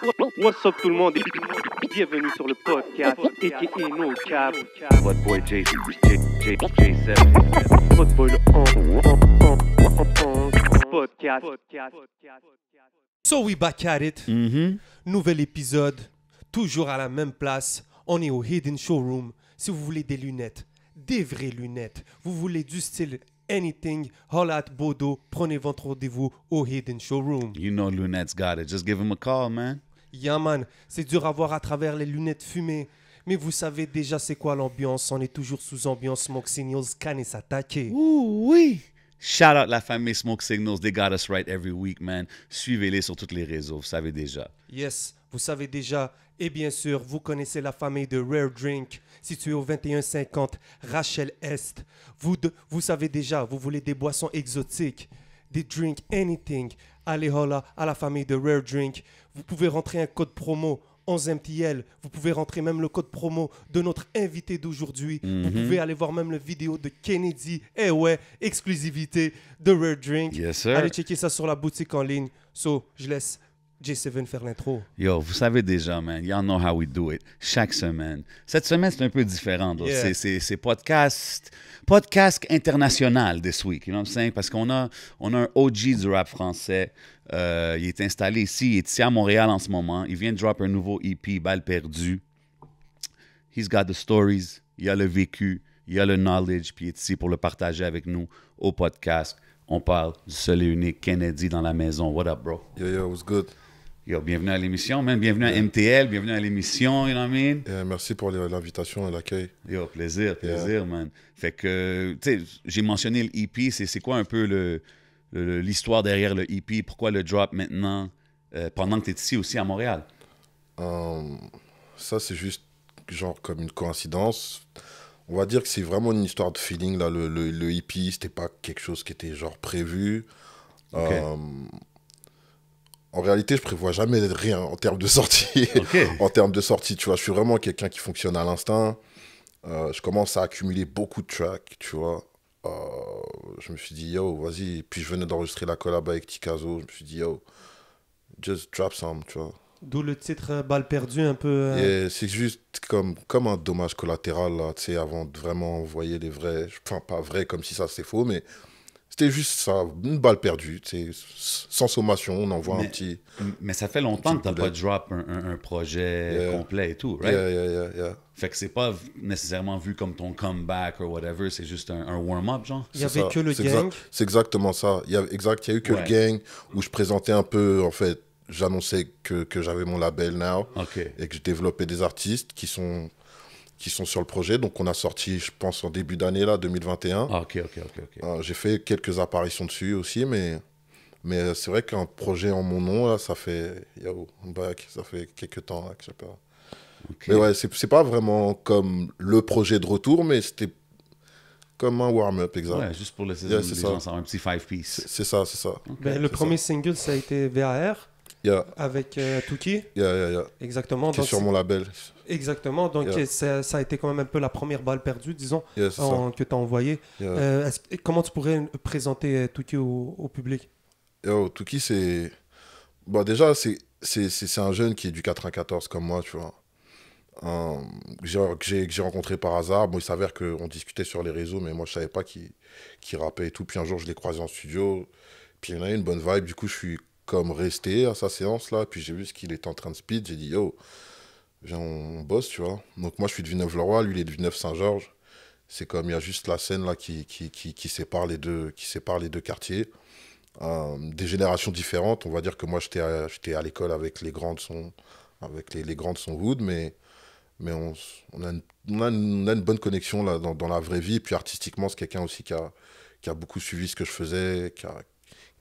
What's up tout le monde et bienvenue sur le podcast a.k.a. No Cap. What boy J7. What boy le podcast. So we back at it. Nouvel épisode, toujours à la même place. On est au Hidden Showroom. Si vous voulez des lunettes, des vraies lunettes, vous voulez du style anything, holla at Bodo, prenez votre rendez-vous au Hidden Showroom. You know Lunette's got it. Just give him a call, man. Yeah man, c'est dur à voir à travers les lunettes fumées. Mais vous savez déjà c'est quoi l'ambiance. On est toujours sous ambiance Smoke Signals, canne s'attaquer. Ouh, oui. Shout out la famille Smoke Signals. They got us right every week, man. Suivez-les sur tous les réseaux, vous savez déjà. Yes, vous savez déjà. Et bien sûr, vous connaissez la famille de Rare Drink, située au 2150 Rachel Est. Vous savez déjà, vous voulez des boissons exotiques, des drinks, anything. Allez holla à la famille de Rare Drink. Vous pouvez rentrer un code promo 11MTL. Vous pouvez rentrer même le code promo de notre invité d'aujourd'hui. Vous pouvez aller voir même la vidéo de Kennedy. Eh ouais, exclusivité de Rare Drink. Yes, sir. Allez checker ça sur la boutique en ligne. So, je laisse J7 faire l'intro. Yo, vous savez déjà, man. Y'all know how we do it. Chaque semaine. Cette semaine, c'est un peu différent. Yeah. C'est podcast international this week. You know what I'm saying? Parce qu'on a un OG du rap français. Il est installé ici. Il est ici à Montréal en ce moment. Il vient de drop un nouveau EP, Balle perdue. He's got the stories. Il a le vécu. Il a le knowledge. Puis il est ici pour le partager avec nous au podcast. On parle du seul et unique Kennedy dans la maison. What up, bro? Yo, what's good? Yo, bienvenue à l'émission, man. Bienvenue à MTL, bienvenue à l'émission, you know what I mean? Merci pour l'invitation et l'accueil. Yo, plaisir, man. Fait que, tu sais, j'ai mentionné le EP. C'est quoi un peu l'histoire derrière le EP? Pourquoi le drop maintenant, pendant que tu es ici aussi à Montréal? Ça, c'est juste genre comme une coïncidence. On va dire que c'est vraiment une histoire de feeling. Là. Le EP, c'était pas quelque chose qui était genre prévu. OK. En réalité, je prévois jamais rien en termes de sortie. OK. En termes de sortie, tu vois. Je suis vraiment quelqu'un qui fonctionne à l'instinct. Je commence à accumuler beaucoup de tracks, tu vois. Je me suis dit, yo, vas-y. Puis je venais d'enregistrer la collab avec Tikazo. Je me suis dit, yo, just drop some, tu vois. D'où le titre Balle perdue un peu. Et c'est juste comme un dommage collatéral, là, tu sais, avant de vraiment envoyer les vrais. Enfin, pas vrai comme si ça c'est faux, mais c'était juste ça, une balle perdue, tu sais, sans sommation, on envoie un petit. Mais ça fait longtemps que tu n'as pas bullet. drop un projet complet et tout, right? Yeah. Fait que c'est pas nécessairement vu comme ton comeback ou whatever, c'est juste un warm-up, genre? Il y C'est avait ça. que le C'est gang. c'est exactement ça. Il y a eu que le gang où je présentais un peu, en fait, j'annonçais que j'avais mon label now OK. et que je développais des artistes qui sont sur le projet. Donc on a sorti, je pense, en début d'année, là, 2021. Ah, OK. J'ai fait quelques apparitions dessus aussi, mais c'est vrai qu'un projet en mon nom, là, ça fait, ça fait quelques temps là, que j'ai pas. OK. Mais ouais, c'est pas vraiment comme le projet de retour, mais c'était comme un warm-up, exact. Ouais, juste pour laisser Yeah, les c'est gens ça. savoir un petit 5-piece. C'est ça. Ben, le premier single, ça a été VAR Yeah, avec Tuki. yeah. Exactement. Qui est Donc, sur mon label. Exactement. Donc, Yeah. ça a été quand même un peu la première balle perdue, disons, Yeah, c'est ça. que tu as envoyée. Yeah. Comment tu pourrais présenter Tuki au public? Yo, Tuki, c'est... Bon, déjà, c'est un jeune qui est du 94 comme moi, tu vois. Que j'ai rencontré par hasard. Bon, il s'avère qu'on discutait sur les réseaux, mais moi, je savais pas qu'il rappait et tout. Puis un jour, je l'ai croisé en studio. Puis il y en a eu une bonne vibe. Du coup, je suis comme resté à sa séance, là. Puis j'ai vu ce qu'il était en train de speed. J'ai dit, yo, viens, on bosse, tu vois. Donc moi, je suis de Villeneuve-le-Roi. Lui, il est de Villeneuve-Saint-Georges. C'est comme, il y a juste la Seine, là, qui sépare les deux quartiers. Des générations différentes. On va dire que moi, j'étais à l'école avec les grands de son Wood, mais on a une bonne connexion là, dans la vraie vie. Et puis artistiquement, c'est quelqu'un aussi qui a beaucoup suivi ce que je faisais,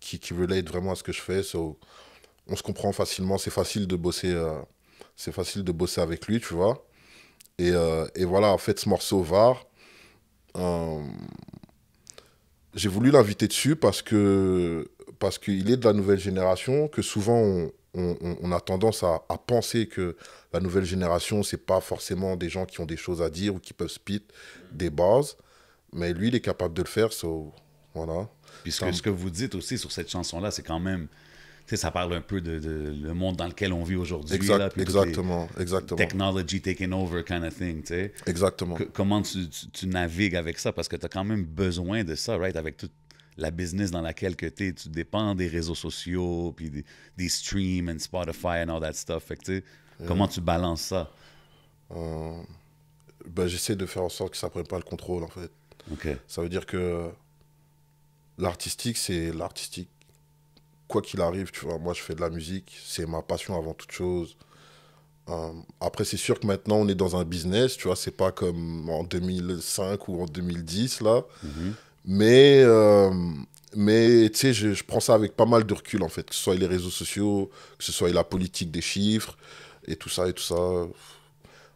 qui relate vraiment à ce que je fais. So, on se comprend facilement. C'est facile de bosser avec lui, tu vois. Et voilà, en fait, ce morceau VAR, j'ai voulu l'inviter dessus parce qu'il est de la nouvelle génération, que souvent on a tendance à penser que la nouvelle génération, c'est pas forcément des gens qui ont des choses à dire ou qui peuvent spit des bases, mais lui, il est capable de le faire, so, voilà. Puis ce que vous dites aussi sur cette chanson-là, c'est quand même sais, ça parle un peu de le monde dans lequel on vit aujourd'hui. là, puis Exactement. Technology taking over kind of thing, tu sais. Exactement. Comment tu navigues avec ça? Parce que tu as quand même besoin de ça, right? Avec toute la business dans laquelle que tu dépends des réseaux sociaux, puis des streams, and Spotify, and all that stuff. Fait que, tu sais, comment tu balances ça? Ben, j'essaie de faire en sorte que ça ne prenne pas le contrôle, en fait. OK. Ça veut dire que l'artistique, c'est l'artistique. Quoi qu'il arrive, tu vois, moi, je fais de la musique. C'est ma passion avant toute chose. Après, c'est sûr que maintenant, on est dans un business, tu vois. C'est pas comme en 2005 ou en 2010, là. Mais tu sais, je prends ça avec pas mal de recul, en fait. Que ce soit les réseaux sociaux, que ce soit la politique des chiffres, et tout ça, et tout ça.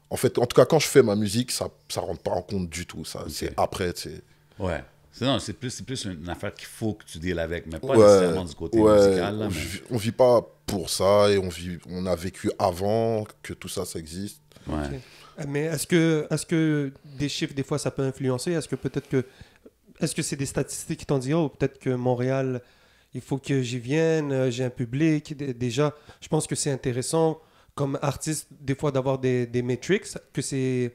En fait, en tout cas, quand je fais ma musique, ça rentre pas en compte du tout. Ça, c'est après, tu sais. Ouais. C'est plus une affaire qu'il faut que tu deals avec, mais pas nécessairement du côté musical. Là, on vit pas pour ça, et on a vécu avant que tout ça, ça existe. Ouais. Okay. Mais est-ce que des chiffres, des fois, ça peut influencer? Est-ce que c'est des statistiques qui t'ont dit, oh, peut-être que Montréal, il faut que j'y vienne, j'ai un public. Déjà, je pense que c'est intéressant comme artiste, des fois, d'avoir des metrics, que ces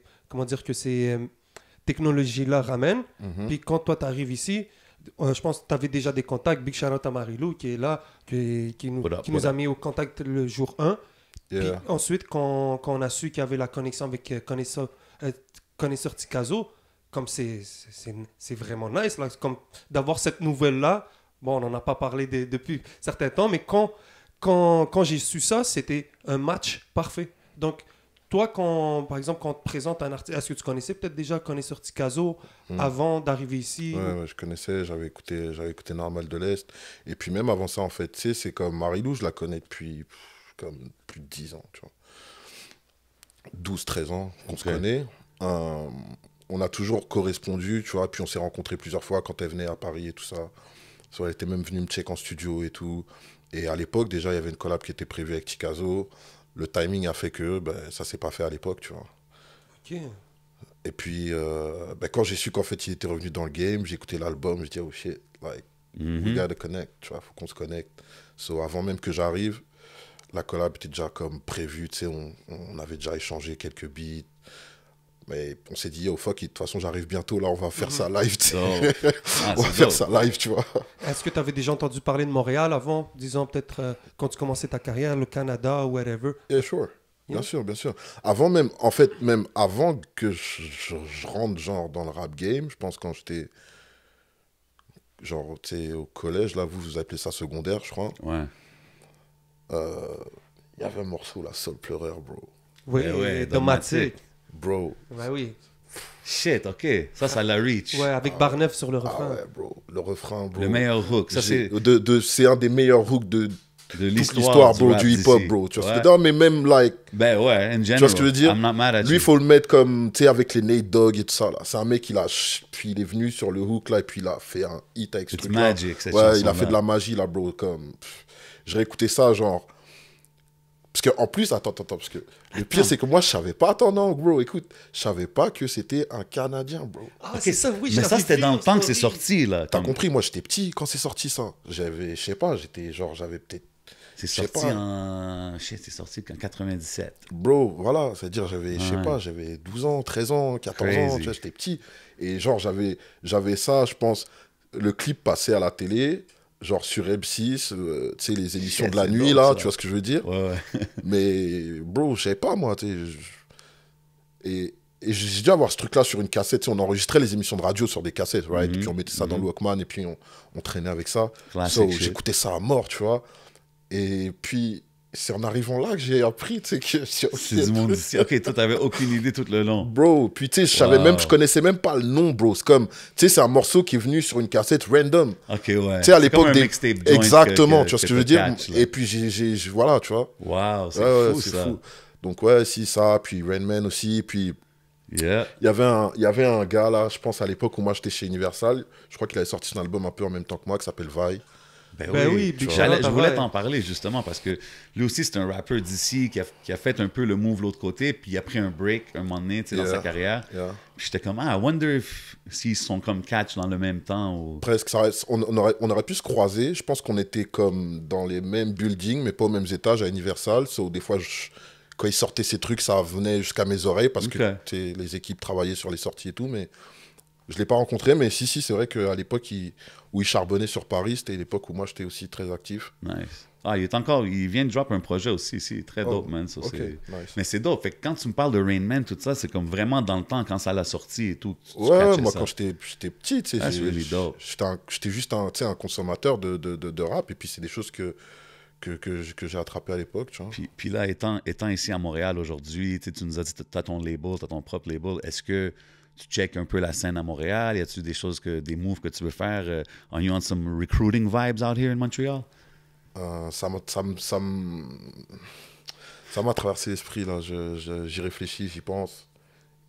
technologies-là ramènent. Puis quand toi, tu arrives ici, je pense que tu avais déjà des contacts. Big shout-out à Marilou qui est là, qui nous a mis au contact le jour 1. Yeah. Puis ensuite, quand on a su qu'il y avait la connexion avec Connaisseur Ticazo, comme c'est vraiment nice, là, comme d'avoir cette nouvelle-là. Bon, on n'en a pas parlé depuis certains temps, mais quand j'ai su ça, c'était un match parfait. Donc, toi, par exemple, quand on te présente un artiste, est-ce que tu connaissais peut-être déjà Connaisseur Ticazo avant d'arriver ici? Ouais, je connaissais, j'avais écouté Normal de l'Est. Et puis même avant ça, en fait, tu sais, c'est comme Marilou, je la connais depuis comme plus de 10 ans, tu vois. 12-13 ans qu'on se connaît. On a toujours correspondu, tu vois, puis on s'est rencontrés plusieurs fois quand elle venait à Paris et tout ça. Elle était même venue me check en studio et tout. Et à l'époque, déjà, il y avait une collab qui était prévue avec Ticazo. Le timing a fait que ça s'est pas fait à l'époque, tu vois. Ok. Et puis, quand j'ai su qu'en fait, il était revenu dans le game, j'ai écouté l'album, je dis, oh shit, like, we gotta connect, tu vois, faut qu'on se connecte. So, avant même que j'arrive, la collab était déjà comme prévue, tu sais, on avait déjà échangé quelques beats. Mais on s'est dit, oh fuck it, de toute façon, j'arrive bientôt, là, on va faire ça live, tu sais. On va faire ça live, tu vois. Est-ce que tu avais déjà entendu parler de Montréal avant, disons peut-être quand tu commençais ta carrière, le Canada ou whatever? Yeah, sure. Bien sûr, bien sûr. Avant même, en fait, même avant que je rentre genre dans le rap game, je pense quand j'étais genre, tu sais, au collège, là, vous appelez ça secondaire, je crois. Ouais. Il y avait un morceau, là, Soul Pleureur, bro. Oui, ouais, Domatic. Bro. Ouais, oui. Shit, OK. Ça l'a reach. Ouais, avec Barneuf sur le refrain. Ah ouais, bro. Le refrain, bro. Le meilleur hook. Ça, c'est c'est un des meilleurs hooks de l'histoire, bro, du hip-hop, bro. Tu vois ce que je veux dire? Mais même, like... Ben ouais, in general. Tu vois ce que je veux dire? I'm not mad at Lui, il faut le mettre comme, tu sais, avec les Nate Dogg et tout ça, là. C'est un mec, puis il est venu sur le hook, là, et puis il a fait un hit avec ce truc-là. Magic, cette ouais, il a chanson-là. fait de la magie, là, bro. Comme... J'ai réécouté ça, genre... Parce qu'en plus, attends, parce que le pire, c'est que moi, je savais pas, attends, non, bro, écoute, je savais pas que c'était un Canadien, bro. Ah, c'est ça, oui. Mais ça, c'était dans le temps que c'est sorti, là. T'as compris, moi, j'étais petit quand c'est sorti, ça. J'avais, je sais pas, j'avais peut-être... C'est sorti en... c'est sorti en 97. Bro, voilà, c'est-à-dire, j'avais, je sais pas, j'avais 12 ans, 13 ans, 14 ans, tu vois, j'étais petit. Et genre, j'avais ça, je pense, le clip passait à la télé... Genre sur M6, tu sais, les émissions de la nuit, là, tu vois ce que je veux dire? Ouais. Mais, bro, je savais pas, moi, tu sais. Et j'ai dû avoir ce truc-là sur une cassette. Tu sais, on enregistrait les émissions de radio sur des cassettes, right? Et puis on mettait ça dans le Walkman et puis on traînait avec ça. So, j'écoutais ça à mort, tu vois. Et puis, c'est en arrivant là que j'ai appris, tu sais, que... C'est du monde ici. OK, toi, t'avais aucune idée tout le long. Bro, puis tu sais, je connaissais même pas le nom, bro. C'est comme, tu sais, c'est un morceau qui est venu sur une cassette random. OK, ouais. Tu sais, à l'époque des... Exactement, tu vois ce que je veux dire? Et puis, voilà, tu vois. Wow, c'est fou, ça. Fou. Donc, ouais, si, ça, puis Rain Man aussi, puis... Yeah. Il y avait un gars, là, je pense, à l'époque où moi, j'étais chez Universal. Je crois qu'il avait sorti son album un peu en même temps que moi, qui s'appelle Vi. Ben oui, Big Je Shout voulais Out. t'en parler justement parce que lui aussi, c'est un rappeur d'ici qui a fait un peu le move de l'autre côté, puis il a pris un break un moment donné dans sa carrière. Yeah. Puis j'étais comme, I wonder s'ils sont comme catch dans le même temps. Ou... Presque, on aurait pu se croiser. Je pense qu'on était comme dans les mêmes buildings, mais pas aux mêmes étages à Universal. So, des fois, quand ils sortaient ces trucs, ça venait jusqu'à mes oreilles parce que les équipes travaillaient sur les sorties et tout. Mais je ne l'ai pas rencontré. Mais si, c'est vrai qu'à l'époque où il charbonnait sur Paris, c'était l'époque où moi j'étais aussi très actif. Nice. Ah, il vient de drop un projet aussi, c'est très dope, man. Ça, ok, nice. Mais c'est dope. Fait que quand tu me parles de Rain Man, tout ça, c'est comme vraiment dans le temps, quand ça l'a sorti et tout. Ouais, moi, quand j'étais petit, tu sais, j'étais juste un consommateur de rap, et puis c'est des choses que j'ai attrapées à l'époque, tu vois. Puis là, étant ici à Montréal aujourd'hui, tu nous as dit que tu as ton label, tu as ton propre label. Est-ce que tu checkes un peu la scène à Montréal? Y a-tu des choses, des moves que tu veux faire? Are you on some recruiting vibes out here in Montreal? Ça m'a traversé l'esprit, là. J'y réfléchis, j'y pense.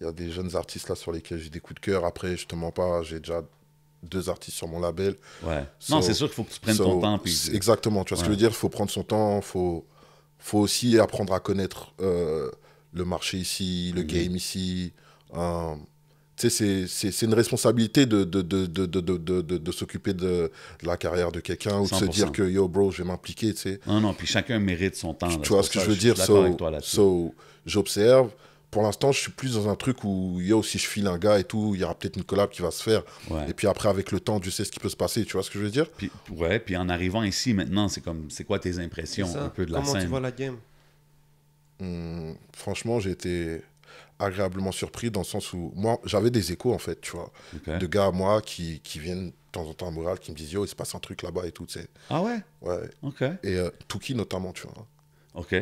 Il y a des jeunes artistes là sur lesquels j'ai des coups de cœur. Après, je te mens pas, j'ai déjà 2 artistes sur mon label. Ouais. Non, c'est sûr qu'il faut que tu prennes ton temps. Puis... Exactement, tu vois ce que je veux dire? Il faut prendre son temps, faut aussi apprendre à connaître le marché ici, le game ici. Tu sais, c'est une responsabilité de s'occuper de la carrière de quelqu'un ou de se dire que yo bro, je vais m'impliquer, tu sais. Non, puis chacun mérite son temps. Tu vois ce que je veux dire? J'observe. Pour l'instant, je suis plus dans un truc où yo, si je file un gars et tout, il y aura peut-être une collab qui va se faire. Ouais. Et puis après, avec le temps, Dieu sait ce qui peut se passer. Tu vois ce que je veux dire? Puis en arrivant ici maintenant, c'est quoi tes impressions un peu de la scène? Comment tu vois la game? Franchement, j'ai été agréablement surpris dans le sens où moi j'avais des échos en fait, tu vois, de gars à moi qui viennent de temps en temps à Montréal, qui me disent yo il se passe un truc là-bas et tout, tu sais. Ah ouais? Ouais. Ok. Et Tuki notamment, tu vois. Ok.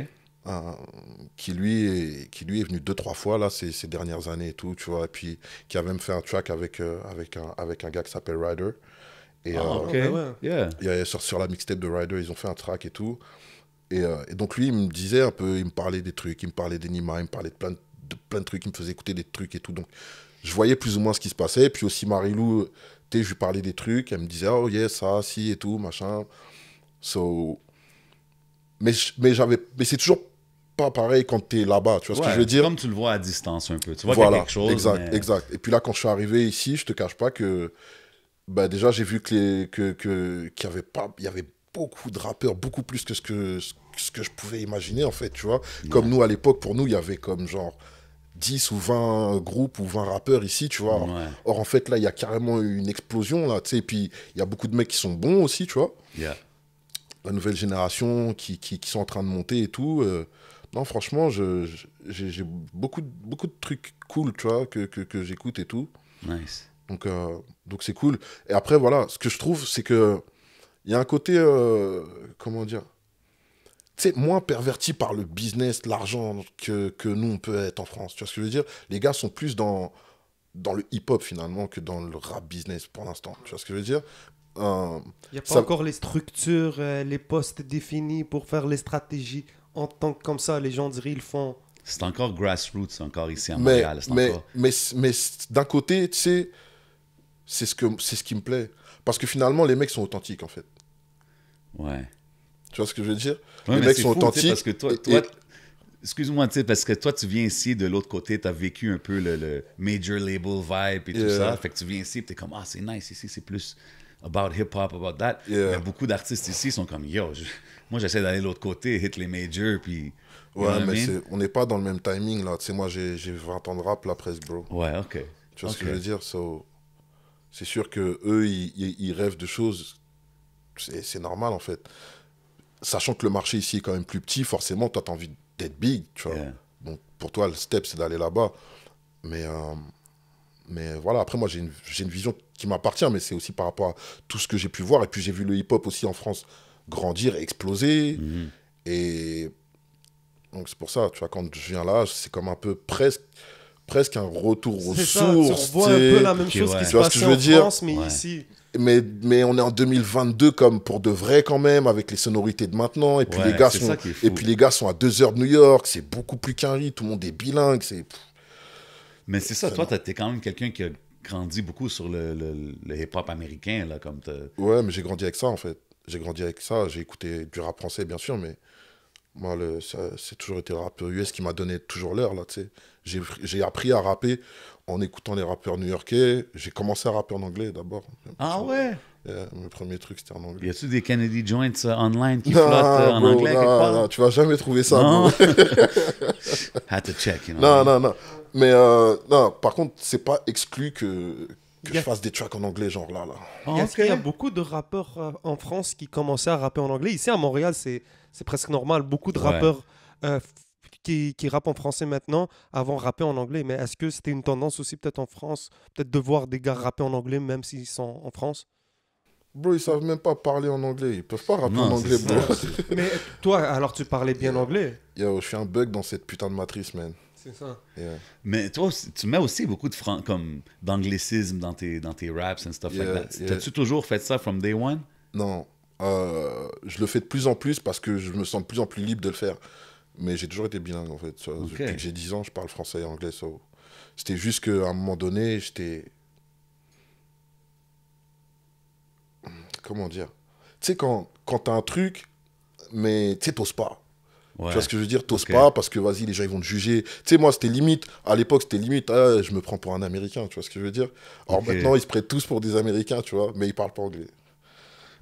Qui lui est venu 2-3 fois là ces dernières années et tout, tu vois, et puis qui a même fait un track avec un gars qui s'appelle Ryder. Et ok. Yeah. Sur la mixtape de Ryder, ils ont fait un track et tout. Et donc lui il me disait un peu, il me parlait des trucs, il me parlait d'Enima, il me parlait de plein de trucs, il me faisait écouter des trucs et tout, donc je voyais plus ou moins ce qui se passait. Et puis aussi Marilou, tu sais, je lui parlais des trucs, elle me disait oh yeah ça, si et tout, machin. Mais c'est toujours pas pareil quand t'es là-bas, tu vois ce que je veux dire? Comme tu le vois à distance un peu, tu vois qu'il y a quelque chose. Exact. Et puis là quand je suis arrivé ici, je te cache pas que déjà j'ai vu qu'il y avait beaucoup de rappeurs, beaucoup plus que ce que je pouvais imaginer en fait, tu vois. Comme nous à l'époque, pour nous il y avait comme genre 10 ou 20 groupes ou 20 rappeurs ici, tu vois. Or en fait là il y a carrément une explosion là, tu sais, et puis il y a beaucoup de mecs qui sont bons aussi, tu vois. La nouvelle génération qui sont en train de monter et tout. Non franchement j'ai beaucoup de trucs cool, tu vois, que j'écoute et tout. Nice. Donc c'est cool. Et après voilà, ce que je trouve c'est que il y a un côté, comment dire, tu sais, moins perverti par le business, l'argent que nous, on peut être en France. Tu vois ce que je veux dire? Les gars sont plus dans le hip-hop, finalement, que dans le rap business, pour l'instant. Tu vois ce que je veux dire? Il n'y a pas encore les structures, les postes définis pour faire les stratégies. En tant que comme ça, les gens diraient, ils font... C'est encore grassroots, encore ici à Montréal. Mais d'un côté, tu sais, c'est ce qui me plaît. Parce que finalement, les mecs sont authentiques, en fait. Ouais. Tu vois ce que je veux dire? Ouais, les mecs sont authentiques. Parce que toi excuse-moi, parce que toi, tu viens ici de l'autre côté, tu as vécu un peu le major label vibe et tout ça. Fait que tu viens ici et tu es comme, ah, c'est nice, ici, c'est plus about hip-hop, about that. Mais beaucoup d'artistes ici sont comme, yo, moi, j'essaie d'aller de l'autre côté, hit les majors, puis... Ouais, mais on n'est pas dans le même timing, là. Tu sais, moi, j'ai 20 ans de rap, là, presque, bro. Ouais, OK. Tu vois ce que je veux dire? C'est sûr qu'eux, ils rêvent de choses. C'est normal, en fait. Sachant que le marché ici est quand même plus petit, forcément, toi, t'as envie d'être big, tu vois. Donc, pour toi, le step, c'est d'aller là-bas. Mais voilà, après, moi, j'ai une vision qui m'appartient, mais c'est aussi par rapport à tout ce que j'ai pu voir. Et puis, j'ai vu le hip-hop aussi en France grandir et exploser. Et donc, c'est pour ça, tu vois, quand je viens là, c'est comme un peu presque un retour aux sources. On voit un peu la même chose qui se passe en France, mais ici... Mais on est en 2022 comme pour de vrai quand même, avec les sonorités de maintenant. Et puis, les gars sont à 2 heures de New York. C'est beaucoup plus qu'un riz. Tout le monde est bilingue. Mais c'est ça. Toi, t'es quand même quelqu'un qui a grandi beaucoup sur le hip-hop américain. Là, comme ouais, mais j'ai grandi avec ça, en fait. j'ai grandi avec ça. J'ai écouté du rap français, bien sûr, mais moi, c'est toujours été le rappeur US qui m'a donné toujours l'heure, là, tu sais. J'ai appris à rapper en écoutant les rappeurs new-yorkais. J'ai commencé à rapper en anglais, d'abord. Ah ouais? Mes premiers trucs, c'était en anglais. Y a-tu des Kennedy Joints online qui flottent en anglais quelque part? Non, tu vas jamais trouver ça, Non. bro. Had to check, you know. Non. Mais, non, par contre, c'est pas exclu que je fasse des tracks en anglais, genre là. Ah, Il y a beaucoup de rappeurs en France qui commençaient à rapper en anglais. Ici, à Montréal, c'est presque normal. Beaucoup de rappeurs qui rappent en français maintenant avant rapper en anglais. Mais est-ce que c'était une tendance aussi peut-être en France, peut-être de voir des gars rapper en anglais même s'ils sont en France? Bro, ils savent même pas parler en anglais. Ils peuvent pas rapper en anglais, c'est bro. Mais toi, alors tu parlais bien anglais? Yo, je suis un bug dans cette putain de matrice, man. C'est ça. Yeah. Mais toi, tu mets aussi beaucoup comme d'anglicisme dans tes raps and stuff like that. T'as-tu toujours fait ça from day one? Non. Je le fais de plus en plus parce que je me sens de plus en plus libre de le faire. Mais j'ai toujours été bilingue, en fait. Depuis que j'ai 10 ans, je parle français et anglais. C'était juste qu'à un moment donné, j'étais... Comment dire? Tu sais, quand t'as un truc, mais tu sais, t'oses pas. Ouais. Tu vois ce que je veux dire? T'oses pas parce que, vas-y, les gens, ils vont te juger. Tu sais, moi, c'était limite, à l'époque, c'était limite, je me prends pour un Américain, tu vois ce que je veux dire? Alors maintenant, ils se prêtent tous pour des Américains, tu vois, mais ils parlent pas anglais.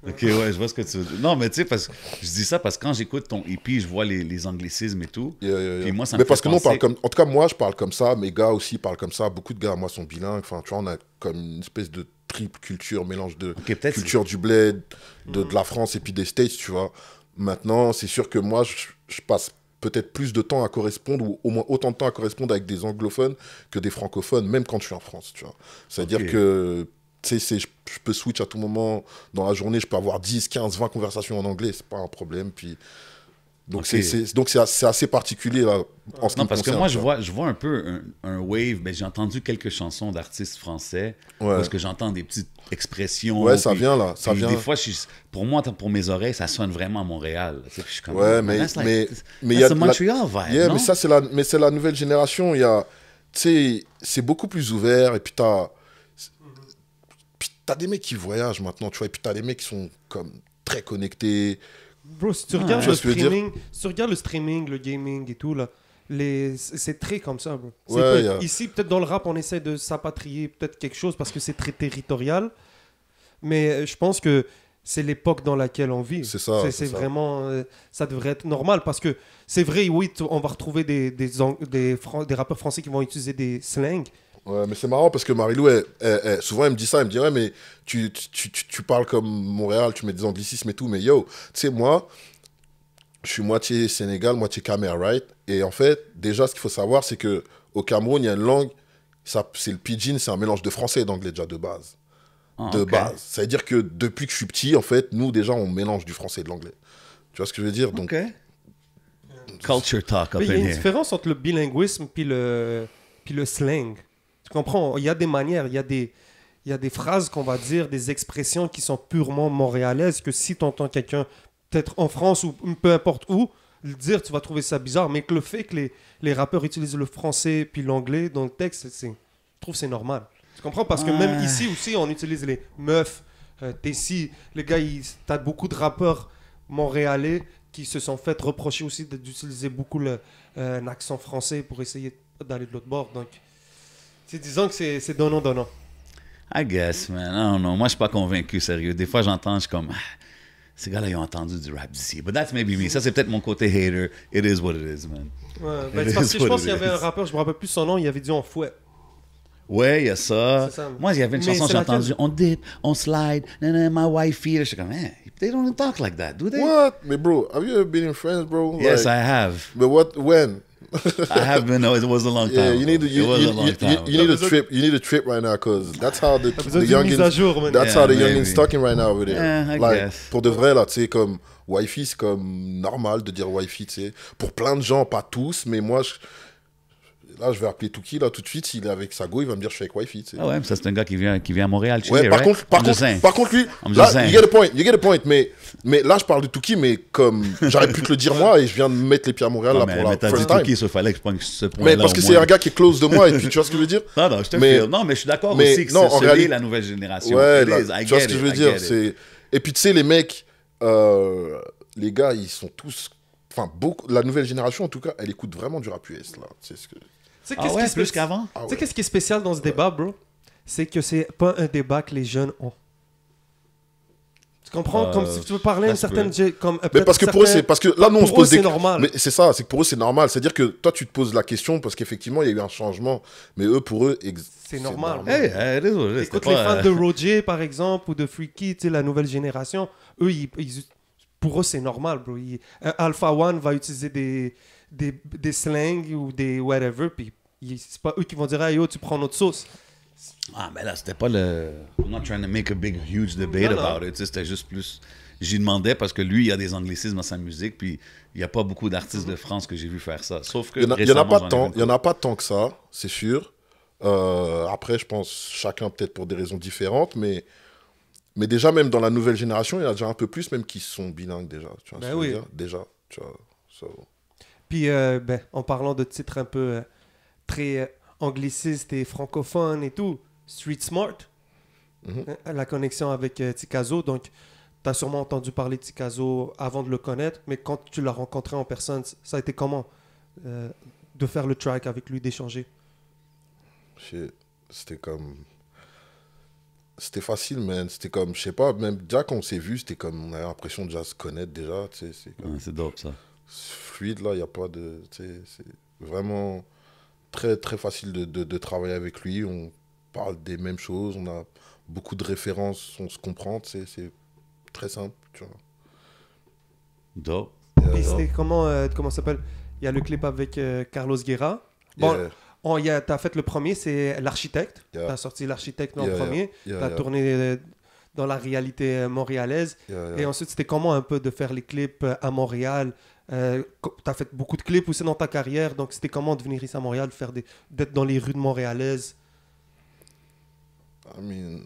Ok, ouais, je vois ce que tu veux dire. Non, mais tu sais, parce que je dis ça parce que quand j'écoute ton EP, je vois les anglicismes et tout. Puis moi, ça me mais parce fait que nous, on penser... parle comme... En tout cas, moi, je parle comme ça. Mes gars aussi parlent comme ça. Beaucoup de gars, moi, sont bilingues. Enfin, tu vois, on a comme une espèce de triple culture, mélange de culture du bled, de la France et puis des States, tu vois. Maintenant, c'est sûr que moi, je passe peut-être plus de temps à correspondre, ou au moins autant de temps à correspondre avec des anglophones que des francophones, même quand je suis en France, tu vois. C'est-à-dire que... Tu sais, je peux switch à tout moment dans la journée, je peux avoir 10, 15, 20 conversations en anglais, c'est pas un problème. Puis... Donc c'est assez particulier là, en ce qui me parce que concerne, moi, je vois un peu un wave. Ben, j'ai entendu quelques chansons d'artistes français parce que j'entends des petites expressions. Ouais, ça vient là. Ça vient. Des fois, pour moi, pour mes oreilles, ça sonne vraiment à Montréal. Tu sais, je suis comme, ouais, mais il y a Montreal vibe. Yeah, non? mais c'est la nouvelle génération. Il y a, tu sais, c'est beaucoup plus ouvert et puis t'as des mecs qui voyagent maintenant, tu vois, et puis t'as des mecs qui sont comme très connectés. Bro, si tu regardes le streaming, le gaming et tout, là, c'est très comme ça, bro. Ici, peut-être dans le rap, on essaie de s'apatrier peut-être quelque chose parce que c'est très territorial. Mais je pense que c'est l'époque dans laquelle on vit. C'est ça. C'est vraiment... ça devrait être normal parce que c'est vrai, oui, on va retrouver des rappeurs français qui vont utiliser des slangs. Ouais, mais c'est marrant parce que Marilou, souvent, elle me dit ça. Elle me dit, ouais, mais tu parles comme Montréal, tu mets des anglicismes et tout. Mais yo, tu sais, moi, je suis moitié Sénégal, moitié Camer, right? Et en fait, déjà, ce qu'il faut savoir, c'est qu'au Cameroun, il y a une langue, c'est le pidgin, c'est un mélange de français et d'anglais déjà de base. Base. Ça veut dire que depuis que je suis petit, en fait, nous, déjà, on mélange du français et de l'anglais. Tu vois ce que je veux dire? Donc, culture talk up in here. Il y a une différence entre le bilinguisme puis le slang. Tu comprends? Il y a des manières, il y a des phrases qu'on va dire, des expressions qui sont purement montréalaises, que si tu entends quelqu'un, peut-être en France ou peu importe où, le dire, tu vas trouver ça bizarre. Mais que le fait que les rappeurs utilisent le français puis l'anglais dans le texte, je trouve que c'est normal. Tu comprends? Parce que même ici aussi, on utilise les meufs, Tessie. Les gars, t'as beaucoup de rappeurs montréalais qui se sont fait reprocher aussi d'utiliser beaucoup un accent français pour essayer d'aller de l'autre bord. Donc... disons que c'est donnant. I guess, man. I don't know. Moi, je suis pas convaincu, sérieux. Des fois, j'entends, je suis comme... ces gars-là, ils ont entendu du rap d'ici. But that's maybe me. Ça, c'est peut-être mon côté hater. It is what it is, man. Ouais, ben, parce que je pense qu'il y avait un rappeur, je me rappelle plus son nom, il avait dit on fouette. Ouais, il y a ça. Moi, il y avait une chanson que j'ai entendue. On dip, on slide, my wifey. Je suis comme, man, they don't talk like that, do they? What? Mais bro, have you ever been in France, bro? Yes, I have. But when? I have been. No, it was a long time. Yeah, you need a trip right now, because that's how the youngins. That's how the youngins talking right now over there. Yeah, I guess. Pour de vrai là, tu sais, comme wifey, c'est comme normal de dire wifey, tu sais. Pour plein de gens, pas tous, mais moi, là, je vais appeler Tuki là tout de suite. S'il est avec sa go, il va me dire je suis avec wifey, tu sais. Ah ouais, mais ça c'est un gars qui vient à Montréal. Ouais, par contre, lui, là, you get the point. Mais là, je parle de Tuki, mais comme j'aurais pu te le dire moi, et je viens de mettre les pieds à Montréal là pour la first time. Tuki, il fallait que je prenne ce point-là. Mais parce que c'est un gars qui est close de moi, et puis tu vois ce que je veux dire. Non, je te file. Non, mais je suis d'accord aussi que c'est la nouvelle génération. Ouais, tu vois ce que je veux dire. Et puis tu sais, les mecs, les gars, ils sont tous... Enfin, la nouvelle génération, en tout cas, elle écoute vraiment du rap US, là. C'est ce que... Tu sais, Ah qu'est-ce ouais, qui est plus spé- qu'avant? Ah tu sais ouais. qu'est-ce qui est spécial dans ce débat, bro? C'est que c'est pas un débat que les jeunes ont. Tu comprends? Comme si tu veux parler à une ça se certaine... Comme, Mais parce que pour eux, c'est... Parce que là, nous, on se pour eux, pose c'est des... normal. Mais c'est ça, c'est que pour eux, c'est normal. C'est-à-dire que toi, tu te poses la question parce qu'effectivement, il y a eu un changement. Mais eux, pour eux... C'est normal. Hey, désolé, c'était Écoute, les pas... fans de Roger, par exemple, ou de Freaky, tu sais, la nouvelle génération, eux, pour eux, c'est normal, bro. Alpha One va utiliser des slangs ou des whatever, puis c'est pas eux qui vont dire « Hey, yo, tu prends notre sauce. » Ah, mais là, c'était pas le... I'm not trying to make a big, huge debate Non, non. about it. Tu sais, c'était juste plus... J'y demandais parce que lui, il y a des anglicismes dans sa musique, puis il n'y a pas beaucoup d'artistes de France que j'ai vu faire ça. Sauf que Il y en a récemment, pas j'en ai tant. vu Il y en a pas tant que ça, c'est sûr. Après, je pense chacun peut-être pour des raisons différentes, mais déjà même dans la nouvelle génération, il y en a déjà un peu plus même qui sont bilingues déjà. Tu vois Ben ce que je veux oui. dire déjà, tu vois. So. Puis, en parlant de titres un peu très anglicistes et francophones et tout, Street Smart, la connexion avec Tikazo, donc tu as sûrement entendu parler de Tikazo avant de le connaître, mais quand tu l'as rencontré en personne, ça a été comment de faire le track avec lui, d'échanger? C'était comme... C'était facile, man. C'était comme, je sais pas, même déjà quand on s'est vu, c'était comme, on avait l'impression de déjà se connaître déjà, tu sais. C'est comme... Ouais, c'est dope, ça. Fluide, là, il n'y a pas de... Tu sais, c'est vraiment très, très facile de travailler avec lui. On parle des mêmes choses, on a beaucoup de références, on se comprend, tu sais, c'est très simple, tu vois. Dope. Puis c'était comment ça s'appelle? Il y a le clip avec Carlos Guerra. Bon, t'as fait le premier, c'est L'Architecte. Yeah. T'as sorti L'Architecte en Yeah, premier. yeah, T'as yeah. tourné dans la réalité montréalaise. Et ensuite, c'était comment un peu de faire les clips à Montréal? T'as fait beaucoup de clips aussi dans ta carrière. Donc, c'était comment de venir ici à Montréal, d'être dans les rues de Montréalaises? I mean,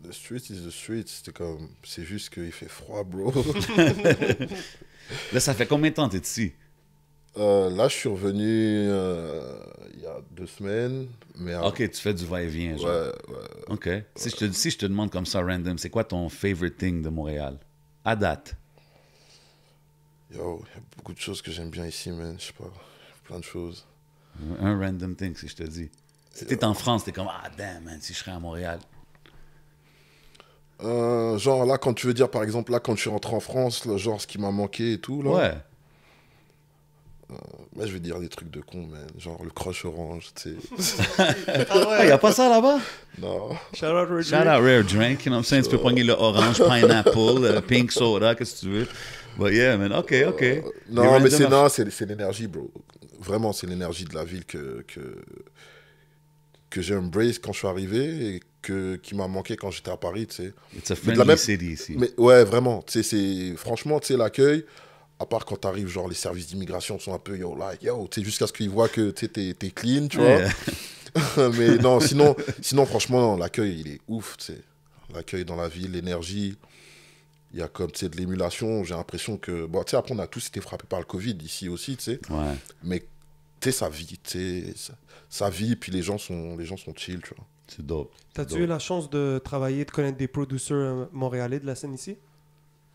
the street is the street. C'était comme, c'est juste qu'il fait froid, bro. Là, ça fait combien de temps que t'es ici? Là, je suis revenu il y a 2 semaines. Mais Ok, tu fais du va-et-vient, genre. ouais. Ok. Si je te demande comme ça, random, c'est quoi ton favorite thing de Montréal? À date. Yo, il y a beaucoup de choses que j'aime bien ici, man. Je sais pas, plein de choses. Un random thing, si je te dis. Si t'es en France, t'es comme, ah, damn, man, si je serais à Montréal. Genre là, quand tu veux dire, par exemple, là, quand je suis rentré en France, là, genre ce qui m'a manqué et tout, là. Ouais. Moi, je vais dire des trucs de con, man. Genre le crush orange, tu sais. Ah, y a pas ça là-bas? Non. Shout out Roger. Shout out Rare Drink, you know what I'm saying? Tu peux prendre le orange, pineapple, pink soda, qu'est-ce que tu veux. But yeah, man, ok. Non, mais random c'est l'énergie, bro. Vraiment, c'est l'énergie de la ville que j'ai embrace quand je suis arrivé et qui m'a manqué quand j'étais à Paris, tu sais. It's a Mais de la friendly même- city ici. Mais ouais, vraiment. Tu sais, franchement, tu sais, l'accueil, à part quand t'arrives, genre, les services d'immigration sont un peu yo, tu sais, jusqu'à ce qu'ils voient que tu sais, t'es clean, tu vois. Yeah. Mais non, sinon, franchement, l'accueil, il est ouf, tu sais. L'accueil dans la ville, l'énergie. Il y a comme, tu sais, de l'émulation. J'ai l'impression que... Bon, tu sais, après, on a tous été frappés par le Covid, ici aussi, tu sais. Ouais. Mais, tu sais, ça vit, tu sais. Ça vit, puis les gens sont chill, tu vois. C'est dope. T'as-tu eu la chance de travailler, de connaître des producers montréalais de la scène ici?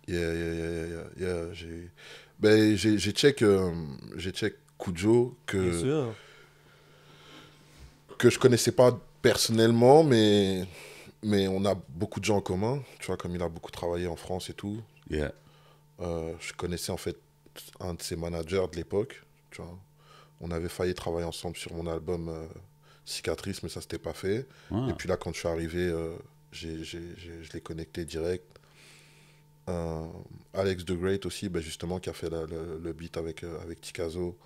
Yeah. J'ai check Kujo, Bien sûr. que je connaissais pas personnellement, mais on a beaucoup de gens en commun, tu vois, comme il a beaucoup travaillé en France et tout. Yeah. Je connaissais en fait un de ses managers de l'époque, tu vois. On avait failli travailler ensemble sur mon album Cicatrice, mais ça s'était pas fait. Ah. Et puis là, quand je suis arrivé, je l'ai connecté direct. Alex the Great aussi, ben justement, qui a fait le beat avec Tikazo,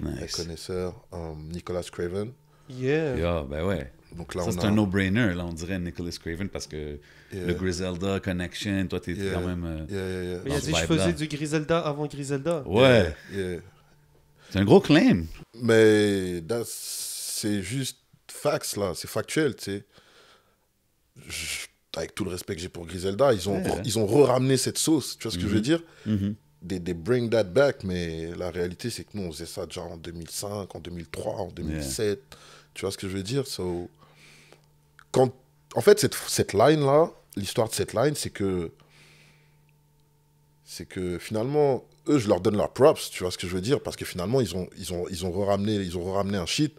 les Nice. connaisseurs. Nicolas Craven. Yeah. Yeah, ben ouais. Donc là, Ça, c'est un no-brainer, là, on dirait Nicholas Craven, parce que Yeah. le Griselda Connection, toi, t'es Yeah. quand même... Yeah. Mais il a Dans dit ce je vibe-là. faisais du Griselda avant Griselda. Ouais. Yeah. C'est un gros claim. Mais c'est juste facts, là. C'est factuel, tu sais. Avec tout le respect que j'ai pour Griselda, ils ont re-ramené cette sauce. Tu vois ce que je veux dire? They bring that back, mais la réalité, c'est que nous, on faisait ça déjà en 2005, en 2003, en 2007. Tu vois ce que je veux dire? So, en fait, cette line-là, l'histoire de cette line, c'est que c'est que finalement, eux, je leur donne leurs props, tu vois ce que je veux dire? Parce que finalement, ils ont re-ramené un shit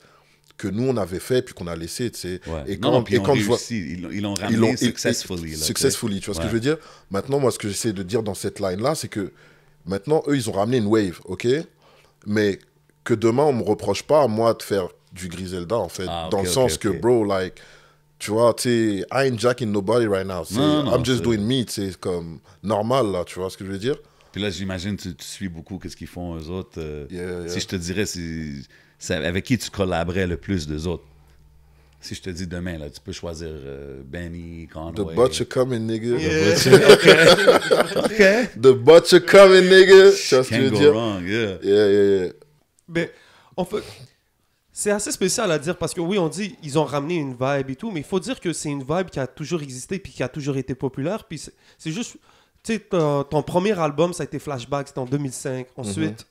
que nous, on avait fait, puis qu'on a laissé, tu sais. Ouais. Et Non, puis quand ils je vois... ils l'ont ramené successfully. Là, Successfully, tu vois ce que Ouais. je veux dire? Maintenant, moi, ce que j'essaie de dire dans cette line-là, c'est que maintenant, eux, ils ont ramené une wave, ok? Mais que demain, on me reproche pas, moi, de faire du Griselda, en fait. Ah, ok, dans le ok, sens ok. que, bro, like, tu vois, tu sais, I ain't jacking nobody right now. Non, I'm just c'est- doing me, c'est comme normal, là, tu vois ce que je veux dire? Puis là, j'imagine tu suis beaucoup qu'est-ce qu'ils font eux autres. Yeah, yeah. Si je te dirais, c'est avec qui tu collaborais le plus d'eux autres? Si je te dis demain, là, tu peux choisir Benny, The Conway. butcher coming, nigga. OK. The butcher coming, nigga. Tu vois ce que je Can't veux go dire? wrong, yeah. Yeah. Mais en fait, c'est assez spécial à dire parce que oui, on dit ils ont ramené une vibe et tout, mais il faut dire que c'est une vibe qui a toujours existé puis qui a toujours été populaire. Puis c'est juste, tu sais, ton premier album, ça a été Flashback, c'était en 2005. Ensuite,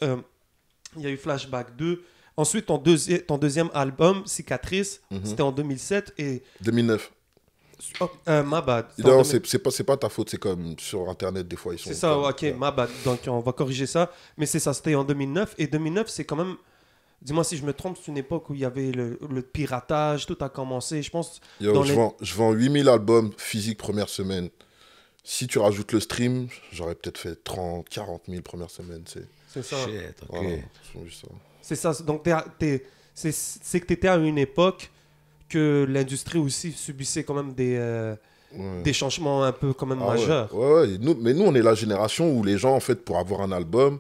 il y a eu Flashback 2. Ensuite, ton deuxième album, Cicatrice, c'était en 2007 et 2009. oh, my bad. C'était en Non, 2000. c'est pas ta faute, c'est comme sur Internet, des fois, ils sont... C'est ça, comme- ok, my bad. Donc on va corriger ça. Mais c'est ça, c'était en 2009. Et 2009, c'est quand même, dis-moi si je me trompe, c'est une époque où il y avait le piratage, tout a commencé. Je pense. Yo, dans je vends 8000 albums physiques première semaine. Si tu rajoutes le stream, j'aurais peut-être fait 30, 40 000 première semaine. C'est ça. Shit, OK. Voilà, c'est juste ça. C'est ça. Donc c'est que tu étais à une époque que l'industrie aussi subissait quand même Ouais. des changements un peu quand même Ah ouais. majeurs. Ouais. Mais nous, on est la génération où les gens, en fait, pour avoir un album,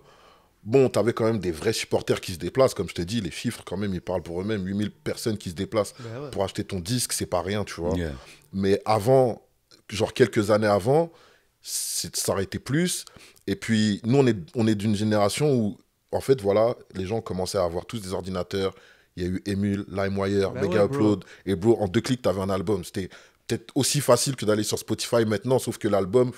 bon, t'avais quand même des vrais supporters qui se déplacent. Comme je t'ai dit, les chiffres, quand même, ils parlent pour eux-mêmes. 8000 personnes qui se déplacent Ben ouais. pour acheter ton disque, c'est pas rien, tu vois. Yeah. Mais avant, genre quelques années avant, ça aurait été plus. Et puis, nous, on est d'une génération où, en fait, voilà, les gens commençaient à avoir tous des ordinateurs. Il y a eu Emule, LimeWire, Ben Mega ouais, bro. Upload. Et bro, en 2 clics, t'avais un album. C'était peut-être aussi facile que d'aller sur Spotify maintenant, sauf que l'album,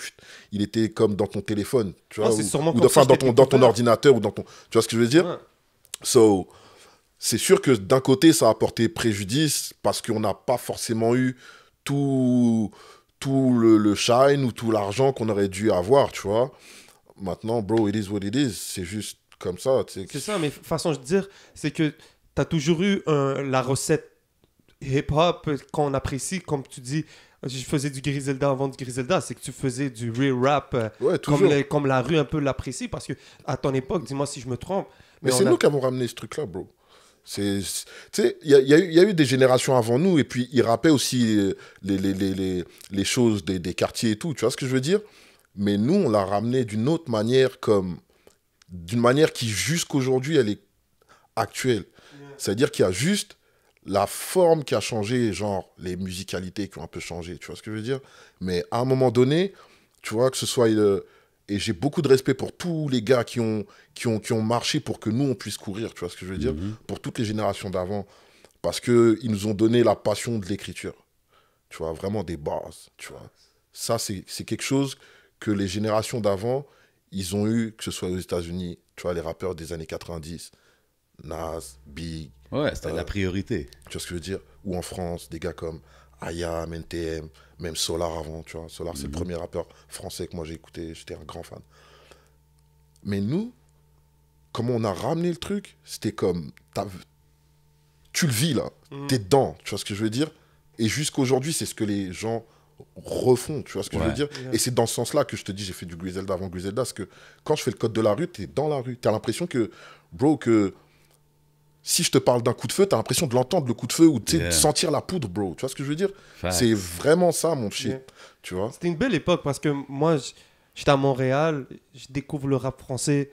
il était comme dans ton téléphone, tu vois, Ah, c'est sûrement ou comme ça enfin, que je l'ai dans ton découvert. ordinateur, ou dans ton... Tu vois ce que je veux dire? Ouais. So, c'est sûr que d'un côté, ça a apporté préjudice parce qu'on n'a pas forcément eu tout le shine ou tout l'argent qu'on aurait dû avoir, tu vois. Maintenant, bro, it is what it is. C'est juste comme ça. Tu sais. C'est ça, mais façon de dire, c'est que tu as toujours eu la recette hip-hop qu'on apprécie, comme tu dis, je faisais du Griselda avant du Griselda, c'est que tu faisais du real rap Ouais, toujours. comme la rue un peu l'apprécie, parce que à ton époque, dis-moi si je me trompe, Mais on c'est a- nous qui avons ramené ce truc-là, bro. Tu sais, il y a eu des générations avant nous, et puis ils rappaient aussi les choses des quartiers et tout, tu vois ce que je veux dire? Mais nous, on l'a ramené d'une autre manière, d'une manière qui, jusqu'aujourd'hui, elle est actuelle. C'est-à-dire qu'il y a juste la forme qui a changé, genre les musicalités qui ont un peu changé, tu vois ce que je veux dire? Mais à un moment donné, tu vois, que ce soit... et j'ai beaucoup de respect pour tous les gars qui ont marché pour que nous, on puisse courir, tu vois ce que je veux dire? Pour toutes les générations d'avant. Parce qu'ils nous ont donné la passion de l'écriture. Tu vois, vraiment des bases, tu vois. Ça, c'est quelque chose que les générations d'avant, ils ont eu, que ce soit aux États-Unis, tu vois, les rappeurs des années 90, Nas, Big, Ouais, c'était la priorité. tu vois ce que je veux dire? Ou en France, des gars comme IAM, NTM, même Solar avant, tu vois. Solar, c'est le premier rappeur français que moi j'ai écouté, j'étais un grand fan. Mais nous, comment on a ramené le truc, c'était comme, tu le vis là, t'es dedans, tu vois ce que je veux dire? Et jusqu'aujourd'hui, c'est ce que les gens refont, tu vois ce que je veux Ouais. dire? Et c'est dans ce sens-là que je te dis, j'ai fait du Griselda avant Griselda, parce que quand je fais le code de la rue, t'es dans la rue, t'as l'impression que, bro, que si je te parle d'un coup de feu, t'as l'impression de l'entendre, le coup de feu, ou tu sais, Yeah. de sentir la poudre, bro, tu vois ce que je veux dire? Facts. C'est vraiment ça, mon shit, Yeah. tu vois? C'était une belle époque parce que moi, j'étais à Montréal, je découvre le rap français.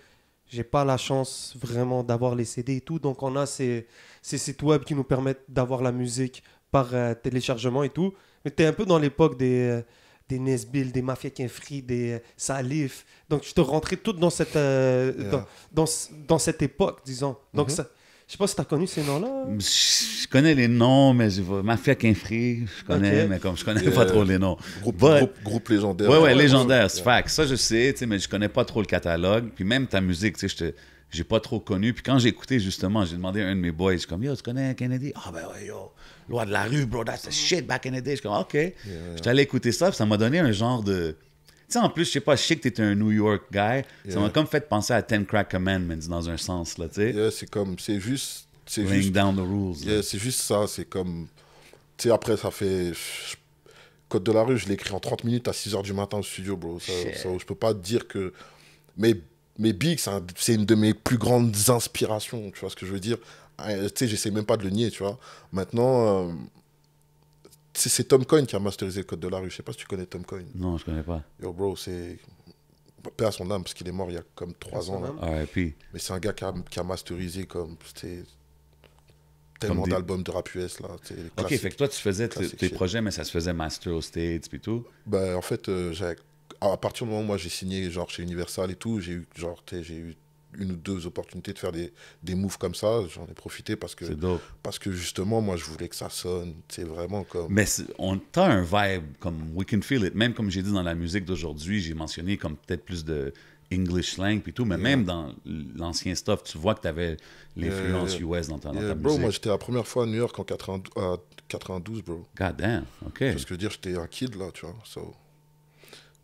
J'ai pas la chance vraiment d'avoir les CD et tout. Donc, on a ces sites web qui nous permettent d'avoir la musique par téléchargement et tout. Mais t'es un peu dans l'époque des Nesbill, des Mafia Kinfree, des Salif. Donc, je te rentrais tout dans cette, Yeah. dans cette époque, disons. Donc, Mhm. ça, je sais pas si t'as connu ces noms-là. Je connais les noms, mais Mafia Kinfree, je connais, Ok. mais comme je connais pas trop les noms. Groupe, But- groupe légendaire. Ouais, ouais, légendaire, c'est fact. Ça, je sais, tu sais, mais je connais pas trop le catalogue. Puis même ta musique, tu sais, j'ai pas trop connu. Puis quand j'ai écouté, justement, j'ai demandé à un de mes boys, je suis comme, yo, tu connais Kennedy? Ah, ben ouais, yo, Loi de la rue, bro, that's the shit back in the day. Je suis comme, OK. J'étais allé écouter ça, puis ça m'a donné un genre de... sais, en plus, je sais pas, je sais que t'es un New York guy. Ça Yeah. m'a comme fait penser à Ten Crack Commandments dans un sens, là, tu sais. Yeah, c'est juste, Laying down the rules. là. yeah, c'est juste ça, c'est comme, tu sais, après, ça fait, Code de la rue, je l'ai écrit en 30 minutes à 6h du matin au studio, bro. Je peux pas te dire que, mais Big, c'est une de mes plus grandes inspirations, tu vois ce que je veux dire. Tu sais, j'essaie même pas de le nier, tu vois. Maintenant, c'est Tom Coyne qui a masterisé le Code de la rue. Je sais pas si tu connais Tom Coyne. Non, je connais pas. Yo, bro, c'est... Paix à son âme, parce qu'il est mort il y a comme 3 ans. Là. R.I.P. Mais c'est un gars qui a masterisé comme... tellement Comme des- d'albums de rap US, là. Les OK, classiques. fait que toi, tu faisais classique tes shit. projets, mais ça se faisait master aux States puis tout. Ben, en fait, à partir du moment où moi j'ai signé genre, chez Universal et tout, j'ai eu 1 ou 2 opportunités de faire des moves comme ça. J'en ai profité C'est dope. parce que justement, moi, je voulais que ça sonne. C'est vraiment comme... Mais t'as un vibe comme We Can Feel It. Même comme j'ai dit dans la musique d'aujourd'hui, j'ai mentionné comme peut-être plus de English slang puis tout, mais même dans l'ancien stuff, tu vois que t'avais l'influence US dans ta Yeah, musique. bro, moi, j'étais la première fois à New York en 92, bro. God damn, OK. Tu vois ce que je veux dire, j'étais un kid, là, tu vois.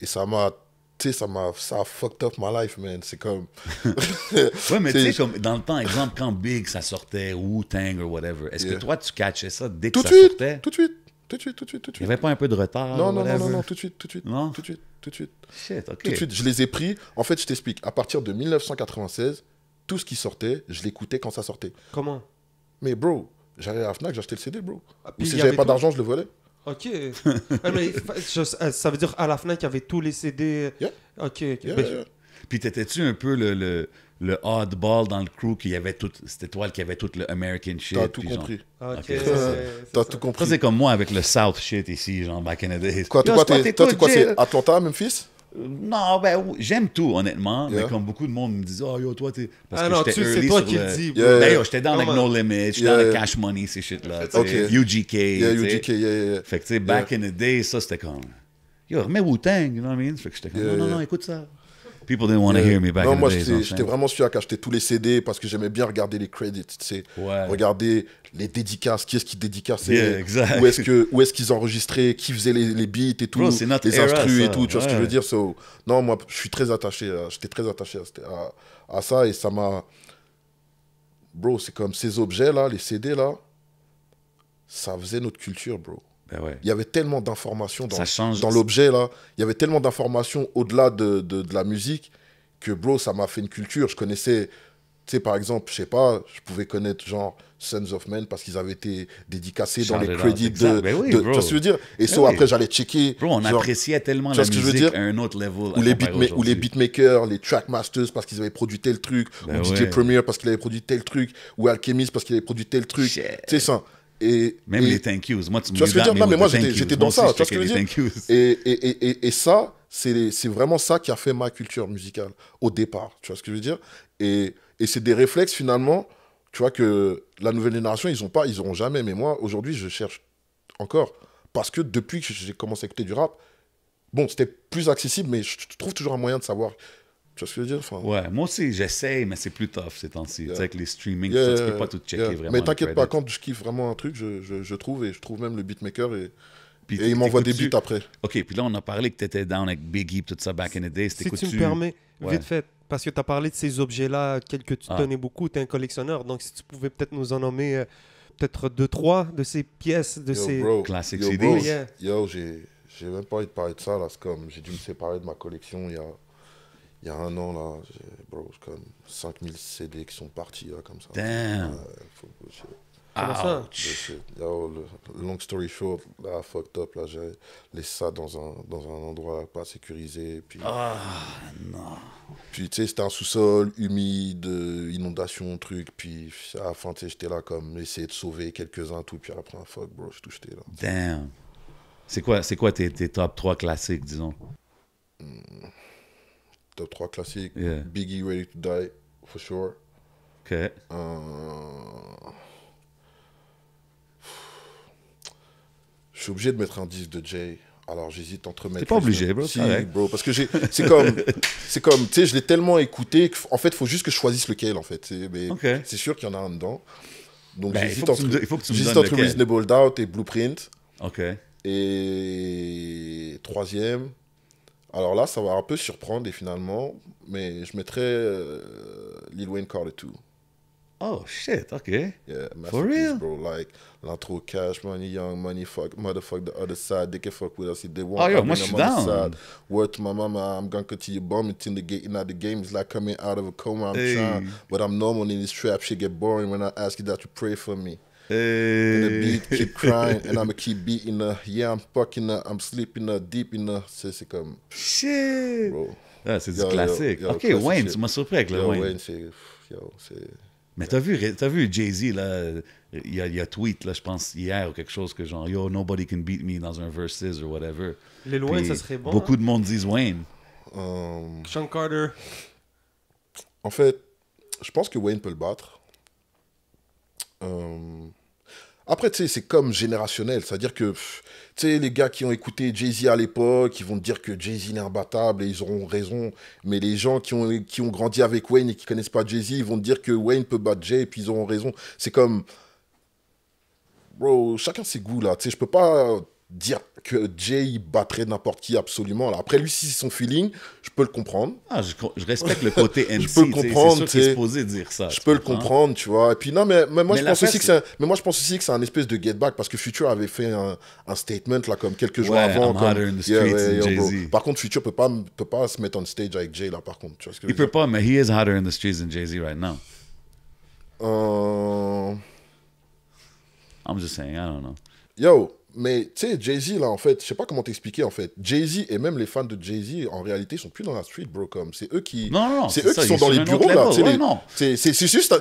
Et ça m'a... Tu sais, ça a fucked up my life, man. C'est comme... Ouais, mais tu C'est- sais, comme dans le temps, exemple, quand Big, ça sortait, Wu-Tang ou whatever, est-ce que Yeah. toi, tu catchais ça dès que Tout de ça suite, sortait? tout de suite, tout de suite, tout de suite, tout de Il suite. n'y avait pas un peu de retard? Non, ou non, non, whatever? non, non, tout de suite, tout de suite. Non? Tout de suite, tout de suite. Shit, OK. Tout de suite, je les ai pris. En fait, je t'explique. À partir de 1996, tout ce qui sortait, je l'écoutais quand ça sortait. Comment? Mais bro, j'allais à la FNAC, j'achetais le CD, bro. Ah, Ou puis si il y j'avais avait pas tout. d'argent, je le volais. Ok. Ah, mais, ça veut dire à la FNAC, il y avait tous les CD. Yeah. Ok. Yeah, Ben, yeah. Puis t'étais-tu un peu le oddball dans le crew qui avait tout... C'était toi qui avait tout le American shit? T'as tout puis genre- compris. Ok. Ok. c'est T'as ça. tout Ça, compris. c'est comme moi avec le South shit ici, genre back in the days. Quoi, Yo, toi, c'est t'es t'écoutes, quoi, Jay? c'est Atlanta, Memphis? Non, ben oui, j'aime tout, honnêtement, mais Yeah. comme beaucoup de monde me disent « Oh, yo, toi, t'es... » Parce Ah que non, j'étais c'est early toi sur qui le... le dis, bro. Yeah. Ben yo, j'étais dans avec Comment? No Limit, j'étais Yeah. dans le Cash Money, ces shit-là, tu Ok. sais, UGK, Yeah, tu sais. UGK, yeah. Fait que, tu sais, back in the day, ça, c'était comme... Yo, remets Wu-Tang, you know what I mean? Fait que j'étais comme, Yeah, non, yeah. non, écoute ça. People didn't want to hear me back Non, in the moi, days. j'étais vraiment celui qui achetait tous les CD parce que j'aimais bien regarder les credits, tu sais. Ouais. Regarder les dédicaces, qui est-ce qui dédicaçait, Yeah, exact. où est-ce qu'ils enregistraient, qui faisait les beats et tout, Bro, c'est notre les era, instrus et ça. tout, tu vois ce que je Ouais. veux dire. Non, moi, je suis très attaché, j'étais très attaché à ça et ça m'a... Bro, c'est comme ces objets-là, les CD-là, ça faisait notre culture, bro. Ben ouais. Il y avait tellement d'informations Ça change. dans l'objet, là. Il y avait tellement d'informations au-delà de la musique que, bro, ça m'a fait une culture. Je connaissais, tu sais, par exemple, je sais pas, je pouvais connaître, genre, Sons of Men parce qu'ils avaient été dédicacés dans les Shout it out, crédits exact. Ben oui, tu bro. vois ce que je veux dire? Et Ben ça, oui. après, j'allais checker. Bro, on genre, appréciait tellement tu la vois ce que je veux musique dire? à un autre level. ou les, comparé ou les aujourd'hui. beatmakers, les trackmasters parce qu'ils avaient produit tel truc, Ben ou DJ ouais. Premier parce qu'il avait produit tel truc, ou Alchemist parce qu'il avait produit tel truc. Shit. Tu sais ça. Même et- les thank yous. Moi, tu Tu vois ce que je veux dire? Non, mais moi, j'étais dans ça. Tu vois ce que je veux dire? Thank yous. Et ça, c'est vraiment ça qui a fait ma culture musicale au départ. Tu vois ce que je veux dire? Et c'est des réflexes, finalement, tu vois, que la nouvelle génération, ils auront jamais. Mais moi, aujourd'hui, je cherche encore. Parce que depuis que j'ai commencé à écouter du rap, bon, c'était plus accessible, mais je trouve toujours un moyen de savoir. Tu vois ce que je veux dire? Enfin, Ouais, moi aussi, j'essaye, mais c'est plus tough ces temps-ci. Tu sais, avec les streaming, yeah, ça, tu peux pas tout checker yeah. vraiment. Mais les t'inquiète pas, credits. quand je kiffe vraiment un truc, je trouve, et je trouve même le beatmaker, et Puis il m'envoie des t'écoutes-tu- beats après. OK, puis là, on a parlé que t'étais down avec Biggie, tout ça, back in the days. Si tu me permets, Ouais. vite fait, parce que tu as parlé de ces objets-là, que tu Ah. tenais beaucoup, tu es un collectionneur, donc si tu pouvais peut-être nous en nommer peut-être 2-3 de ces pièces, de Yo, ces... bro, Classic yo, CD. bro, Yeah. yo, j'ai même pas envie de parler de ça, là. C'est comme, j'ai dû me séparer de ma collection il y a 1 an, là. Bro, c'est comme 5000 CD qui sont partis, là, comme ça. Damn. Comment ça? Ouch. Yo, long story short, là, fucked up, là, j'ai laissé ça dans un endroit pas sécurisé, puis... Ah, non. Puis, tu sais, c'était un sous-sol humide, inondation, truc. Puis, à la fin, tu sais, j'étais là comme essayer de sauver quelques-uns, tout. Puis, après, un fuck, bro, je suis tout jeté, là. Damn. C'est quoi tes top 3 classiques, disons? Top 3 classiques. Yeah. Biggie, Ready to Die, for sure. OK. Je suis obligé de mettre un disque de Jay. Alors, j'hésite entre mettre... pas obligé, bro, Si, correct. bro, parce que c'est comme, tu sais, je l'ai tellement écouté qu'en fait, il faut juste que je choisisse lequel, en fait. Mais Ok. c'est sûr qu'il y en a un dedans. Donc, Ben, j'hésite il faut que tu me j'hésite donnes entre lequel. Reasonable Doubt et Blueprint. OK. Et troisième, Alors là, ça va un peu surprendre, et finalement, mais je mettrais Lil Wayne Carter 2. Oh, shit, OK. Yeah, For masterpiece, real? bro. Like, l'intro, cash money, young money, fuck, motherfuck the other side. They can fuck with us if they want. Oh, yo, I moi, bring je suis them on the down. side. Word to my mama, I'm gonna continue bombing till the gate. Now the game is like coming out of a coma. I'm Hey. trying, but I'm normal in this trap. Shit get boring when I ask you that you pray for me. And the beat keep crying, and I'ma keep beating her. Yeah, I'm fucking her. I'm sleeping her, deep in her. C'est comme, Shit. bro. Ah, c'est du Yo, yo, classique. yo, OK, classic Wayne, shit. tu m'as surpris avec le Yo, Wayne. Wayne, c'est... Mais t'as vu Jay-Z, là, il a tweet, là, je pense, hier ou quelque chose que genre, yo, nobody can beat me dans un versus or whatever. Les Wayne, Puis ça serait bon. Beaucoup de monde disent Wayne. Sean Carter. En fait, je pense que Wayne peut le battre. Après, tu sais, c'est comme générationnel. C'est-à-dire que, tu sais, les gars qui ont écouté Jay-Z à l'époque, ils vont te dire que Jay-Z est imbattable et ils auront raison. Mais les gens qui ont grandi avec Wayne et qui connaissent pas Jay-Z, ils vont te dire que Wayne peut battre Jay et puis ils auront raison. C'est comme... Bro, chacun ses goûts, là. Tu sais, je peux pas dire que Jay il battrait n'importe qui absolument. Là. Après, lui, si c'est son feeling, je peux le comprendre. Ah, je respecte le côté MC. Je peux le comprendre, c'est sûr qu'il est supposé dire ça. Je tu peux le comprends? comprendre, tu vois. Et puis, non, mais moi, Mais je pense l'affaire, aussi que moi, je pense aussi que c'est un espèce de get back parce que Future avait fait un statement, là, comme quelques jours Ouais, avant. I'm comme, hotter in the streets than bro. Jay-Z. Par contre, Future peut pas se mettre on stage avec Jay, là, par contre. Tu vois ce que je Il veux peut dire? pas, mais he is hotter in the streets than Jay-Z right now. I'm just saying, I don't know. Yo, mais tu sais, Jay-Z, là, en fait, je sais pas comment t'expliquer, en fait. Jay-Z et même les fans de Jay-Z, en réalité, sont plus dans la street, bro. Comme, c'est eux qui, Non, c'est c'est eux ça, qui sont ils dans sont les un autre bureaux, là. level. Tu sais, Ouais, non. c'est juste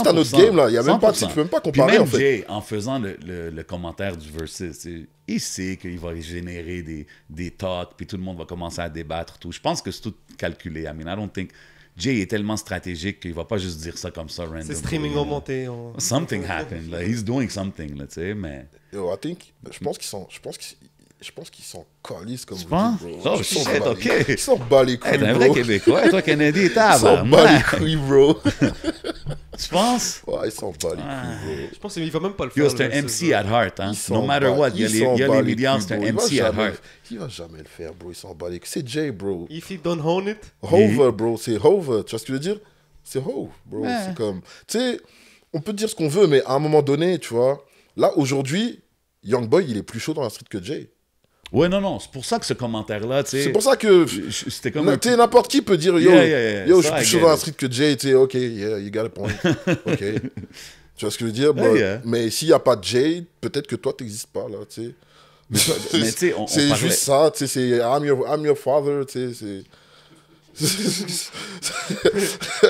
un autre 100%, game, là. Il y a même pas, tu 100%. peux même pas Puis comparer, même en fait. Jay, en faisant le commentaire du versus, il sait qu'il va générer des talks, puis tout le monde va commencer à débattre, tout. Je pense que c'est tout calculé. I mean, I don't think... Jay est tellement stratégique qu'il va pas juste dire ça comme ça, random. C'est streaming augmenté. Something happened, là. He's doing something, là, tu sais, mais... Yo, je pense qu'ils sont calissent, comme Tu vous penses? dites, bro. Oh, Ils sont shit, bas- OK. Ils sont bas les couilles, Hey, t'es un bro. vrai Québécois, toi, Canadien, Ils sont bas les couilles, bro. Tu penses? Ouais, ils sont bas les couilles, Je pense qu'il va même pas le faire. Yo, c'est un le MC at heart, hein. bro. Ils sont No matter bas- what, il y a ils sont les bas milliards, couilles, c'est un bro. MC at heart. Il va jamais le faire, bro. Ils sont bas les couilles. C'est Jay, bro. If he don't own it, Hover, bro. C'est Hover. Tu vois ce que je veux dire? C'est Hove, bro. Ouais. C'est comme... Tu sais, on peut dire ce qu'on veut, mais à un moment donné, tu vois, là, aujourd'hui, Youngboy, il est plus chaud dans la street que Jay. Ouais, non, c'est pour ça que ce commentaire-là, tu sais... C'est pour ça que... C'était comme un... Tu sais, n'importe qui peut dire, yo, Yeah. yo, je Ça, suis plus I chaud get dans la it. street que Jay, tu sais, ok, yeah, you got a point. Ok. Tu vois ce que je veux dire? Yeah. Mais s'il n'y a pas de Jay, peut-être que toi, tu n'existes pas, là, tu sais. Mais tu sais, on C'est parlait... juste ça, tu sais, c'est I'm your father, tu sais,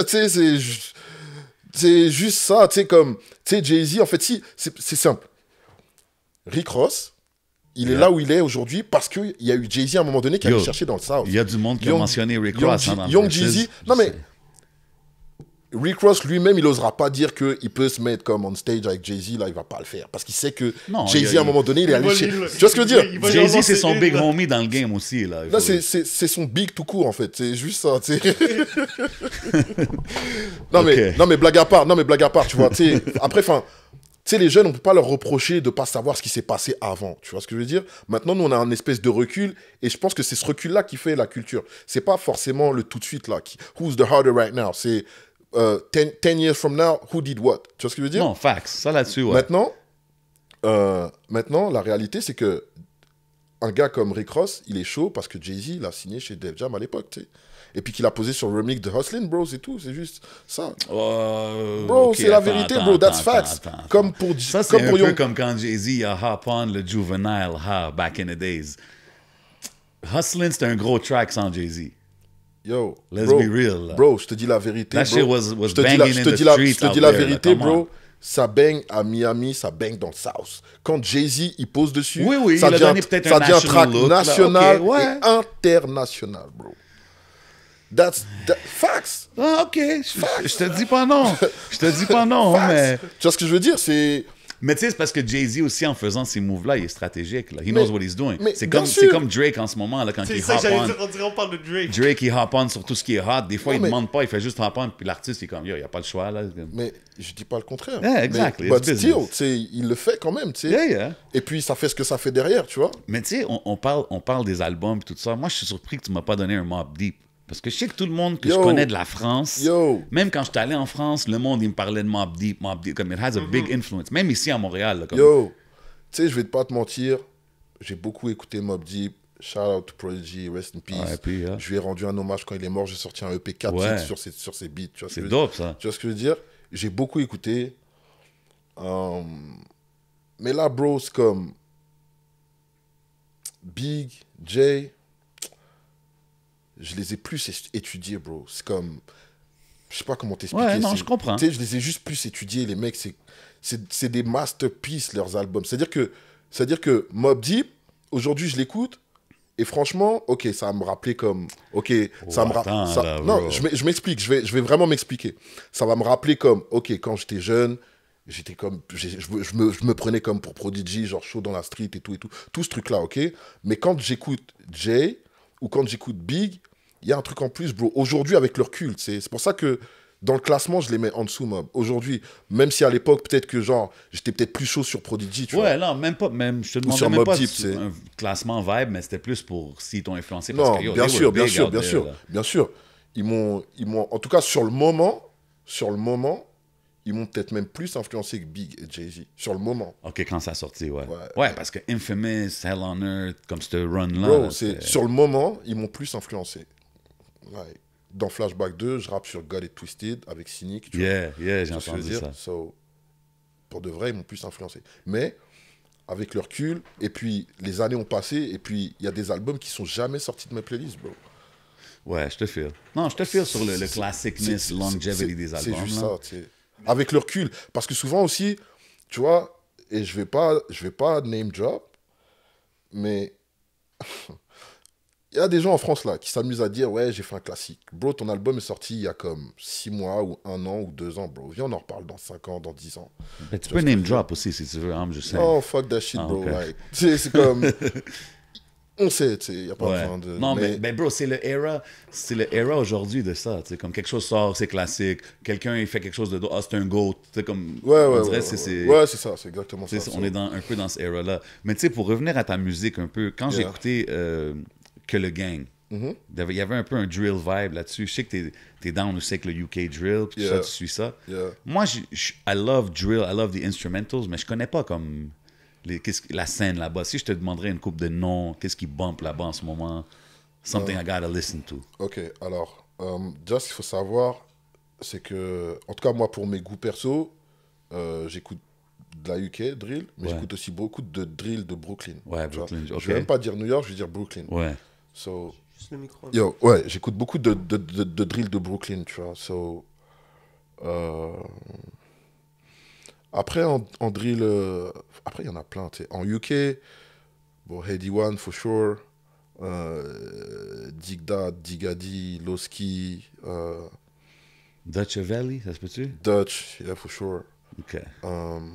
tu sais, c'est juste ça, tu sais, comme, tu sais, Jay-Z, en fait, si, c'est simple. Rick Ross, il est Yeah. là où il est aujourd'hui parce qu'il y a eu Jay-Z à un moment donné qui allait Yo, chercher dans le South. Il y a du monde qui a Young- mentionné Rick Young Ross, G- hein, dans le Young versus. Jeezy. Non, mais Rick Ross lui-même, il n'osera pas dire qu'il peut se mettre comme on stage avec Jay-Z, là, il va pas le faire. Parce qu'il sait que Non, Jay-Z, à un moment donné, il est allé va chez... lui- Tu vois ce que je veux dire? il va lui Jay-Z, relancer c'est son une, big là. homie dans le game aussi, là. Là, c'est son big tout court, en fait. C'est juste ça, tu sais. non, mais blague à part, tu vois. Tu sais, après, enfin... Tu sais, les jeunes, on peut pas leur reprocher de pas savoir ce qui s'est passé avant. Tu vois ce que je veux dire? Maintenant, nous, on a un espèce de recul, et je pense que c'est ce recul-là qui fait la culture. C'est pas forcément le tout de suite, là. Who's the harder right now? C'est 10 years from now, who did what? Tu vois ce que je veux dire? Non, facts. Ça, là-dessus, ouais. Maintenant, la réalité, c'est que un gars comme Rick Ross, il est chaud parce que Jay-Z l'a signé chez Def Jam à l'époque, tu sais. Et puis qu'il a posé sur le remix de Hustlin', bro, c'est tout, c'est juste ça. Bro, ok, c'est la attends, vérité, attends, bro, that's attends, facts. attends. Comme pour Ça, c'est comme un pour peu Young... comme quand Jay-Z a hop on le Juvenile Ha back in the days. Hustlin', c'était un gros track sans Jay-Z. Yo, Let's bro, be real, là. Bro, je te dis la vérité, That bro. shit was Je te dis banging in the streets je te out dis la there, là, vérité, come bro. on. Ça bang à Miami, ça bang dans le South. Quand Jay-Z, il pose dessus, Oui, ça il a donné peut-être ça un devient national track look, là. national Ok, ouais. et international, bro. That's facts. Ah, ok. Je te dis pas non. Je te dis pas non, mais... Tu vois ce que je veux dire? C'est... Mais tu sais, c'est parce que Jay-Z aussi, en faisant ces moves-là, il est stratégique. Là. He knows what he's doing. mais C'est bien comme, sûr. comme Drake en ce moment, là, quand C'est il ça que hop j'allais on. dire, on dirait on parle de Drake. Drake, il hop on sur tout ce qui est hot. Des fois, Non, il mais- demande pas, il fait juste hop on, puis l'artiste, il est comme, yo, il n'y a pas le choix, là. Mais je dis pas le contraire. Yeah, exactly, Mais, it's but still, business. tu sais, il le fait quand même, tu sais. Yeah, yeah. Et puis, ça fait ce que ça fait derrière, tu vois. Mais tu sais, on parle des albums et tout ça. Moi, je suis surpris que tu m'as pas donné un Mobb Deep. Parce que je sais que tout le monde que je Yo. connais de la France, Yo. même quand j'étais allé en France, le monde, il me parlait de Mobb Deep, comme it has a big influence. Même ici à Montréal. Là, comme... Yo, tu sais, je vais pas te mentir, j'ai beaucoup écouté Mobb Deep. Shout out to Prodigy, rest in peace. Ouais, puis, Je lui ai rendu un hommage quand il est mort. J'ai sorti un EP 4 Ouais. titres sur ses beats. Tu vois ce que C'est je veux dope, ça. Tu vois ce que je veux dire? J'ai beaucoup écouté. Mais là, bro, c'est comme Big, Jay, je les ai plus étudiés, bro. C'est comme... Je sais pas comment t'expliquer. Ouais, non, c'est- je comprends. Tu sais, je les ai juste plus étudiés, les mecs. C'est des masterpieces, leurs albums. C'est-à-dire que Mobb Deep, aujourd'hui, je l'écoute. Et franchement, ok, ça va me rappeler comme... Ok, ça me attends, rappelle... là, Non, bro. je m'explique. Je vais vraiment m'expliquer. Ça va me rappeler comme... Ok, quand j'étais jeune, j'étais comme... Je me prenais comme pour Prodigy, genre chaud dans la street et tout et tout. Tout ce truc-là, ok? Mais quand j'écoute Jay ou quand j'écoute Big, il y a un truc en plus, bro. Aujourd'hui, avec le recul, c'est pour ça que dans le classement, je les mets en dessous, Mob. Aujourd'hui, même si à l'époque, peut-être que genre, j'étais peut-être plus chaud sur Prodigy, tu vois. Ouais, non, même pas. Même, je te demandais sur même Mobb pas Deep, sur c'est- un classement vibe, mais c'était plus pour s'ils t'ont influencé. Parce Non, que, yo, bien they sûr, were bien big sûr, out bien there, sûr, là. bien sûr. Ils m'ont, en tout cas, sur le moment, ils m'ont peut-être même plus influencé que Big et Jay-Z. Sur le moment. Ok, quand ça a sorti, ouais. Ouais. Ouais, parce que Infamous, Hell on Earth, comme ce run-là. Bro, là, sur le moment, ils m'ont plus influencé. Like, dans Flashback 2, je rappe sur God et Twisted avec Cynic. Tu vois. Yeah, yeah, j'ai Tu vois ce que je entendu veux ça. dire? So, pour de vrai, ils m'ont plus influencé. Mais avec le recul, et puis les années ont passé, et puis il y a des albums qui sont jamais sortis de mes playlists, bro. Ouais, je te file. Non, je te file sur le C'est- classicness, c'est- longevity des c'est albums. juste là. ça, tu sais. Avec le recul. Parce que souvent aussi, tu vois, et je vais pas name drop, mais il y a des gens en France là qui s'amusent à dire ouais, j'ai fait un classique. Bro, ton album est sorti il y a comme 6 mois ou 1 an ou 2 ans, bro. Viens, on en reparle dans 5 ans, dans 10 ans. Mais tu peux name drop aussi si tu veux, I'm just saying. Oh, fuck that shit, Ah, bro. ok. Like, tu sais, c'est comme. On sait, tu sais, il n'y a pas Ouais. besoin de. Non, mais bro, c'est le era aujourd'hui de ça. Tu sais, comme quelque chose sort, c'est classique. Quelqu'un, il fait quelque chose de d'autre. Ah, c'est un GOAT. Tu sais, comme. Ouais, on ouais, dirait ouais, c'est. ouais, c'est ça, c'est exactement ça. Tu sais, on est un peu dans ce era-là. Mais tu sais, pour revenir à ta musique un peu, quand j'ai Yeah. écouté Que le Gang, Mhm. il y avait un peu un drill vibe là-dessus. Je sais que t'es down aussi avec le UK drill, puis tout ça, Yeah. tu suis ça. Yeah. Moi, I love drill, I love the instrumentals, mais je connais pas comme la scène là-bas. Si je te demanderais une coupe de noms, qu'est-ce qui bump là-bas en ce moment? Something I gotta listen to. Ok, alors, déjà, ce qu'il faut savoir, c'est que, en tout cas, moi, pour mes goûts perso, j'écoute de la UK drill, mais Ouais. j'écoute aussi beaucoup de drill de Brooklyn. Ouais, tu vois. Brooklyn, ok. Je vais même pas dire New York, je vais dire Brooklyn. Ouais. So, Juste le micro. yo, ouais, j'écoute beaucoup de drill de Brooklyn, tu vois. So, après, en drill, après, il y en a plein, tu sais. En UK, bon, Heady One, for sure. Digda, Digadi, Lowski, Dutch Valley, ça se peut-tu? Dutch, yeah, for sure. OK. Um,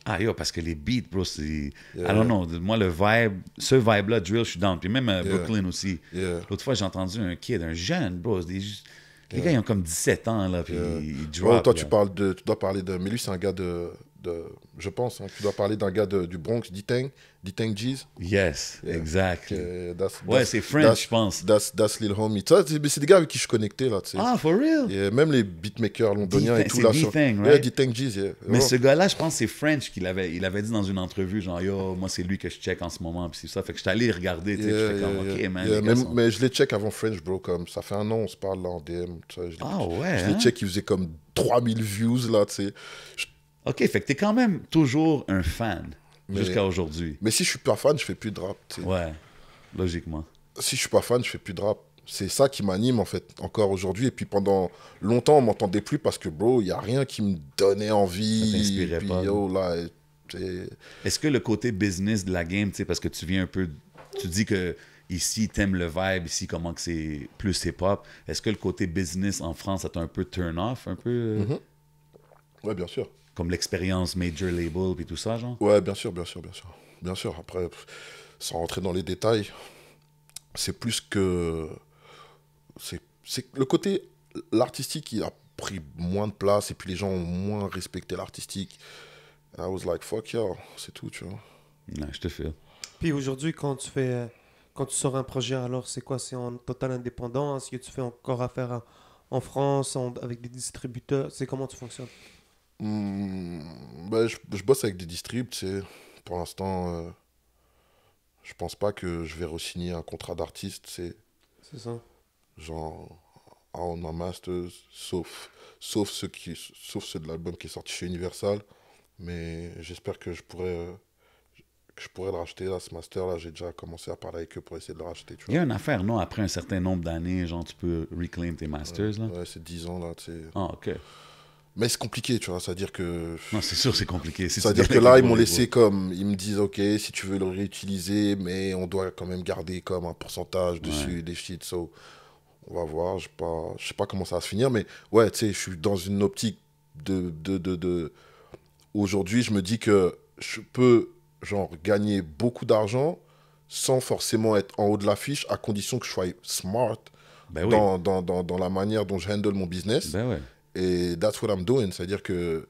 Ah, yo, parce que les beats, bro, c'est... Yeah. I don't know. Moi, le vibe, ce vibe-là, drill, je suis down. Puis même à Yeah. Brooklyn aussi. Yeah. L'autre fois, j'ai entendu un kid, un jeune, bro. Les gars, ils ont comme 17 ans, là, puis ils Oh, drop. toi, là. tu dois parler de. Mais lui, c'est un gars je pense, hein, tu dois parler d'un gars du Bronx, Ditang G's. Yes, Yeah. exact. That's- Ouais, that's- c'est French, that's- je pense. That's Lil Homie. Ça, c'est des gars avec qui je suis connecté, là, tu sais. Ah, for real? Et même les beatmakers londoniens et D-Thang, tout, c'est là. D-Thang, Yeah, right? Ditang G's, yeah. Mais Oh. ce gars-là, je pense que c'est French qu'il avait dit dans une entrevue, genre, yo, moi, c'est lui que je check en ce moment, puis c'est ça. Fait que je suis allé regarder, tu sais, Yeah, j'étais comme, yeah, OK, yeah. man. Yeah, les gars mais, sont- mais je les check avant French, bro, comme ça fait 1 an, on se parle là en DM. Tu sais, Ah ouais, Je hein? les check, ils faisaient comme 3000 views, là, tu sais. OK, fait que t'es quand même toujours un fan, Mais- jusqu'à aujourd'hui. Mais si je suis pas fan, je fais plus de rap, tu sais. Ouais, logiquement. Si je suis pas fan, je fais plus de rap. C'est ça qui m'anime, en fait, encore aujourd'hui. Et puis pendant longtemps, on m'entendait plus parce que, bro, il y a rien qui me donnait envie. Ça t'inspirait Puis, pas, yo, là, c'est- Est-ce que le côté business de la game, tu sais, parce que tu viens un peu... Tu dis que ici, t'aimes le vibe, ici, comment que c'est plus hip-hop. Est-ce que le côté business en France, ça t'a un peu turn off, un peu? Ouais, bien sûr. Comme l'expérience major label puis tout ça, genre? Ouais, bien sûr, bien sûr, bien sûr. Bien sûr, après, sans rentrer dans les détails, c'est plus que... C'est le côté... L'artistique, il a pris moins de place et puis les gens ont moins respecté l'artistique. I was like, fuck yeah, c'est tout, tu vois. Ouais, je te file. Puis aujourd'hui, quand tu sors un projet, alors c'est quoi? C'est en totale indépendance? Est-ce que tu fais encore affaire en France avec des distributeurs? C'est comment tu fonctionnes? Ben, je bosse avec des distribs, tu sais. Pour l'instant, je pense pas que je vais re-signer un contrat d'artiste, c'est C'est ça. genre on a masters, sauf ceux de l'album qui est sorti chez Universal. Mais j'espère que je pourrais le racheter, là, ce master-là. J'ai déjà commencé à parler avec eux pour essayer de le racheter, tu Il y vois. a une affaire, non? Après un certain nombre d'années, genre, tu peux reclaim tes masters, là? Ouais, c'est 10 ans, là, tu sais. Ah, OK. Mais c'est compliqué, tu vois, c'est-à-dire que... Non, c'est sûr, c'est compliqué. Si tu C'est-à-dire que deals là, avec ils les m'ont gros laissé labels. comme... Ils me disent, OK, si tu veux le réutiliser, mais on doit quand même garder comme un pourcentage dessus, des shit, so... On va voir, je sais pas comment ça va se finir, mais ouais, tu sais, je suis dans une optique de... Aujourd'hui, je me dis que je peux, genre, gagner beaucoup d'argent sans forcément être en haut de l'affiche, à condition que je sois smart Ben oui. dans la manière dont je handle mon business. Ben ouais. Et that's what I'm doing, c'est-à-dire que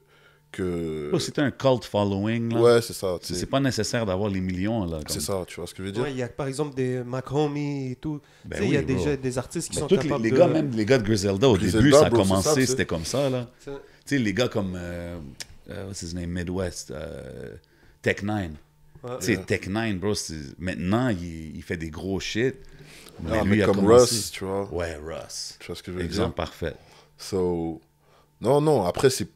Oh, si t'as un cult following, là, ouais, c'est ça, tu c'est sais. pas nécessaire d'avoir les millions, là. C'est comme- ça, tu vois ce que je veux dire? Ouais, il y a par exemple des Mac-Homie et tout. Ben Tu sais, il y a oui, bro. déjà des artistes qui Ben, sont tous capables les de... gars, même les gars de Griselda, au Griselda, début, ça a bro, c'est ça, commencé, tu sais. c'était comme ça, là. Tu sais, Tu sais, les gars comme, what's his name, Midwest, Tech9. ouais. Tu sais, Tech9, bro, maintenant, il fait des gros shit. Mais Ah, lui, mais il a comme commencé... Russ, tu vois. Ouais, Russ. Tu vois ce que je veux Exemple dire? parfait. So, non, après, c'est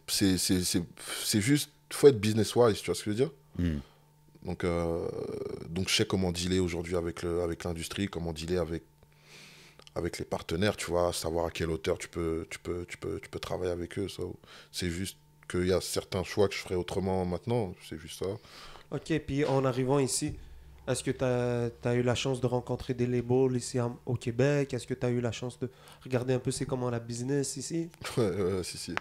juste, faut être business-wise, tu vois ce que je veux dire? Hmm. Donc je sais comment dealer aujourd'hui avec l'industrie, comment dealer avec les partenaires, tu vois, savoir à quelle hauteur tu peux travailler avec eux. So, c'est juste qu'il y a certains choix que je ferais autrement maintenant, c'est juste ça. Ok, puis en arrivant ici, est-ce que tu as eu la chance de rencontrer des labels ici au Québec? Est-ce que tu as eu la chance de regarder un peu c'est comment la business ici? Ouais, si.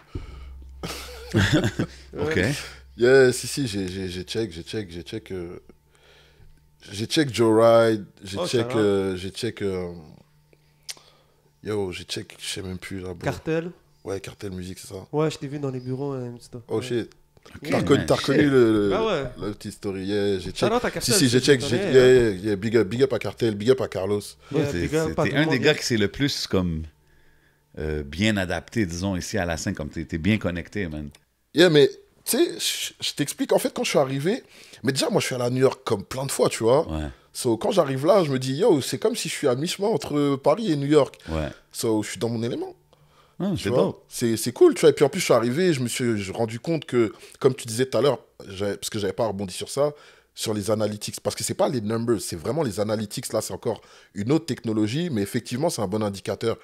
OK. Ouais. Yeah, si, j'ai check Joe Ride, Oh, shout-out. j'ai check, je sais même plus là, bro. Cartel? Ouais, Cartel Musique, c'est ça. Ouais, je t'ai vu dans les bureaux, un petit peu. Oh Ouais. shit. Ok, T'as reconnu shit. le- ouais. la petite story, yeah, j'ai check. Shout-out à Cartel. Si, j'ai je check, le connais, hein. yeah, big up à Cartel, big up à Carlos. Ouais, Yeah, big up à t'es tout le un monde, des yeah. gars qui s'est le plus comme bien adapté, disons, ici à la scène, comme t'es bien connecté, man. Yeah, mais tu sais, je t'explique, en fait, quand je suis arrivé, mais déjà, moi, je suis allé à New York comme plein de fois, tu vois. Ouais, So, quand j'arrive là, je me dis, yo, c'est comme si je suis à mi-chemin entre Paris et New York. ouais. So, je suis dans mon élément. Ah, Tu c'est vois, dope. c'est cool, tu vois. Et puis en plus, je suis arrivé, je me suis rendu compte que, comme tu disais tout à l'heure, parce que j'avais pas rebondi sur ça, sur les analytics, parce que c'est pas les numbers, c'est vraiment les analytics. Là, c'est encore une autre technologie, mais effectivement, c'est un bon indicateur.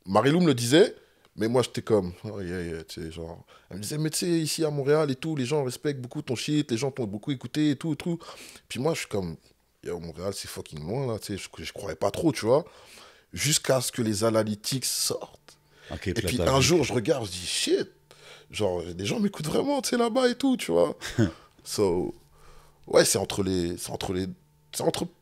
Marilou me le disait, mais moi, j'étais comme, oh yeah, tu sais, genre, elle me disait, mais tu sais, ici à Montréal et tout, les gens respectent beaucoup ton shit, les gens t'ont beaucoup écouté et tout, et tout. Puis moi, je suis comme, yo, Montréal, c'est fucking loin, là, tu sais, je croyais pas trop, tu vois, jusqu'à ce que les analytics sortent. OK, Et là, puis t'as un vu. jour, je regarde, je dis shit, genre les gens m'écoutent vraiment, tu sais, là-bas et tout, tu vois. So, ouais, c'est entre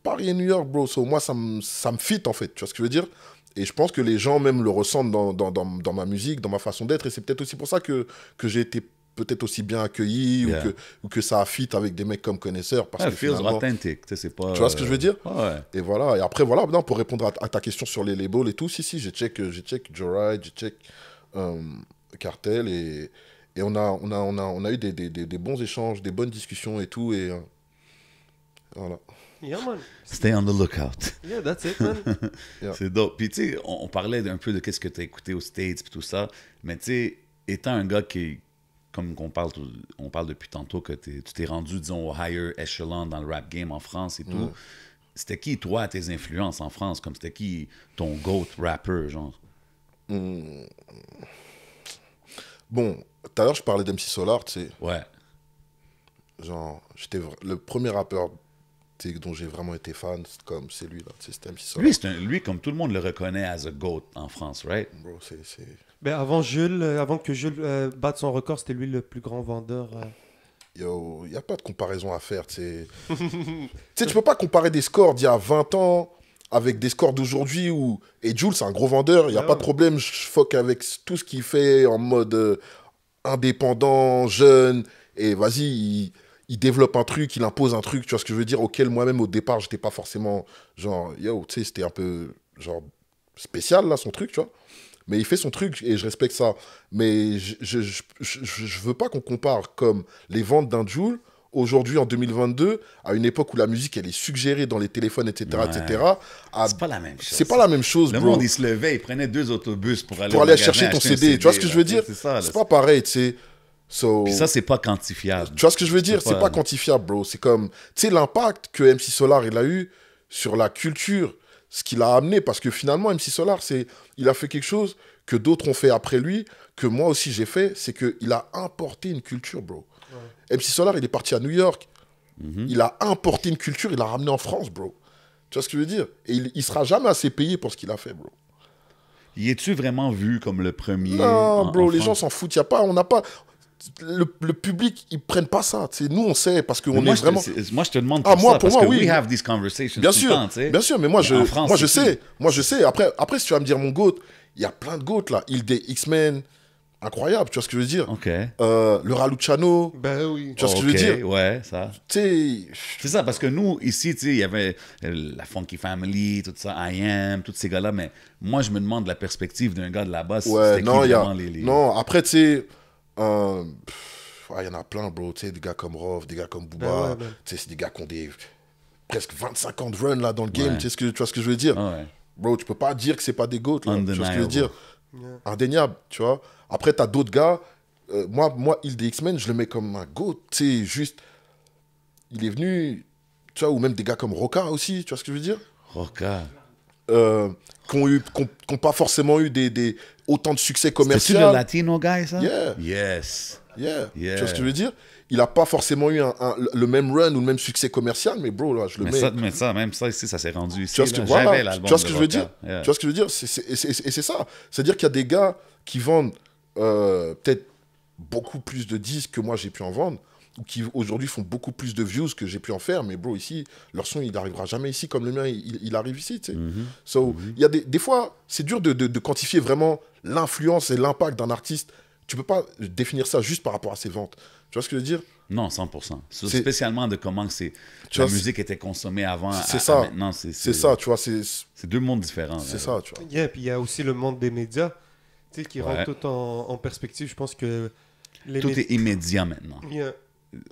Paris et New York, bro. So, moi, ça me fit en fait, tu vois ce que je veux dire. Et je pense que les gens même le ressentent dans ma musique, dans ma façon d'être. Et c'est peut-être aussi pour ça que j'ai été peut-être aussi bien accueilli Yeah. ou que ça a fit avec des mecs comme connaisseurs. Parce Ah, que feels finalement, authentic, tu sais, c'est pas... tu vois ce que je veux dire? Ouais. Et voilà. Et après, voilà, non, pour répondre à ta question sur les labels et tout, si, j'ai check Joe Ride, j'ai check Cartel et on a eu des bons échanges, des bonnes discussions et tout. Et voilà. Yeah, man. Stay on the lookout. Yeah, that's it, man. Yeah. C'est dope. Puis, tu sais, on parlait un peu de qu'est-ce que tu as écouté aux States puis tout ça. Mais, tu sais, étant un gars qui, comme on parle depuis tantôt, que tu t'es rendu, disons, au higher echelon dans le rap game en France et tout. C'était qui, toi, tes influences en France? Comme c'était qui ton GOAT rapper, genre? Bon, tout à l'heure, je parlais d'MC Solar, tu sais. Ouais. Genre, le premier rappeur tu sais, dont j'ai vraiment été fan, c'est lui, là. Tu sais, c'était MC Solar. Lui, comme tout le monde le reconnaît as a GOAT en France, right? Bro, c'est... Mais avant que Jules batte son record, c'était lui le plus grand vendeur. Yo, il n'y a pas de comparaison à faire, tu sais. Tu sais, tu peux pas comparer des scores d'il y a 20 ans avec des scores d'aujourd'hui où... Et Jules, c'est un gros vendeur, il n'y a Ah pas ouais. de problème, je fuck avec tout ce qu'il fait en mode indépendant, jeune, et vas-y, il développe un truc, il impose un truc, tu vois ce que je veux dire, auquel moi-même, au départ, j'étais pas forcément, genre, yo, tu sais, c'était un peu, genre, spécial, là, son truc, tu vois. Mais il fait son truc et je respecte ça. Mais je veux pas qu'on compare comme les ventes d'un Jul aujourd'hui en 2022 à une époque où la musique elle est suggérée dans les téléphones, etc. Ouais. etc. à- C'est pas la même chose. C'est pas la même chose, Le bro. monde, il se levait, il prenait 2 autobus pour aller Pour au aller magasin chercher ton acheter un CD. Tu vois ce que je veux là. dire? C'est ça, là. C'est pas pareil, tu sais. So... Puis ça, c'est pas quantifiable. Tu vois ce que je veux dire? C'est C'est pas quantifiable, bro. C'est comme, tu sais, l'impact que MC Solar il a eu sur la culture, ce qu'il a amené, parce que finalement, MC Solar, il a fait quelque chose que d'autres ont fait après lui, que moi aussi j'ai fait, c'est qu'il a importé une culture, bro. Ouais. MC Solar, il est parti à New York. Il a importé une culture, il l'a ramené en France, bro. Tu vois ce que je veux dire? Et il sera jamais assez payé pour ce qu'il a fait, bro. Y es-tu vraiment vu comme le premier? Non, bro, les France? gens s'en foutent. Y a pas, on n'a pas... Le public, ils prennent pas ça. T'sais, nous, on sait parce qu'on est vraiment... Moi, je te demande Ah, pour moi, ça, pour parce moi, que oui. we have these conversations Bien tout sûr, le temps, tu sais. bien sûr, mais moi, en France, je c'est sais. Moi, je sais. Après, si tu vas me dire mon GOAT, il y a plein de GOAT, là. Il des X-Men, incroyable, tu vois ce que je veux dire. OK. Le Raluciano, Ben oui. tu vois ce que je veux dire. Ouais, ça. Tu sais, C'est ça, parce que nous, ici, tu sais, il y avait la Funky Family, tout ça, I Am, tous ces gars-là, mais moi, je me demande la perspective d'un gars de là-bas. ouais, c'était non, qui il y a... vraiment les... Non, après, tu sais... il y en a plein, bro. Tu sais, des gars comme Rov, des gars comme Booba. Ben ouais, ben. Tu sais, c'est des gars qui ont des... presque 25 ans de run, là, dans le game. Ouais. Tu vois ce que je veux dire. Ah ouais. Bro, tu peux pas dire que c'est pas des GOAT, là. Tu vois ce que je veux Undeniable. dire. Indéniable, tu vois. Après, t'as d'autres gars. Moi, il des X-Men, je le mets comme un GOAT. Tu sais, juste... Il est venu... Tu vois, ou même des gars comme Roca aussi, tu vois ce que je veux dire. Roca. Qui n'ont pas forcément eu autant de succès C'est-tu commercial. le Latino guy, ça? Yeah. Yes. Yeah. Yeah. Tu vois ce que je veux dire? Il n'a pas forcément eu le même run ou le même succès commercial, mais bro, là, je le mets. Même ça ici, ça s'est rendu ici. Tu vois ce que, là. voilà, J'avais tu l'album vois ce de que je veux Roca. dire? Yeah. Tu vois ce que je veux dire? Et c'est ça. C'est-à-dire qu'il y a des gars qui vendent peut-être beaucoup plus de disques que moi j'ai pu en vendre, ou qui aujourd'hui font beaucoup plus de views que j'ai pu en faire, mais bro, ici, leur son, il n'arrivera jamais ici comme le mien, il arrive ici, tu sais. So, il y a des fois, c'est dur de quantifier vraiment l'influence et l'impact d'un artiste. Tu peux pas définir ça juste par rapport à ses ventes. Tu vois ce que je veux dire? Non, 100%. C'est- Spécialement de comment Tu la vois, musique était consommée avant c'est à ça. maintenant. C'est ça, tu vois, c'est C'est 2 mondes différents. là. ça, tu vois. Yeah, puis il y a aussi le monde des médias, tu sais, qui Ouais. rentre tout en perspective. Je pense que les Tout médias... est immédiat maintenant. Yeah.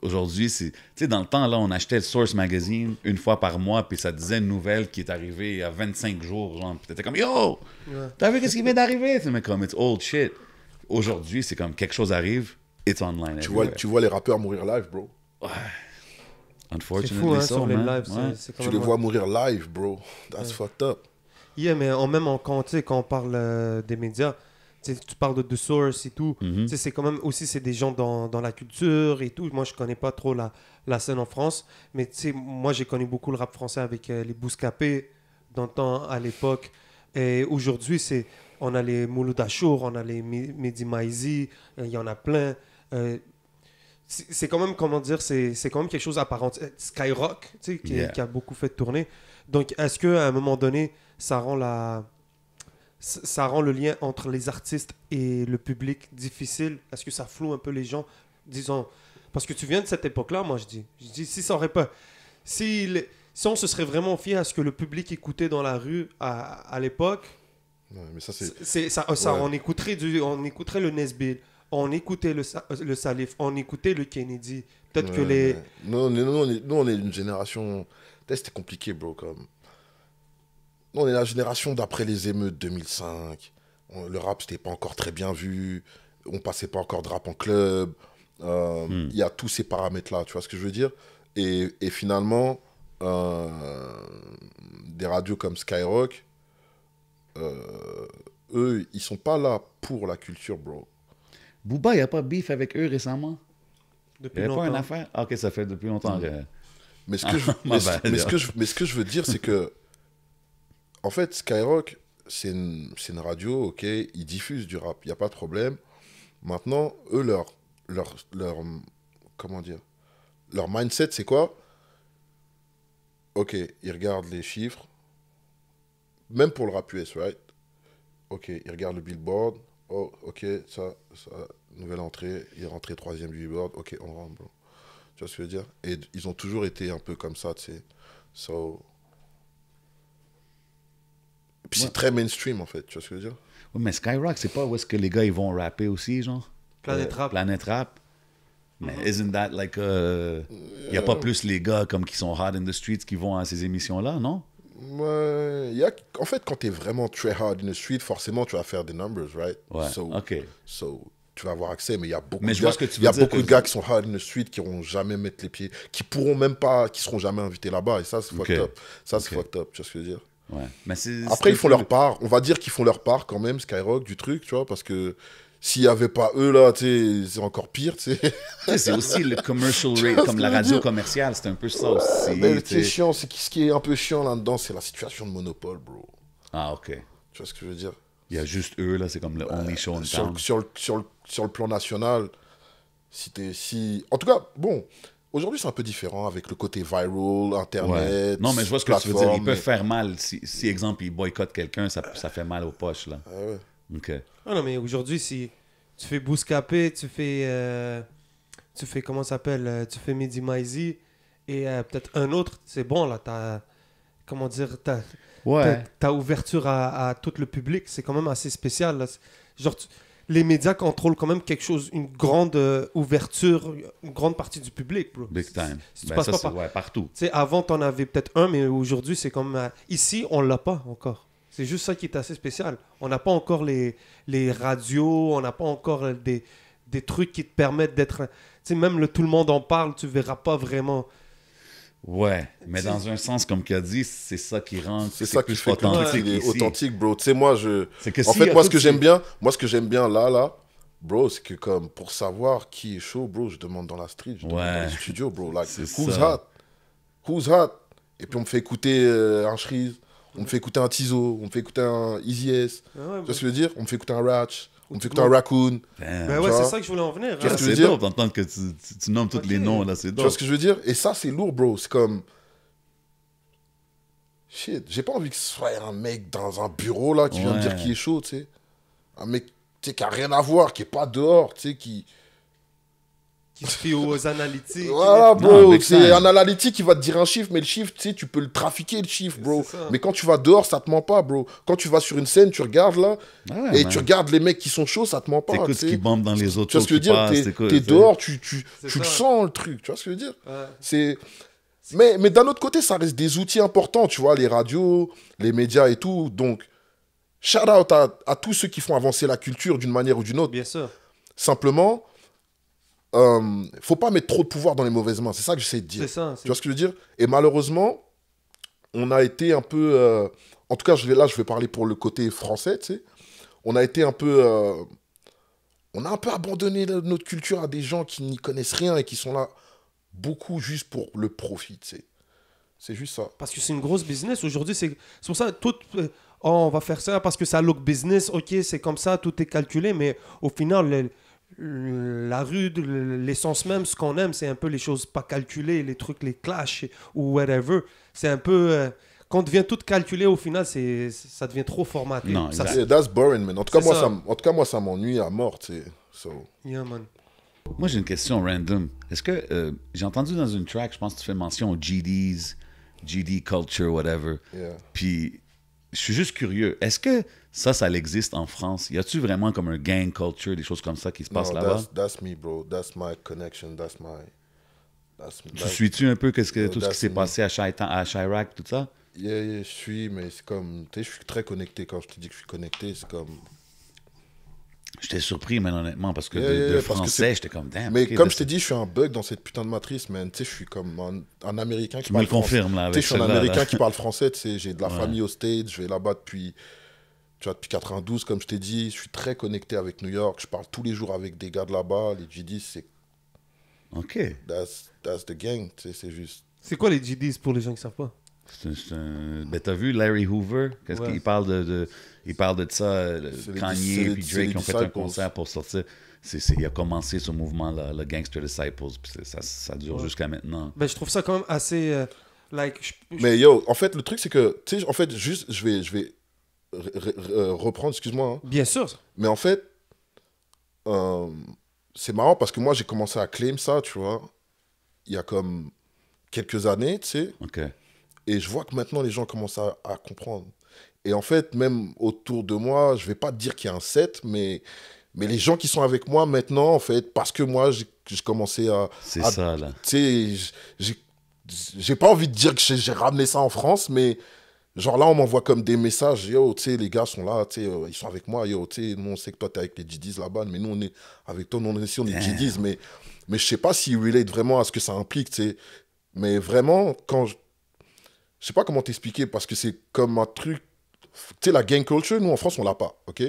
Aujourd'hui, tu sais, dans le temps, là, on achetait le Source Magazine une fois par mois, puis ça disait une nouvelle qui est arrivée il y a 25 jours, genre, puis t'étais comme, yo, Ouais. t'as vu qu'est-ce qui vient d'arriver? Mais comme, it's old shit. Aujourd'hui, c'est comme, quelque chose arrive, it's online. Tu vois les rappeurs mourir live, bro. C'est Unfortunately, fou, hein, so, sur les man. lives, Ouais. c'est quand Tu même... les vois mourir live, bro. That's fucked up. Yeah, mais quand, tu sais, quand on parle des médias, tu sais, tu parles de The Source et tout, tu sais, c'est quand même aussi, c'est des gens dans la culture et tout. Moi, je connais pas trop la scène en France, mais tu sais, moi, j'ai connu beaucoup le rap français avec les Bouscapé dans le temps, à l'époque. Et aujourd'hui, on a les Mouloud Achour, on a les Mehdi Maizi, il y en a plein. C'est quand même, comment dire, c'est quand même quelque chose à part entière. Skyrock, tu sais, Yeah. qui a beaucoup fait tourner. Donc, est-ce qu'à un moment donné, ça rend le lien entre les artistes et le public difficile? Est-ce que ça floue un peu les gens? Disons, parce que tu viens de cette époque-là, moi, je dis, si ça aurait pas... Si on se serait vraiment fié à ce que le public écoutait dans la rue à l'époque, Ouais, mais ça, c'est... ouais. Ouais. on écouterait le Nesbill, on écoutait le Salif, on écoutait le Kennedy. Peut-être que les... Nous, on est une génération... Peut-être c'était compliqué, bro, comme... Nous, on est la génération d'après les émeutes 2005. Le rap, c'était pas encore très bien vu. On passait pas encore de rap en club. Il y a tous ces paramètres-là, tu vois ce que je veux dire? Et finalement, des radios comme Skyrock, eux, ils sont pas là pour la culture, bro. Booba, il n'y a pas beef avec eux récemment? Il Depuis n'y a pas une longtemps. affaire? Ah, ok, ça fait depuis longtemps. Mais ce que je veux dire, c'est que, en fait, Skyrock, c'est une radio, ok, ils diffusent du rap, il n'y a pas de problème. Maintenant, eux, comment dire, leur mindset, c'est quoi? Ok, ils regardent les chiffres, même pour le rap US, right? Ok, ils regardent le Billboard, oh, ok, ça, nouvelle entrée, il est rentré 3e du Billboard, ok, on rentre, bro. Tu vois ce que je veux dire? Et ils ont toujours été un peu comme ça, tu sais. So... Puis Ouais. c'est très mainstream, en fait, tu vois ce que je veux dire? Ouais, mais Skyrock, c'est pas où est-ce que les gars ils vont rapper aussi, genre? Planet Rap. Planet Rap. Mais isn't that like y a pas plus les gars comme qui sont hot in the streets qui vont à ces émissions-là, non? Ouais, en fait, quand t'es vraiment très hard in the street, forcément, tu vas faire des numbers, right? Ouais, ok. So, tu vas avoir accès, mais il y a beaucoup Mais de je vois gars, ce que tu il y a veux dire beaucoup de que- gars qui sont hard in the street, qui n'auront jamais mettre les pieds, qui pourront même pas, qui seront jamais invités là-bas, et ça, c'est Ok. fucked up. Ça, c'est Ok. fucked up, tu vois ce que je veux dire? Ouais. Mais Après, ils font leur part. On va dire qu'ils font leur part quand même, Skyrock, du truc, tu vois, parce que s'il n'y avait pas eux, là, tu sais, c'est encore pire, tu sais. Tu sais, c'est aussi le commercial Tu vois rate, ce comme que la je veux radio dire? commerciale, c'est un peu ça aussi. Mais tu ce qui est sais. chiant, ce qui est un peu chiant là-dedans, c'est la situation de monopole, bro. Ah, ok. Tu vois ce que je veux dire? Il y a juste eux, là, c'est comme le only show in town. Sur le plan national, en tout cas, bon, aujourd'hui c'est un peu différent avec le côté viral, Ouais. internet. Non, mais je vois ce que tu veux dire. Ils plateforme, peuvent mais- faire mal. Si exemple, ils boycottent quelqu'un, ça fait mal aux poches, là. Ah ouais. Ok. Ah non, mais aujourd'hui, si tu fais Bouscapé, tu fais comment ça s'appelle, tu fais Midi Maizy et peut-être un autre, c'est bon là, comment dire, Ouais. ta ouverture à tout le public, c'est quand même assez spécial. Là. Genre, les médias contrôlent quand même quelque chose, une grande ouverture, une grande partie du public, bro. Big time. Si tu Ben, passes ça, pas c'est par... ouais, partout. Tu sais, avant, t'en avais peut-être un, mais aujourd'hui, c'est comme... ici, on l'a pas encore. C'est juste ça qui est assez spécial. On n'a pas encore les radios, on n'a pas encore des trucs qui te permettent d'être... Tu sais, même le tout le monde en parle, tu verras pas vraiment... Ouais. Mais C'est- dans un sens, comme tu as dit, c'est ça qui rend. C'est ça qui plus fait que le truc, authentique il est ici. authentique, bro. Tu sais, moi, C'est que en si fait, y a moi, tout ce que j'aime ces- bien, là, bro, c'est que comme, pour savoir qui est chaud, bro, je demande dans la street, je demande Ouais. dans les studios, bro. Like, C'est who's ça. hot? Who's hot? Et puis, on me fait écouter un Shreeze, on me fait écouter un Tizo, on me fait écouter un Easy S. Ah ouais, Tu vois bro. ce que je veux dire? On me fait écouter un Ratch, on me fait tout écouter le un monde. Raccoon. Damn. Ben Tu ouais, vois? c'est ça que je voulais en venir. Qu'est-ce hein. que tu veux C'est dire? dope d'entendre que tu nommes tous Ok. les noms, là, c'est Tu vois dope. ce que je veux dire? Et ça, c'est lourd, bro. C'est comme... Shit, j'ai pas envie que ce soit un mec dans un bureau, là, qui vient me Ouais. dire qui est chaud, tu sais. Un mec, tu sais, qui a rien à voir, qui est pas dehors, tu sais, qui... Qui se fie aux analytiques. Voilà, Non, bro. big C'est time. un analytique qui va te dire un chiffre, mais le chiffre, tu sais, tu peux le trafiquer, le chiffre, bro. C'est ça. Mais quand tu vas dehors, ça te ment pas, bro. Quand tu vas sur une scène, tu regardes, là, Ah ouais, et man. tu regardes les mecs qui sont chauds, ça te ment pas, T'écoutes tu ce sais. qui bombe dans les autres Tu vois ce que je veux dire? T'es dehors, tu C'est le ça. sens, le truc. Tu vois ce que je veux dire? Ouais. C'est... Mais d'un autre côté, ça reste des outils importants, tu vois, les radios, les médias et tout. Donc, shout out à tous ceux qui font avancer la culture d'une manière ou d'une autre. Bien sûr. Simplement, faut pas mettre trop de pouvoir dans les mauvaises mains. C'est ça que j'essaie de dire. C'est ça. Tu vois ce que je veux dire? Et malheureusement, on a été un peu... en tout cas, je vais parler pour le côté français, tu sais. On a été un peu... on a un peu abandonné notre culture à des gens qui n'y connaissent rien et qui sont là beaucoup juste pour le profit, tu sais. C'est juste ça. Parce que c'est une grosse business. Aujourd'hui, c'est pour ça, tout... oh, on va faire ça parce que ça look business. Ok, c'est comme ça, tout est calculé. Mais au final, la rue, l'essence même, ce qu'on aime, c'est un peu les choses pas calculées, les trucs, les clashs ou whatever. C'est un peu... quand on devient tout calculé, au final, ça devient trop formaté. Non, ça, exact. Yeah, that's boring, man. En tout cas, C'est ça. moi, ça m'ennuie à mort, tu sais. So, yeah, man. Moi, j'ai une question random. Est-ce que j'ai entendu dans une track, je pense que tu fais mention aux GDs, GD culture, whatever. yeah. Puis, je suis juste curieux. Est-ce que ça existe en France? Y a-tu vraiment comme un gang culture, des choses comme ça qui se passent No, là-bas? that's me, bro. That's my connection. Tu suis-tu un peu tout ce qui that's s'est me. passé à Chirac, tout ça? Yeah, je suis, mais c'est comme... Tu sais, je suis très connecté. Quand je te dis que je suis connecté, c'est comme... J'étais surpris, man, honnêtement, parce que Yeah, de yeah, parce que français, j'étais comme, damn. Mais ok, comme là, je t'ai dit, je suis un bug dans cette putain de matrice, man. Tu sais, je suis comme un Américain qui Tu me le parle français. confirmes, là, Tu sais, avec je suis un celle-là, Américain là. qui parle français, tu sais. J'ai de la Ouais. famille aux States, je vais là-bas depuis 92, comme je t'ai dit. Je suis très connecté avec New York. Je parle tous les jours avec des gars de là-bas. Les GD, c'est... OK. That's the gang, tu sais, c'est juste... C'est quoi les GDs pour les gens qui savent pas? Ben, t'as vu Larry Hoover? Qu'est-ce Ouais. qu'il parle il parle de ça, C'est les Kanye et c'est Drake les ont fait un Disciples. concert pour sortir. Il a commencé ce mouvement-là, le Gangster Disciples, puis ça dure jusqu'à maintenant. Ben, je trouve ça quand même assez. Like, Mais yo, en fait, le truc, c'est que, tu sais, en fait, juste, je vais reprendre, excuse-moi, hein. Bien sûr. Mais en fait, c'est marrant parce que moi, j'ai commencé à claim ça, tu vois, il y a comme quelques années, tu sais, OK. et je vois que maintenant, les gens commencent à comprendre. Et en fait, même autour de moi, je vais pas te dire qu'il y a un set, mais les gens qui sont avec moi maintenant, en fait, parce que moi, j'ai commencé C'est à ça, là. tu sais, j'ai pas envie de dire que j'ai ramené ça en France, mais genre là, on m'envoie comme des messages, yo, tu sais, les gars sont là, tu sais, ils sont avec moi, yo, tu sais, nous, on sait que toi, t'es avec les GDs là-bas, mais nous, on est avec toi, nous, on est ici, on est GDs, mais je sais pas s'ils relate vraiment à ce que ça implique, tu sais. Mais vraiment, je sais pas comment t'expliquer, parce que c'est comme un truc, tu sais, la gang culture, nous, en France, on l'a pas, ok?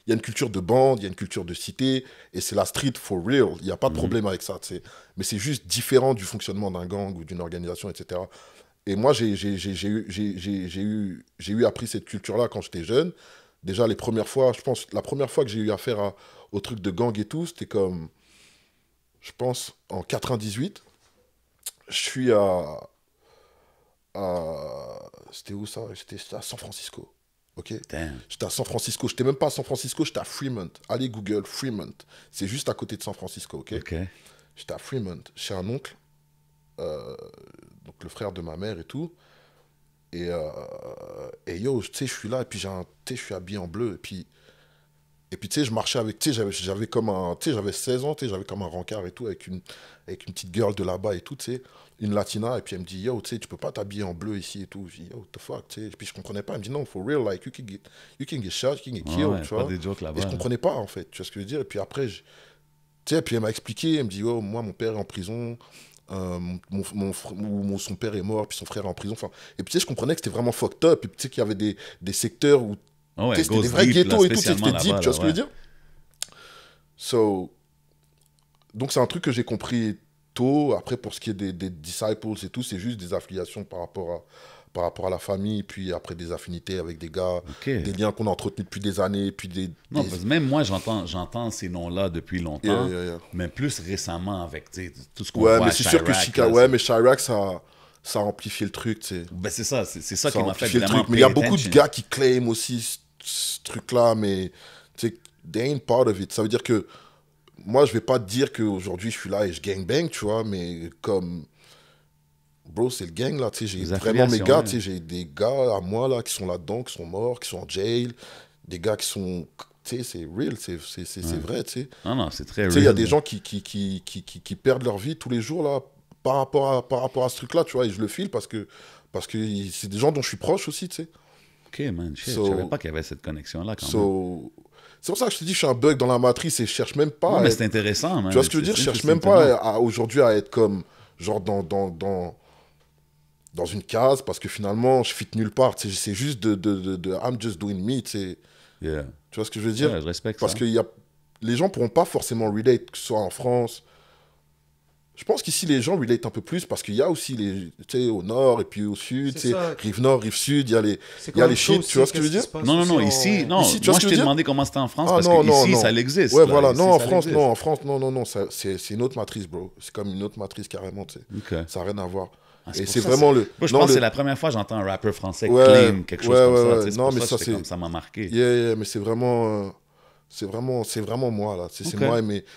Il y a une culture de bande, il y a une culture de cité, et c'est la street for real. Il n'y a pas de problème avec ça, tu sais. Mais c'est juste différent du fonctionnement d'un gang ou d'une organisation, etc. Et moi, j'ai eu appris cette culture-là quand j'étais jeune. Déjà, les premières fois, je pense, la première fois que j'ai eu affaire au truc de gang et tout, c'était comme, je pense, en 98. Je suis c'était où ça? J'étais à San Francisco. Ok. Damn. J'étais à San Francisco. J'étais même pas à San Francisco, j'étais à Fremont. Allez Google, Fremont. C'est juste à côté de San Francisco, ok. OK. J'étais à Fremont chez un oncle, donc le frère de ma mère et tout. Et yo, tu sais, je suis là et puis tu sais, je suis habillé en bleu et puis tu sais, je marchais avec, tu sais, j'avais comme un, tu sais, j'avais 16 ans, tu sais, j'avais comme un rencard et tout avec une petite girl de là-bas et tout, tu sais, une latina, et puis elle me dit, yo, tu sais, tu peux pas t'habiller en bleu ici et tout. Je dis, yo, what the fuck, tu sais. Et puis je comprenais pas, elle me dit, non, for real, like, you can get shot, you can get killed, Ouais, tu pas vois. des jokes Et là-bas. je là. comprenais pas, en fait, tu vois ce que je veux dire. Et puis après, tu sais, puis elle m'a expliqué, elle me dit, oh, moi, mon père est en prison, son père est mort, puis son frère est en prison. Enfin, et puis tu sais, je comprenais que c'était vraiment fucked up, et puis tu sais qu'il y avait des secteurs où Ah ouais, tu sais, c'était goes des vrais deep, ghettos là, et tout, c'était spécialement deep, là-bas, tu vois ce que je veux là, dire. Donc c'est un truc que j'ai compris tôt. Après, pour ce qui est des disciples et tout, c'est juste des affiliations par rapport à la famille, puis après des affinités avec des gars, OK. des liens qu'on a entretenus depuis des années, puis Non, parce que même moi, j'entends ces noms-là depuis longtemps, Yeah. mais plus récemment avec tu sais, tout ce qu'on Ouais, voit mais à c'est sûr que Chirac, là, ouais, mais Chirac, ça a amplifié le truc, tu sais. Ben c'est ça Ça qui a m'a fait amplifié le vraiment truc. Mais il y a pay beaucoup de attention. gars qui claiment aussi ce truc-là, mais tu sais, they ain't part of it. Ça veut dire que moi, je vais pas te dire qu'aujourd'hui, je suis là et je gangbang, tu vois, mais comme, bro, c'est le gang, là, tu sais, j'ai Les vraiment mes affiliations, gars, ouais. tu sais, j'ai des gars à moi, là, qui sont là-dedans, qui sont morts, qui sont en jail, des gars qui sont, tu sais, c'est real, c'est vrai, tu sais. Non, c'est très Tu sais, il y a real, des là. gens qui perdent leur vie tous les jours, là, par rapport à ce truc-là, tu vois, et je le file parce que c'est des gens dont je suis proche aussi, tu sais. OK, man, shit, So- je savais pas qu'il y avait cette connexion-là quand même. C'est pour ça que je te dis, je suis un bug dans la matrice et je cherche même pas Non, à mais être- c'est intéressant, man. Tu vois ce que je veux dire? Je cherche même pas aujourd'hui à être comme, genre, dans une case, parce que finalement, je fit nulle part. Tu sais, c'est juste de I'm just doing me, tu sais. Yeah. Tu vois ce que je veux dire? Ouais, je respecte Parce ça. que les gens pourront pas forcément relate, que ce soit en France. Je pense qu'ici, les gens relate un peu plus parce qu'il y a aussi tu sais, au nord et puis au sud, C'est tu sais, ça. rive nord, rive sud, il y a les C'est il y a quand les même chaud shit, aussi, tu vois ce que je veux qu'est-ce qui dire? se passe Non, aussi ici, non. Ici, tu vois Moi, ce je que t'ai je veux demandé comment c'était en France Ah, parce non, que non, ici, non. ça existe. Ouais, là. voilà. Ici, Non, en ça France, existe. non, en France, non, c'est une autre matrice, bro. C'est comme une autre matrice carrément, tu sais. OK. Ça n'a rien à voir. Ah, Et pour c'est ça, vraiment le. Moi, je non, pense que le- c'est la première fois que j'entends un rappeur français Ouais, claim quelque chose ouais, comme ouais, ça. ouais. tu sais, c'est Non, pour mais ça ça, que c'est- comme ça m'a marqué. Yeah, mais c'est vraiment moi là. C'est Ok.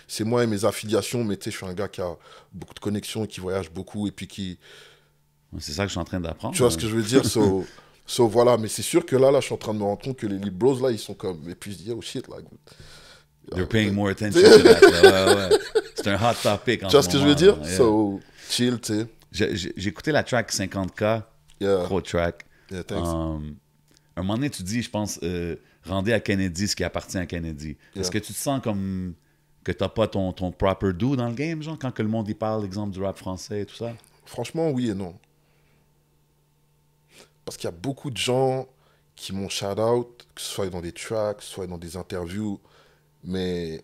c'est moi et mes affiliations. Mais tu sais, je suis un gars qui a beaucoup de connexions et qui voyage beaucoup et puis qui. C'est ça que je suis en train d'apprendre. Tu vois ce que je veux dire? So, voilà. Mais c'est sûr que là, je suis en train de me rendre compte que les Lil Bros là, ils sont comme. Et puis je dis, oh shit, là. They're paying more attention to that. là. Ouais. C'est un hot topic en Tu vois ce que je veux dire? moment, là. So, chill, tu sais. J'ai écouté la track 50K, Yeah. gros track. Yeah, thanks. Un moment donné, tu dis, je pense, rendez à Kennedy ce qui appartient à Kennedy. Est-ce que tu te sens comme que t'as pas ton proper due dans le game, genre, quand que le monde y parle, exemple, du rap français et tout ça? Franchement, oui et non. Parce qu'il y a beaucoup de gens qui m'ont shout-out, que ce soit dans des tracks, que ce soit dans des interviews, mais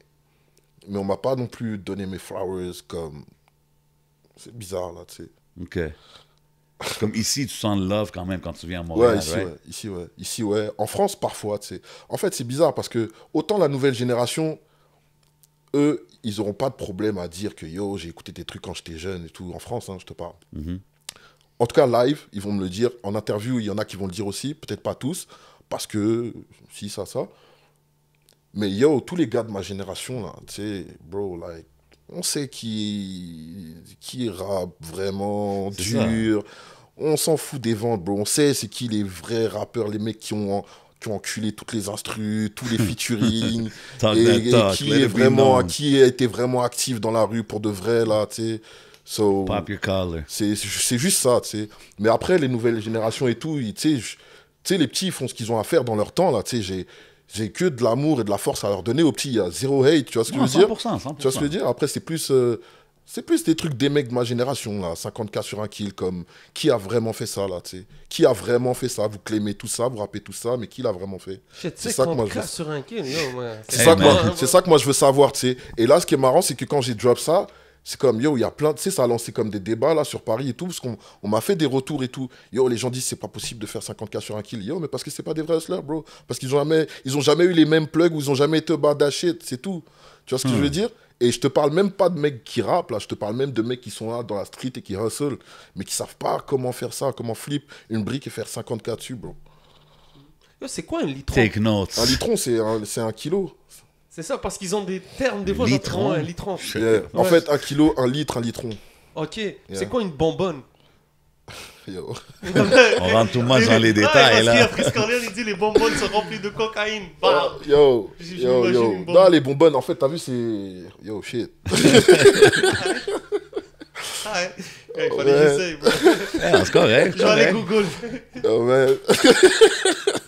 on m'a pas non plus donné mes flowers comme... C'est bizarre, là, tu sais. OK. Comme ici, tu sens le love quand même quand tu viens à Montréal, Ouais, ici, right? ouais. Ici, ouais. Ici, ouais. En France, parfois, tu sais. En fait, c'est bizarre parce que autant la nouvelle génération, eux, ils n'auront pas de problème à dire que yo, j'ai écouté tes trucs quand j'étais jeune et tout. En France, hein, je te parle. Mhm. En tout cas, live, ils vont me le dire. En interview, il y en a qui vont le dire aussi. Peut-être pas tous. Parce que, si, ça. Mais yo, tous les gars de ma génération, là, tu sais, bro, like, on sait qui rappe vraiment C'est ça. dur. On s'en fout des ventes, bro. On sait c'est qui les vrais rappeurs, les mecs qui ont enculé toutes les instrus, tous les featuring. Talk et that talk, qui let est it be vraiment, known. qui a été vraiment actif dans la rue pour de vrai, là, tu sais. So, Pop your collar. c'est juste ça, tu sais. Mais après, les nouvelles générations et tout, tu sais, les petits, ils font ce qu'ils ont à faire dans leur temps, là, tu sais. J'ai que de l'amour et de la force à leur donner aux petits. Il y a zéro hate, tu vois ce que Non, je veux dire 100%, 100%. Tu vois ce que je veux dire Après, c'est plus des trucs des mecs de ma génération, là. 50K sur un kill, comme... Qui a vraiment fait ça, là, tu sais Qui a vraiment fait ça Vous claimez tout ça, vous rappez tout ça, mais qui l'a vraiment fait Shit, C'est c'est ça ça que moi, je veux... crasse sur un kill, yo, ouais. C'est ça, man. c'est ça que moi, je veux savoir, tu sais. Et là, ce qui est marrant, c'est que quand j'ai drop ça, c'est comme, yo, il y a plein... Tu sais, ça a lancé comme des débats, là, sur Paris et tout, parce on m'a fait des retours et tout. Yo, les gens disent, c'est pas possible de faire 50K sur un kill. Yo, mais parce que c'est pas des vrais hustlers, bro. Parce qu'ils ont jamais eu les mêmes plugs ou ils ont jamais été badaché, c'est tout. Tu vois ce que je veux dire Et je te parle même pas de mecs qui rappent, là. Je te parle même de mecs qui sont là dans la street et qui hustle, mais qui savent pas comment faire ça, comment flip une brique et faire 50K dessus, bro. Yo, c'est quoi un litron? Take notes. Un litron, c'est un kilo. C'est ça, parce qu'ils ont des termes, des fois, Litron. genre, un litron. Yeah. En Ouais. fait, un kilo, un litre, un litron. Ok, c'est quoi une bonbonne? Yo. On rentre tout le monde dans les détails, Parce là. qu'après Scorlion, il dit les bonbonnes sont remplies de cocaïne. Bam! Yo, J'imagine yo. une bonbonne. Non, les bonbonnes, en fait, t'as vu, c'est... Yo, shit. Ah, ouais. Il fallait Ouais. que j'essaye. bro. C'est correct. Je vais aller correct. Google. Yo, man.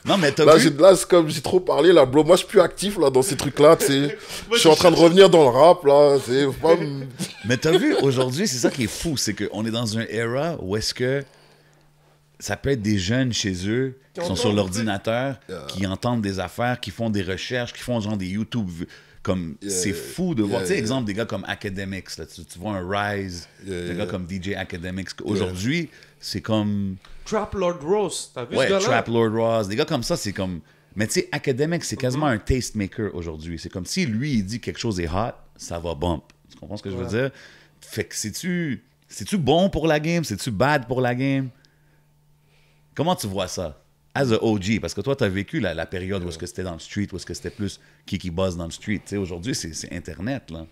Non, mais t'as Là, vu... là, c'est comme j'ai trop parlé, là, bro. Moi, je suis plus actif, là, dans ces trucs-là, tu sais. Moi, Je suis en train de revenir dans le rap, là, tu sais. Faut pas me- Mais t'as vu, aujourd'hui, c'est ça qui est fou, c'est qu'on est dans une era où est-ce que ça peut être des jeunes chez eux qui sont sur l'ordinateur, qui entendent des affaires, qui font des recherches, qui font genre des YouTube. Comme, c'est fou de voir. Tu sais, exemple, des gars comme Academics, là, tu vois un Rise, des gars comme DJ Academics. Aujourd'hui, c'est comme... Trap Lord Rose. T'as vu Ouais, ce gars-là? Trap Lord Ross, des gars comme ça, c'est comme... Mais tu sais, Academics, c'est quasiment un tastemaker aujourd'hui. C'est comme si lui, il dit quelque chose est hot, ça va bump. Tu comprends ce que je veux dire? Fait que c'est-tu bon pour la game? C'est-tu bad pour la game? Comment tu vois ça? As a OG, parce que toi, tu as vécu la période où est-ce que c'était dans le street, où est-ce que c'était plus qui buzz dans le street. Tu sais, aujourd'hui, c'est Internet, là.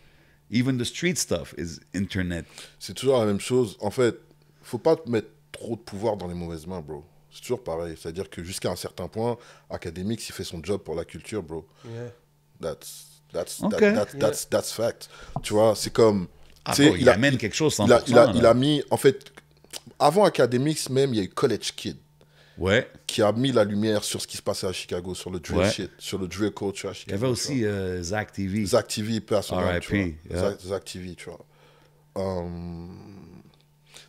Even the street stuff is Internet. C'est toujours la même chose. En fait, faut pas te mettre trop de pouvoir dans les mauvaises mains, bro. C'est toujours pareil. C'est-à-dire que jusqu'à un certain point, Academics, il fait son job pour la culture, bro. Yeah. That's fact. Tu vois, c'est comme... Ah, tu sais, bro, il amène quelque chose 100%. il a mis... En fait, avant Academics même, il y a eu College Kid Ouais. qui a mis la lumière sur ce qui se passait à Chicago, sur le drill Ouais. shit, sur le drill culture à Il y Chicago. avait tu aussi Zach TV. Zach TV, personnel, tu R.I.P., vois. yeah. Zach TV, tu vois.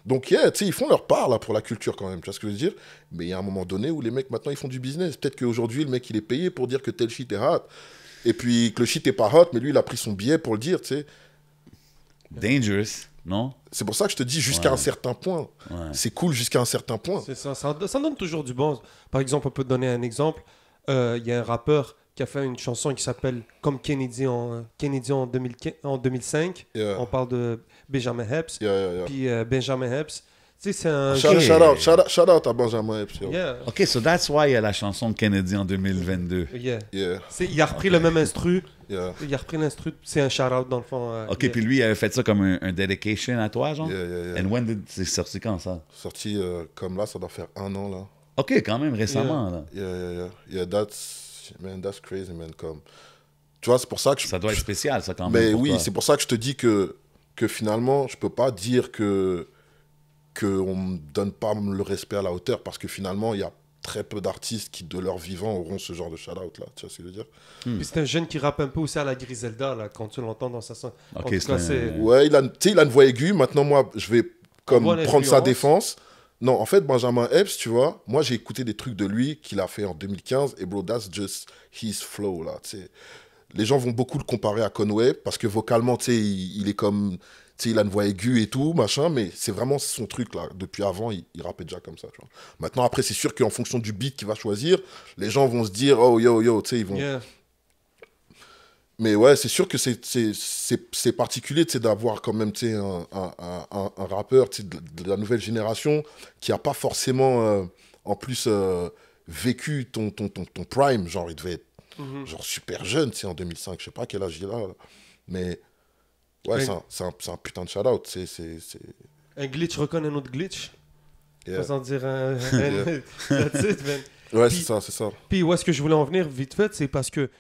Donc, yeah, tu sais, ils font leur part, là, pour la culture, quand même, tu vois ce que je veux dire. Mais il y a un moment donné où les mecs, maintenant, ils font du business. Peut-être qu'aujourd'hui, le mec, il est payé pour dire que tel shit est hot. Et puis, que le shit est pas hot, mais lui, il a pris son billet pour le dire, tu sais. Dangerous, non? C'est pour ça que je te dis, jusqu'à un certain point. Ouais. C'est cool jusqu'à un certain point. C'est ça, ça donne toujours du bon. Par exemple, on peut te donner un exemple. Il y a un rappeur qui a fait une chanson qui s'appelle Comme Kennedy en 2005. Yeah. On parle de Benjamin Epps. Yeah. Puis Benjamin Epps, tu sais, c'est un... Shout out à Benjamin Epps. yo. Yeah, OK, so that's why il y a la chanson de Kennedy en 2022. yeah. Yeah, Il a repris le même instru. yeah, Il a repris l'instru. C'est un shout-out dans le fond. OK, yeah. puis lui, il avait fait ça comme un dedication à toi, genre? yeah. And when did... C'est sorti quand, ça? Sorti comme là, ça doit faire 1 an, là. OK, quand même, récemment, là. Yeah, that's crazy, man. Comme... Tu vois, c'est pour ça que Ça doit être spécial, ça, quand même. Mais pour oui, toi. c'est pour ça que je te dis que finalement, je peux pas dire qu'on me donne pas le respect à la hauteur, parce que finalement, il y a très peu d'artistes qui, de leur vivant, auront ce genre de shout-out, là. Tu vois ce que je veux dire? Puis c'est un jeune qui rappe un peu aussi à la Griselda, là, quand tu l'entends dans sa son. Ok, En tout c'est cas, un- c'est... Ouais, tu sais, il a une voix aiguë. Maintenant, moi, je vais comme voit prendre sa l'influence. défense. Non, en fait, Benjamin Epps, tu vois, moi, j'ai écouté des trucs de lui qu'il a fait en 2015, et bro, that's just his flow, là, tu sais. Les gens vont beaucoup le comparer à Conway, parce que vocalement, tu sais, il est comme... Tu sais, il a une voix aiguë et tout, machin, mais c'est vraiment son truc, là. Depuis avant, il rappait déjà comme ça, tu vois. Maintenant, après, c'est sûr qu'en fonction du beat qu'il va choisir, les gens vont se dire, oh, yo, tu sais, ils vont... Yeah. Mais ouais, c'est sûr que c'est particulier, tu sais, d'avoir quand même, tu sais, un rappeur, tu sais, de la nouvelle génération qui a pas forcément, en plus, vécu ton prime. Genre, il devait être genre super jeune, tu sais, en 2005. Je sais pas quel âge il a, là. Mais ouais, Mais- c'est un putain de shout-out. Un glitch reconnaît un autre glitch. Yeah. Sans dire un... Yeah. That's it, man. Ouais, Puis- c'est ça. Puis où est-ce que je voulais en venir vite fait, c'est parce que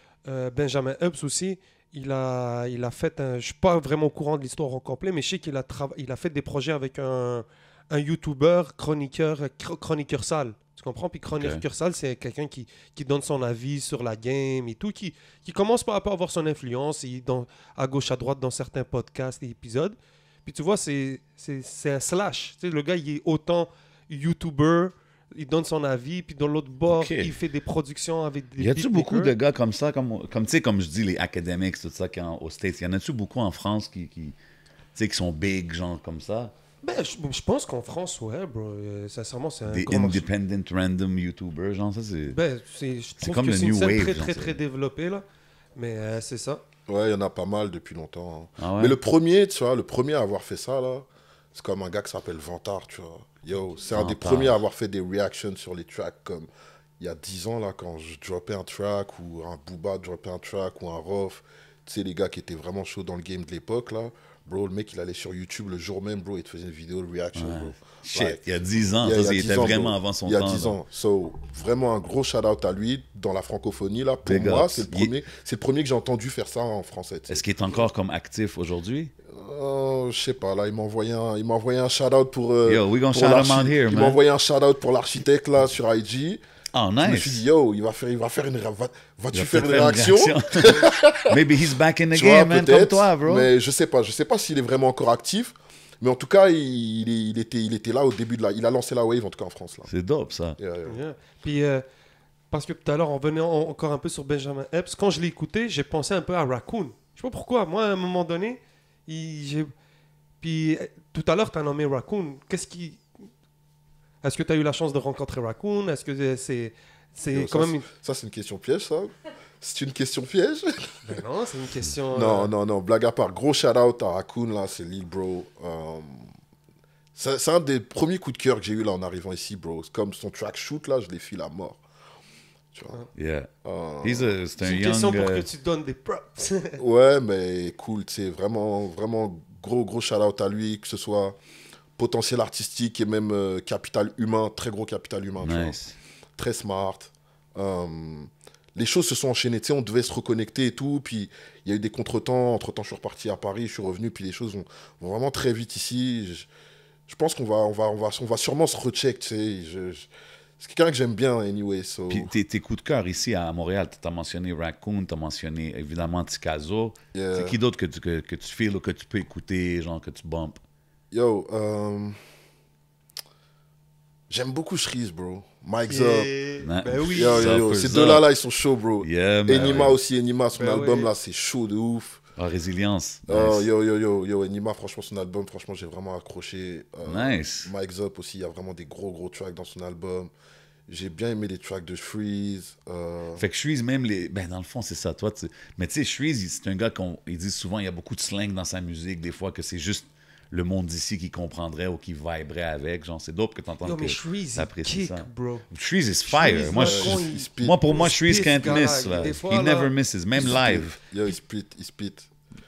Benjamin Epps aussi, il a fait un... Je suis pas vraiment au courant de l'histoire au complet, mais je sais qu'il il a fait des projets avec un YouTuber, chroniqueur sale. Tu comprends? Puis chroniqueur sale, c'est quelqu'un qui donne son avis sur la game et tout, qui commence par rapport à avoir son influence à gauche, à droite dans certains podcasts et épisodes. Puis tu vois, c'est un slash. Tu sais, le gars, il est autant YouTuber, il donne son avis, puis dans l'autre bord, Ok. il fait des productions avec des Y a-tu beatmakers. beaucoup de gars comme ça, comme tu sais, comme je dis, les academics, tout ça, aux States, y en a-tu beaucoup en France tu sais, qui sont big, genre comme ça? Ben, je pense qu'en France, ouais, bro. Sincèrement, c'est un Des grand marché. independent random YouTubers, genre ça, c'est... Ben, je trouve comme que le c'est une new scène wave, très, genre, très, c'est- très développée, là. Mais c'est ça. Ouais, il y en a pas mal depuis longtemps, hein. Ah ouais? Mais le premier, tu vois, le premier à avoir fait ça, là, c'est comme un gars qui s'appelle Vantard, tu vois. Yo, c'est un des Vantard. premiers à avoir fait des reactions sur les tracks, comme il y a 10 ans, là, quand je droppais un track, ou un Booba droppait un track, ou un Rof, tu sais, les gars qui étaient vraiment chauds dans le game de l'époque, là, bro, le mec, il allait sur YouTube le jour même, bro, il te faisait une vidéo de reaction, bro. Shit, Like, il y a 10 ans, yeah, ça, il y a il 10 était ans, vraiment bro. avant son temps. Il y a 10 là. ans. So, vraiment un gros shout-out à lui dans la francophonie, là. Pour Big moi, ups. c'est le premier que j'ai entendu faire ça en français, tu sais. Est-ce qu'il est encore comme actif aujourd'hui? Je sais pas, là, il m'a envoyé un shout-out pour... Yo, we gonna pour shout him l'archi- out here, il m'a man. envoyé un shout-out pour l'architecte, là, sur IG. Oh, Je me suis nice. dit, yo, il va faire une... Vas-tu Il va faire une peut-être réaction? Maybe he's back in the Tu vois, game, man, comme peut-être, toi, bro. mais je sais pas s'il est vraiment encore actif. Mais en tout cas, il était là au début de la... Il a lancé la wave, en tout cas, en France, là. C'est dope, ça. Yeah, yeah. Yeah. Puis, parce que tout à l'heure, on venait encore un peu sur Benjamin Epps. Quand je l'ai écouté, j'ai pensé un peu à Raccoon. Je sais pas pourquoi. Moi, à un moment donné, puis tout à l'heure, tu as nommé Raccoon. Est-ce que tu as eu la chance de rencontrer Raccoon? Est-ce que c'est Yo, quand même... Ça, c'est une question piège, ça? C'est une question piège? Ben non, c'est une question... Non, blague à part. Gros shout-out à Raccoon, là, c'est Lil Bro. C'est un des premiers coups de cœur que j'ai eu là en arrivant ici, bro. C'est comme son track shoot, là, je l'ai filé à mort. Tu vois? Yeah. C'est C'est un une question young... pour que tu donnes des props. Ouais, mais cool, tu sais, vraiment, vraiment gros shout-out à lui, que ce soit potentiel artistique et même capital humain, très gros capital humain, tu vois. Nice. Très smart. Les choses se sont enchaînées, tu sais, on devait se reconnecter et tout, puis il y a eu des contretemps. Entre-temps, je suis reparti à Paris, je suis revenu, puis les choses vont vraiment très vite ici. Je pense qu'on va sûrement se recheck, tu sais. C'est quelqu'un que j'aime bien, anyway. So. Puis tes coups de cœur ici à Montréal, tu as mentionné Raccoon, tu as mentionné évidemment Tikazo. Yeah. C'est qui d'autre que tu files ou que tu peux écouter, genre que tu bumpes? Yo, j'aime beaucoup Shreeze, bro. Mike Zop. Hein? Ben oui. Yo, ces deux-là, là, ils sont chauds, bro. Yeah, man. Enima aussi, Enima, son Ben album, oui. là, c'est chaud de ouf. Ah, résilience. Oh, Nice. yo, Enima, franchement, son album, franchement, j'ai vraiment accroché. Nice. Mike Zop aussi, il y a vraiment des gros tracks dans son album. J'ai bien aimé les tracks de Shreeze. Fait que Shreeze, même les. Ben, dans le fond, c'est ça, toi. Mais tu sais, Shreeze, c'est un gars ils disent souvent, il y a beaucoup de slang dans sa musique, des fois, que c'est juste le monde d'ici qui comprendrait ou qui viberait avec. Genre, c'est dope que tu entends Yo, que mais Shreeze, il t'apprécies kick, ça. bro. Shreeze is fire. Shreeze, Moi, là, je- quand il spit. pour moi, il Shreeze spit, can't gars, miss. Là. des fois, He là, never misses, même live. Yo, il spit.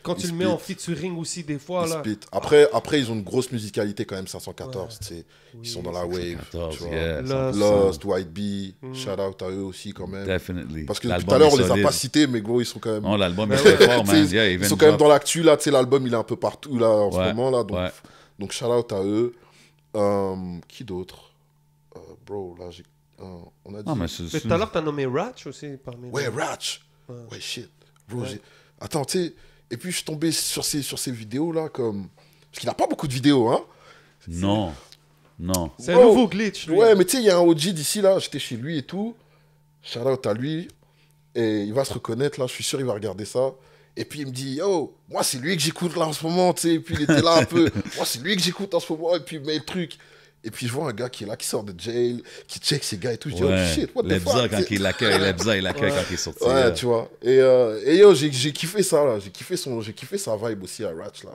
Quand tu Il le mets en split. featuring aussi, des fois, Il là. split. Après, ils ont une grosse musicalité quand même, 514. Tu sais. Ils sont dans la wave. 514, tu vois. yeah, Lost. 100%. Lost, White Bee, shout out à eux aussi quand même. Definitely. Parce que L'album tout à l'heure, est on les a solide. pas cités, mais gros, ils sont quand même. Non, l'album Ben est ouais. très fort, Tu man. sais, Yeah, ils even sont quand même drop- dans l'actu, là. Tu sais, l'album, il est un peu partout, là, en Ouais, ce moment, là. ouais. Donc shout out à eux. Qui d'autre Bro, là, on a dit. Ah, mais Mais c'est. tout à l'heure, t'as nommé Ratch aussi parmi Ouais, les- Ratch. Ouais. Ouais, shit. Bro, Ouais. attends, tu sais. Et puis, je suis tombé sur ces vidéos-là, comme. Parce qu'il n'a pas beaucoup de vidéos, hein. Non. Non. C'est un Bro, nouveau glitch, lui. Ouais, mais tu sais, il y a un OG d'ici, là. J'étais chez lui et tout. Shout out à lui. Et il va se reconnaître, là. Je suis sûr, il va regarder ça. Et puis il me dit, yo, moi c'est lui que j'écoute là en ce moment, tu sais. Et puis il était là un peu, moi c'est lui que j'écoute en ce moment. Et puis il met le truc. Et puis je vois un gars qui est là, qui sort de jail, qui check ses gars et tout. Je dis, oh shit, what the fuck. Quand il l'accueille, quand il est sorti. Ouais, tu vois. Et yo, j'ai kiffé ça, là. J'ai kiffé sa vibe aussi à Ratch, là.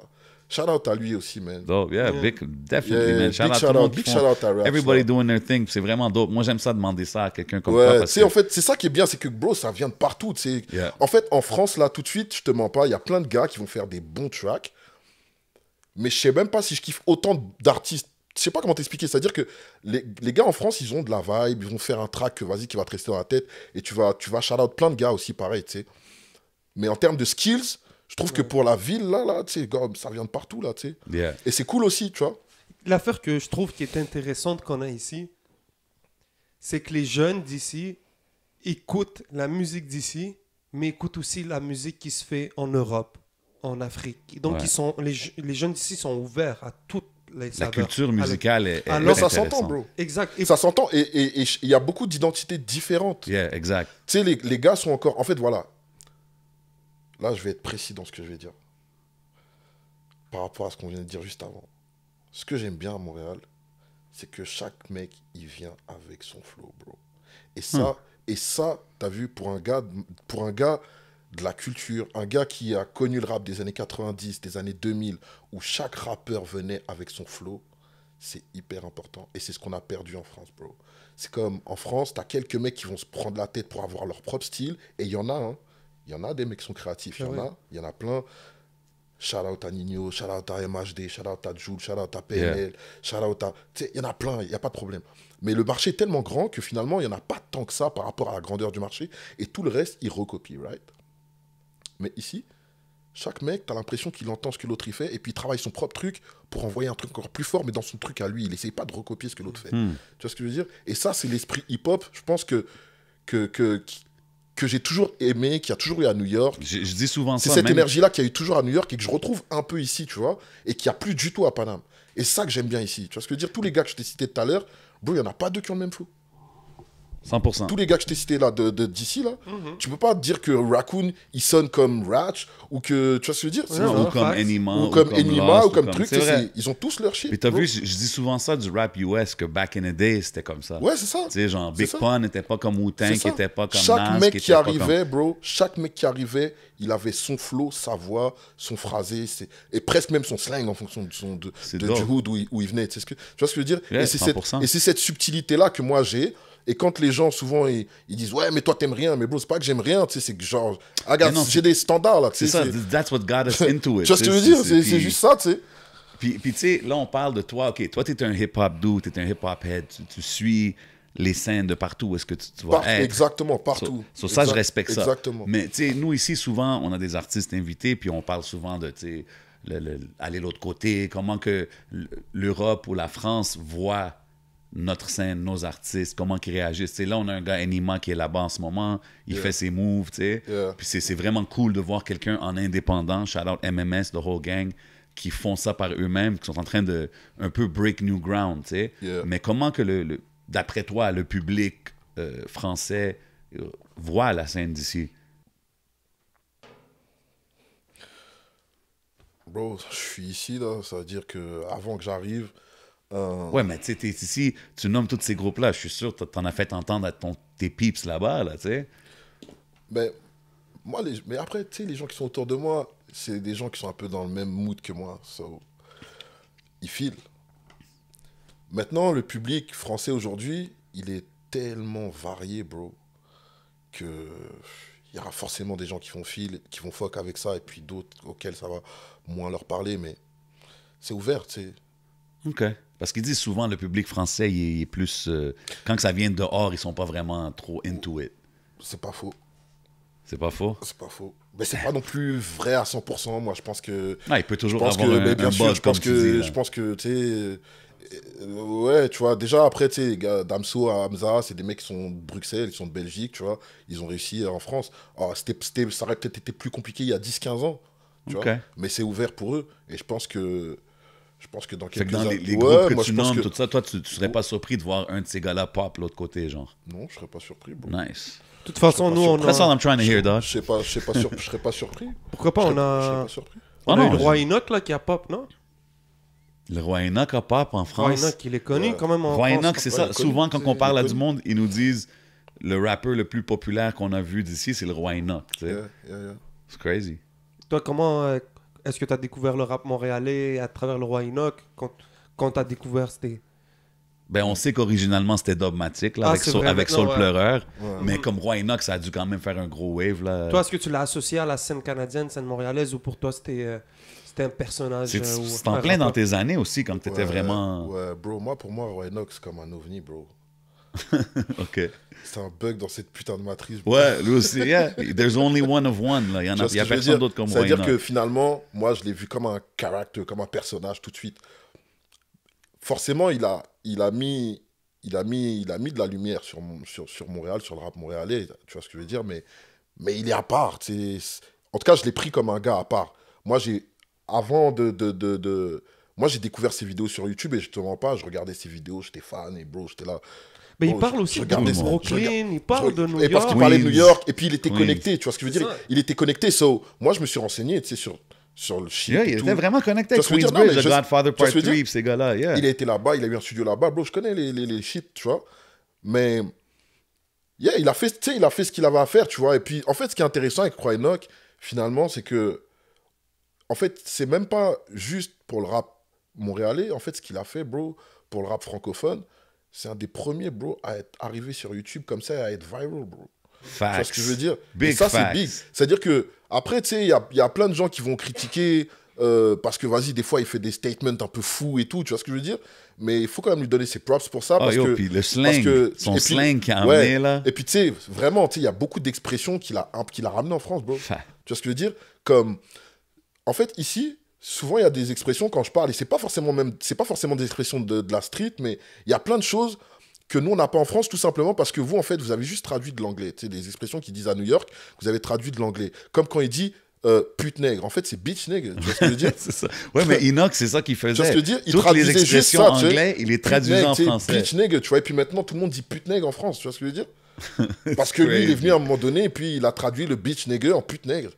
Shout out à lui aussi, man. Dope, yeah, definitely, man. Big shout out à Ratch. Everybody doing their thing, c'est vraiment dope. Moi, j'aime ça demander ça à quelqu'un comme toi. toi. Tu sais, en fait, c'est ça qui est bien, c'est que, bro, ça vient de partout, tu sais. Yeah. En fait, en France, là, tout de suite, je te mens pas, il y a plein de gars qui vont faire des bons tracks, mais je sais même pas si je kiffe autant d'artistes. Je sais pas comment t'expliquer, c'est-à-dire que les gars en France, ils ont de la vibe, ils vont faire un track, vas-y, qui va te rester dans la tête, et tu vas shout out plein de gars aussi, pareil, tu sais. Mais en termes de skills, je trouve que pour la ville, là, tu sais, ça vient de partout, là, tu sais. Yeah. Et c'est cool aussi, tu vois. L'affaire que je trouve qui est intéressante qu'on a ici, c'est que les jeunes d'ici écoutent la musique d'ici, mais écoutent aussi la musique qui se fait en Europe, en Afrique. Donc, les jeunes d'ici sont ouverts à toutes les saveurs. La culture musicale est mais ça intéressante. s'entend, bro. Exact. Ça s'entend, et il y a beaucoup d'identités différentes. Yeah, exact. Tu sais, les gars sont encore... En fait, voilà. Là, je vais être précis dans ce que je vais dire. Par rapport à ce qu'on vient de dire juste avant. Ce que j'aime bien à Montréal, c'est que chaque mec, il vient avec son flow, bro. Et ça, t'as vu, pour un gars de la culture, un gars qui a connu le rap des années 90, des années 2000, où chaque rappeur venait avec son flow, c'est hyper important. Et c'est ce qu'on a perdu en France, bro. C'est comme, en France, t'as quelques mecs qui vont se prendre la tête pour avoir leur propre style, et il y en a, hein. Il y en a des mecs qui sont créatifs, il y en a plein. Shout out à Nino, shout out à MHD, shout out à Jules, shout out à PNL, shout out à... Tu sais, il y en a plein, il n'y a pas de problème. Mais le marché est tellement grand que finalement, il n'y en a pas tant que ça par rapport à la grandeur du marché. Et tout le reste, il recopie, right? Mais ici, chaque mec, tu as l'impression qu'il entend ce que l'autre il fait et puis il travaille son propre truc pour envoyer un truc encore plus fort, mais dans son truc à lui. Il n'essaye pas de recopier ce que l'autre fait. Tu vois ce que je veux dire? Et ça, c'est l'esprit hip-hop, je pense que j'ai toujours aimé, qu'il y a toujours eu à New York. Je dis souvent ça. C'est cette énergie-là qu'il y a eu toujours à New York et que je retrouve un peu ici, tu vois, et qu'il n'y a plus du tout à Paname. Et c'est ça que j'aime bien ici. Tu vois ce que je veux dire? Tous les gars que je t'ai cités tout à l'heure, bro, il n'y en a pas deux qui ont le même flow. 100%. Tous les gars que je t'ai cités là, d'ici, là, tu peux pas dire que Raccoon, il sonne comme Ratch, ou que, tu vois ce que je veux dire? Ou comme Enima, ou comme Enima, ou comme truc. C'est ils ont tous leur shit. Mais t'as vu, je dis souvent ça du rap US, que back in the day, c'était comme ça. Ouais, c'est ça. Tu sais, genre, Big Pun n'était pas comme Wu-Tang, qui n'était pas comme chaque Nas, mec qui arrivait, bro, chaque mec qui arrivait, il avait son flow, sa voix, son phrasé, et presque même son slang en fonction du hood où il venait. Tu vois ce que je veux dire? Yeah, et c'est cette subtilité-là que moi j'ai. Et quand les gens, souvent, ils disent « Ouais, mais toi, t'aimes rien. » Mais bro, c'est pas que j'aime rien, tu sais, c'est que genre... Ah, regarde, j'ai des standards, là, tu sais. C'est ça, that's what got us into it. Tu vois ce que je veux dire? C'est juste ça, tu sais. Puis tu sais, là, on parle de toi. OK, toi, t'es un hip-hop dude, t'es un hip-hop head. Tu suis les scènes de partout où est-ce que tu vas être. Exactement, partout. Ça, je respecte ça. Exactement. Mais tu sais, nous, ici, souvent, on a des artistes invités, puis on parle souvent de, tu sais, aller de l'autre côté, comment que l'Europe ou la France voit notre scène, nos artistes, comment ils réagissent. T'sais, là, on a un gars, Enima, qui est là-bas en ce moment. Il fait ses moves, tu sais. Puis c'est vraiment cool de voir quelqu'un en indépendant, shout out MMS, the whole gang, qui font ça par eux-mêmes, qui sont en train de un peu break new ground, tu sais. Mais comment que, d'après toi, le public français voit la scène d'ici? Bro, je suis ici, là. Ça veut dire qu'avant que j'arrive... Ouais, mais tu sais, ici, tu nommes tous ces groupes-là. Je suis sûr que t'en as fait entendre à tes peeps là-bas, là, tu sais. Mais après, tu sais, les gens qui sont autour de moi, c'est des gens qui sont un peu dans le même mood que moi. So, ils filent. Maintenant, le public français aujourd'hui, il est tellement varié, bro, que il y aura forcément des gens qui vont qui vont fuck avec ça, et puis d'autres auxquels ça va moins leur parler, mais c'est ouvert, tu sais. OK. Parce qu'ils disent souvent le public français, il est plus... quand ça vient de dehors, ils sont pas vraiment trop into it. C'est pas faux. C'est pas faux? C'est pas faux. Mais c'est pas non plus vrai à 100%. Moi, je pense que... Ah, il peut toujours avoir un buzz, comme tu dis. Je pense que, tu sais... ouais, tu vois, déjà, après, tu sais, Damso, Hamza, c'est des mecs qui sont de Bruxelles, ils sont de Belgique, tu vois. Ils ont réussi en France. Alors, ça aurait peut-être été plus compliqué il y a 10-15 ans, tu vois. Mais c'est ouvert pour eux. Et je pense que Je pense que dans Fait que quelques dans années... les groupes que moi, tu je pense nommes, que... tout ça, toi, tu serais pas surpris de voir un de ces gars-là pop l'autre côté, genre. Non, je serais pas surpris, bro. Nice. De toute façon, pas nous, sûr. on That's all a... I'm trying to hear, dog. Je serais pas surpris. Pourquoi pas, Je on serais a... pas surpris. On Ah a eu non, le roi Enoch, là, qui a pop, non? Le roi Enoch a pop en Roi France. Enoch, il est connu quand même en Roi France. Enoch, c'est Ouais, ça. il est connu, Souvent, quand tu on sais, parle il à est du connu. monde, ils nous disent le rappeur le plus populaire qu'on a vu d'ici, c'est le roi Enoch. Tu sais. Yeah. C'est crazy. Toi, comment est-ce que tu as découvert le rap montréalais à travers le roi Enoch? Quand tu as découvert, c'était... Ben, on sait qu'originalement, c'était dogmatique, là, Ah, avec, c'est Soul, vrai, avec maintenant, Soul ouais. Pleureur. Ouais. Mais comme roi Enoch, ça a dû quand même faire un gros wave, là. Toi, est-ce que tu l'as associé à la scène canadienne, scène montréalaise, ou pour toi, c'était un personnage ou C'est en un plein dans rappeur? tes années aussi, quand t'étais vraiment... Ouais, bro, pour moi, Roy Enoch, c'est comme un ovni, bro. OK. C'est un bug dans cette putain de matrice, bro. Ouais, lui aussi, yeah. There's only one of one, là. Il y Tu vois ce a que je veux personne dire? d'autre comme Ça veut Roy dire Enoch. que finalement, moi, je l'ai vu comme un character, comme un personnage tout de suite. Forcément, il a mis de la lumière sur Montréal, sur le rap montréalais, tu vois ce que je veux dire, mais il est à part. En tout cas, je l'ai pris comme un gars à part. Moi, moi, j'ai découvert ses vidéos sur YouTube et je te mens pas, je regardais ses vidéos, j'étais fan et bro, j'étais là. Mais il Bro, parle je aussi de regardais ça, Brooklyn, il parle de New Et parce York. qu'il parlait de New Queens. York, et puis il était Queens. connecté, tu vois ce que je veux dire? C'est ça. Il était connecté, moi je me suis renseigné, tu sais, sur le shit Yeah, et il tout. était vraiment connecté Tu avec vois ce que je veux dire? Non, Queensbridge, mais The Godfather tu vois Part ce que je veux 3, dire? pis ces gars-là, yeah. Il a été là-bas, il a eu un studio là-bas, bro, je connais les shit, tu vois. Mais, yeah, il a fait ce qu'il avait à faire, tu vois. Et puis, en fait, ce qui est intéressant avec Roy Enoch, finalement, c'est que, en fait, c'est même pas juste pour le rap montréalais, en fait, ce qu'il a fait, bro, pour le rap francophone, c'est un des premiers, bro, à être arrivé sur YouTube comme ça, à être viral, bro. Tu vois Facts. ce que je veux dire? Big Et ça, c'est facts. big. C'est-à-dire que, après, tu sais, il y a plein de gens qui vont critiquer parce que, vas-y, des fois, il fait des statements un peu fous et tout, tu vois ce que je veux dire? Mais il faut quand même lui donner ses props pour ça. Oh, Parce yo, que, puis le slang, son et puis, slang qu'il a ouais, amené, là. Et puis, tu sais, vraiment, tu sais, il y a beaucoup d'expressions qu'il a ramenées en France, bro. Fa- Tu vois ce que je veux dire? Comme, en fait, ici, souvent, il y a des expressions quand je parle, et c'est pas forcément des expressions de la street, mais il y a plein de choses que nous, on n'a pas en France, tout simplement parce que vous, en fait, vous avez juste traduit de l'anglais. Tu sais, des expressions qu'ils disent à New York, vous avez traduit de l'anglais. Comme quand il dit pute nègre. En fait, c'est bitch nègre. Tu vois ce que je veux dire? C'est ça. Ouais, mais Enoch, c'est ça qu'il faisait. Tu vois ce que je veux dire? Il Toutes les traduisait juste expressions ça, tu sais. anglais, il les Pute traduisait nègre, en tu sais, français. Bitch nègre, tu vois. Et puis maintenant, tout le monde dit pute nègre en France. Tu vois ce que je veux dire? Parce que lui, il crazy. est venu à un moment donné et puis il a traduit le bitch nègre en pute nègre.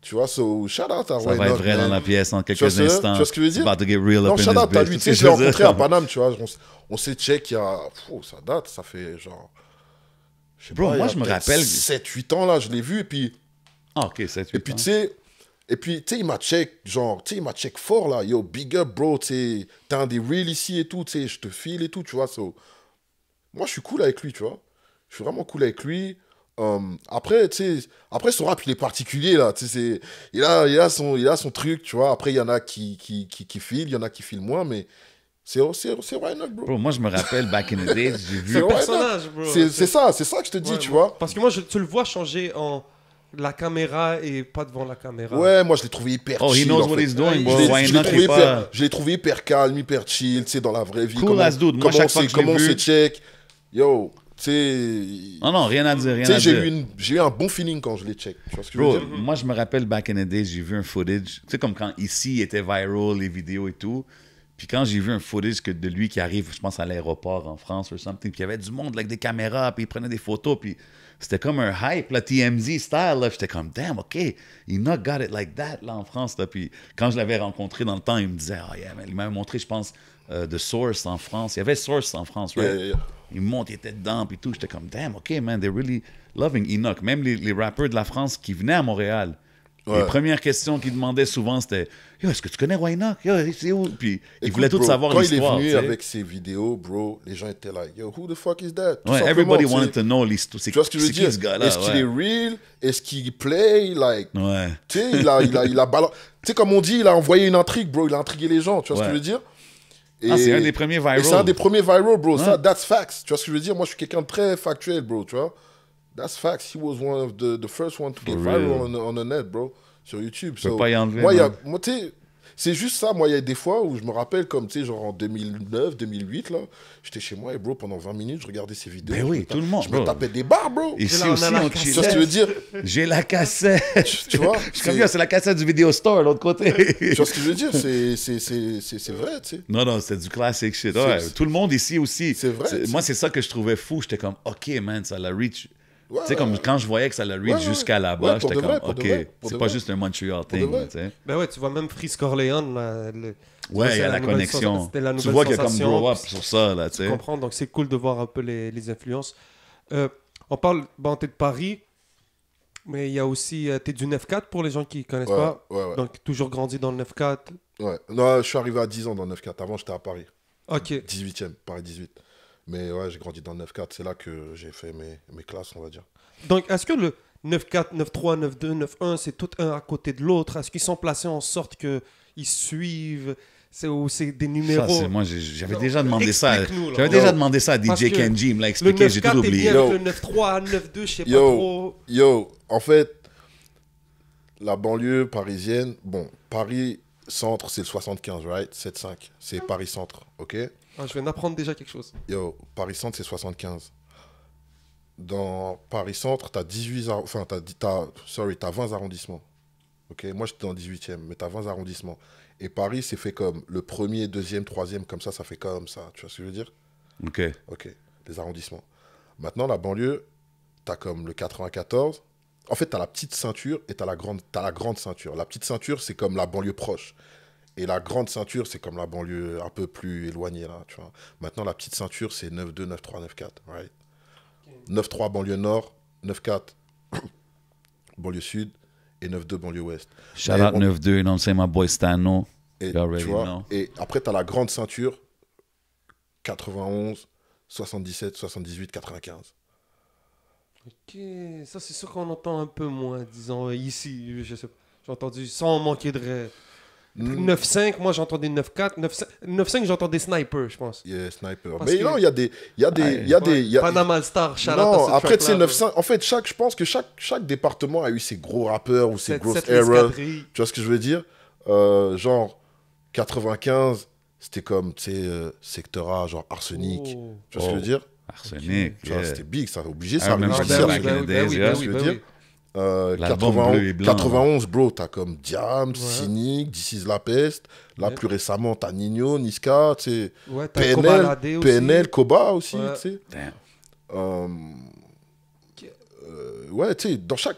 Tu vois, so shout out à Ça Roy va être Enoch, vrai man. dans la pièce en quelques Tu vois ce- instants. tu vois ce que je veux dire? It's about to get real Non, up in shout this out à bitch. lui. Tu Tu sais, sais je l'ai ce que je veux rencontré à dire? Paname, tu vois. On s'est check il y a. Ça date, ça fait genre. Je sais Bro, pas, moi, il y a je me peut-être rappelle- 7-8 ans là, je l'ai vu et puis. Ah, ok, 7, 8 Et puis, tu sais, il m'a check, genre, tu sais, il m'a check fort, là. Yo, big up, bro, tu sais, t'es un des real ici et tout, tu sais, je te file et tout, tu vois. So. Moi, je suis cool avec lui, tu vois. Je suis vraiment cool avec lui. Après, tu sais, après, son rap, il est particulier, là. Tu sais, il a son truc, tu vois. Après, il y en a qui filent, il y en a qui filent moins, mais c'est Roy Enoch, bro. Bro, moi, je me rappelle, back in the days, j'ai vu... C'est un Roy personnage, Enoch. bro. C'est ça que je te dis, Ouais, tu moi- vois. Parce que moi, tu le vois changer en la caméra et pas devant la caméra. Ouais, moi, je l'ai trouvé hyper Oh, he chill, knows en what fait. he's doing, Je bro. l'ai- Why Je l'ai not, trouvé il est pas... je l'ai trouvé hyper calme, hyper chill, tu sais, dans la vraie vie. Cool as dude. Moi, chaque fois que je l'ai comment vu- c'est check. Yo, tu sais... Non, non, rien à dire, rien Tu à sais, dire. j'ai eu un bon feeling quand je les check. Tu vois ce que je Bro, veux dire? moi, je me rappelle, back in the days, j'ai vu un footage. Tu sais, comme quand ici, il était viral, les vidéos et tout. Puis quand j'ai vu un footage de lui qui arrive, je pense, à l'aéroport en France ou something, puis il y avait du monde là, avec des caméras, puis il prenait des photos, puis c'était comme un hype, là, TMZ style, là. J'étais comme, damn, OK, Enoch got it like that, là, en France, là. Puis quand je l'avais rencontré dans le temps, il me disait, oh yeah, man. Il m'avait montré, je pense, The Source en France. Il y avait Source en France, right? Yeah. Il me montre, il était dedans, puis tout. J'étais comme, damn, OK, man, they're really loving Enoch. Même les rappeurs de la France qui venaient à Montréal, les Ouais. premières questions qu'ils demandaient souvent, c'était, yo, est-ce que tu connais Roy Enoch? Yo, c'est où? Puis ils Écoute, voulaient tous bro, savoir quand il est l'histoire. venu tu sais. avec ses vidéos, bro, les gens étaient là, yo, who the fuck is that? Tout Ouais, simplement, everybody tu sais. wanted to know l'histoire. Tu vois ce que je veux C'est qui dire? ce gars-là? Est-ce qu'il est real? Est-ce qu'il play? Like, Ouais. tu sais, il a balancé. Tu sais, comme on dit, il a envoyé une intrigue, bro. Il a intrigué les gens. Tu vois ce que je veux dire? Ah, c'est un des premiers Et viral. c'est un des premiers viral, bro. Ouais. Ça, that's facts. Tu vois ce que je veux dire? Moi, je suis quelqu'un de très factuel, bro. Tu vois? That's facts. He was one of the first one to get For viral real. on the net, bro. Sur YouTube. Tu peux pas y enlever, Moi, man. moi tu sais, c'est juste ça. Moi, il y a des fois où je me rappelle, comme, tu sais, genre en 2009, 2008, là, j'étais chez moi et, bro, pendant 20 minutes, je regardais ces vidéos. Ben oui, tout le monde, Je me bro. tapais des barres, bro. Ici là, on a aussi, la on Tu vois ce que je veux chillait. dire? J'ai la cassette. Tu vois? Je suis comme, yo, c'est la cassette du Video Store, l'autre côté. Tu vois ce que je veux dire? C'est vrai, tu sais. Non, c'est du classic shit. Ouais, C'est- tout le monde ici aussi. C'est vrai, tu sais. Moi, c'est ça que je trouvais fou. J'étais comme, OK, man, ça l'a reach. Ouais, Tu sais, comme quand je voyais que ça l'a reach Ouais, ouais. jusqu'à là-bas, Ouais, pour j'étais de comme, vrai, pour de OK, vrai, pour c'est de pas vrai. juste un Montreal de thing, vrai. là, tu sais. Ben ouais, tu vois même Freeze Corleone, là, Ouais, il y a la nouvelle connexion. c'était la Tu nouvelle vois qu'il y a comme sensation, grow up puis sur ça, là, tu tu sais. comprends, donc c'est cool de voir un peu les influences. On parle, bon, t'es de Paris, mais il y a aussi, t'es du 9-4 pour les gens qui connaissent Ouais, pas, ouais. donc toujours grandi dans le 9-4. Ouais. Non, je suis arrivé à 10 ans dans le 9-4. Avant, j'étais à Paris. Ok, 18e, Paris 18. Mais ouais, j'ai grandi dans le 9-4. C'est là que j'ai fait mes classes, on va dire. donc est-ce que le 9-4, 9-3, 9-2, 9-1, c'est tout un à côté de l'autre? Est-ce qu'ils sont placés en sorte qu'ils suivent? Ou c'est des Ça, numéros? moi, j'avais Non, déjà demandé ça. explique-nous, là. J'avais Yo. déjà demandé ça à Parce DJ que Kenji, il me l'a Le expliqué, j'ai tout 9-4 est oublié. bien Yo. avec le 9-3, 9-2, je sais pas Yo. trop. Yo, en fait, la banlieue parisienne, bon, Paris centre, c'est le 75, right? 7-5. C'est Paris centre, ok? Ah, je viens d'apprendre déjà quelque chose. Yo, Paris centre, c'est 75. Dans Paris centre, t'as 20 arrondissements. Ok, moi j'étais dans le 18e, mais t'as 20 arrondissements. Et Paris, c'est fait comme le premier, deuxième, troisième, comme ça fait comme ça. Tu vois ce que je veux dire? OK. Ok, les arrondissements. Maintenant, la banlieue, t'as comme le 94. En fait, t'as la petite ceinture et t'as la grande ceinture. La petite ceinture, c'est comme la banlieue proche. Et la grande ceinture, c'est comme la banlieue un peu plus éloignée, là, tu vois. Maintenant, la petite ceinture, c'est 9-2, 9-3, 9-4, right? 9-3, banlieue nord, 9-4, banlieue sud, et 9-2, banlieue ouest. Shout Mais out on- 9-2, you know what I'm saying, my boy Stano. Et, You already tu vois, know. et après, tu as la grande ceinture, 91, 77, 78, 95. Ok, ça c'est sûr qu'on entend un peu moins, disons, ici, je sais pas. J'ai entendu sans manquer de rêve. 9-5, moi j'entendais 9-4. 9-5, j'entendais Sniper, je pense. Yeah, sniper. Parce Mais que- non, il y a des... Il y a des Panama Star, shout out non, à ce après, tu sais, track-là, 9-5... En fait, je pense que chaque département a eu ses gros rappeurs ou ses 7, grosses 7 eras. l'escadrille. Tu vois ce que je veux dire? Genre, 95, c'était comme, tu sais, Secteur A, genre Arsenic. Oh. Tu vois ce que je veux dire? Arsenic, Tu vois, yeah. c'était big, ça a obligé, I ça a remember réussi. that ben back oui, in ben the oui, days, ben oui, yeah. ben oui, je veux ben dire. oui. L'album 91, bleu et blanc, 91, bro, t'as comme Diams, Ouais. Cynic, This is La Peste. Là, Ouais. plus récemment, t'as Nino, Niska, tu sais. Ouais, t'as Kobalade aussi. PNL, Koba aussi, Ouais. tu sais. Damn. Ouais, tu sais, dans chaque...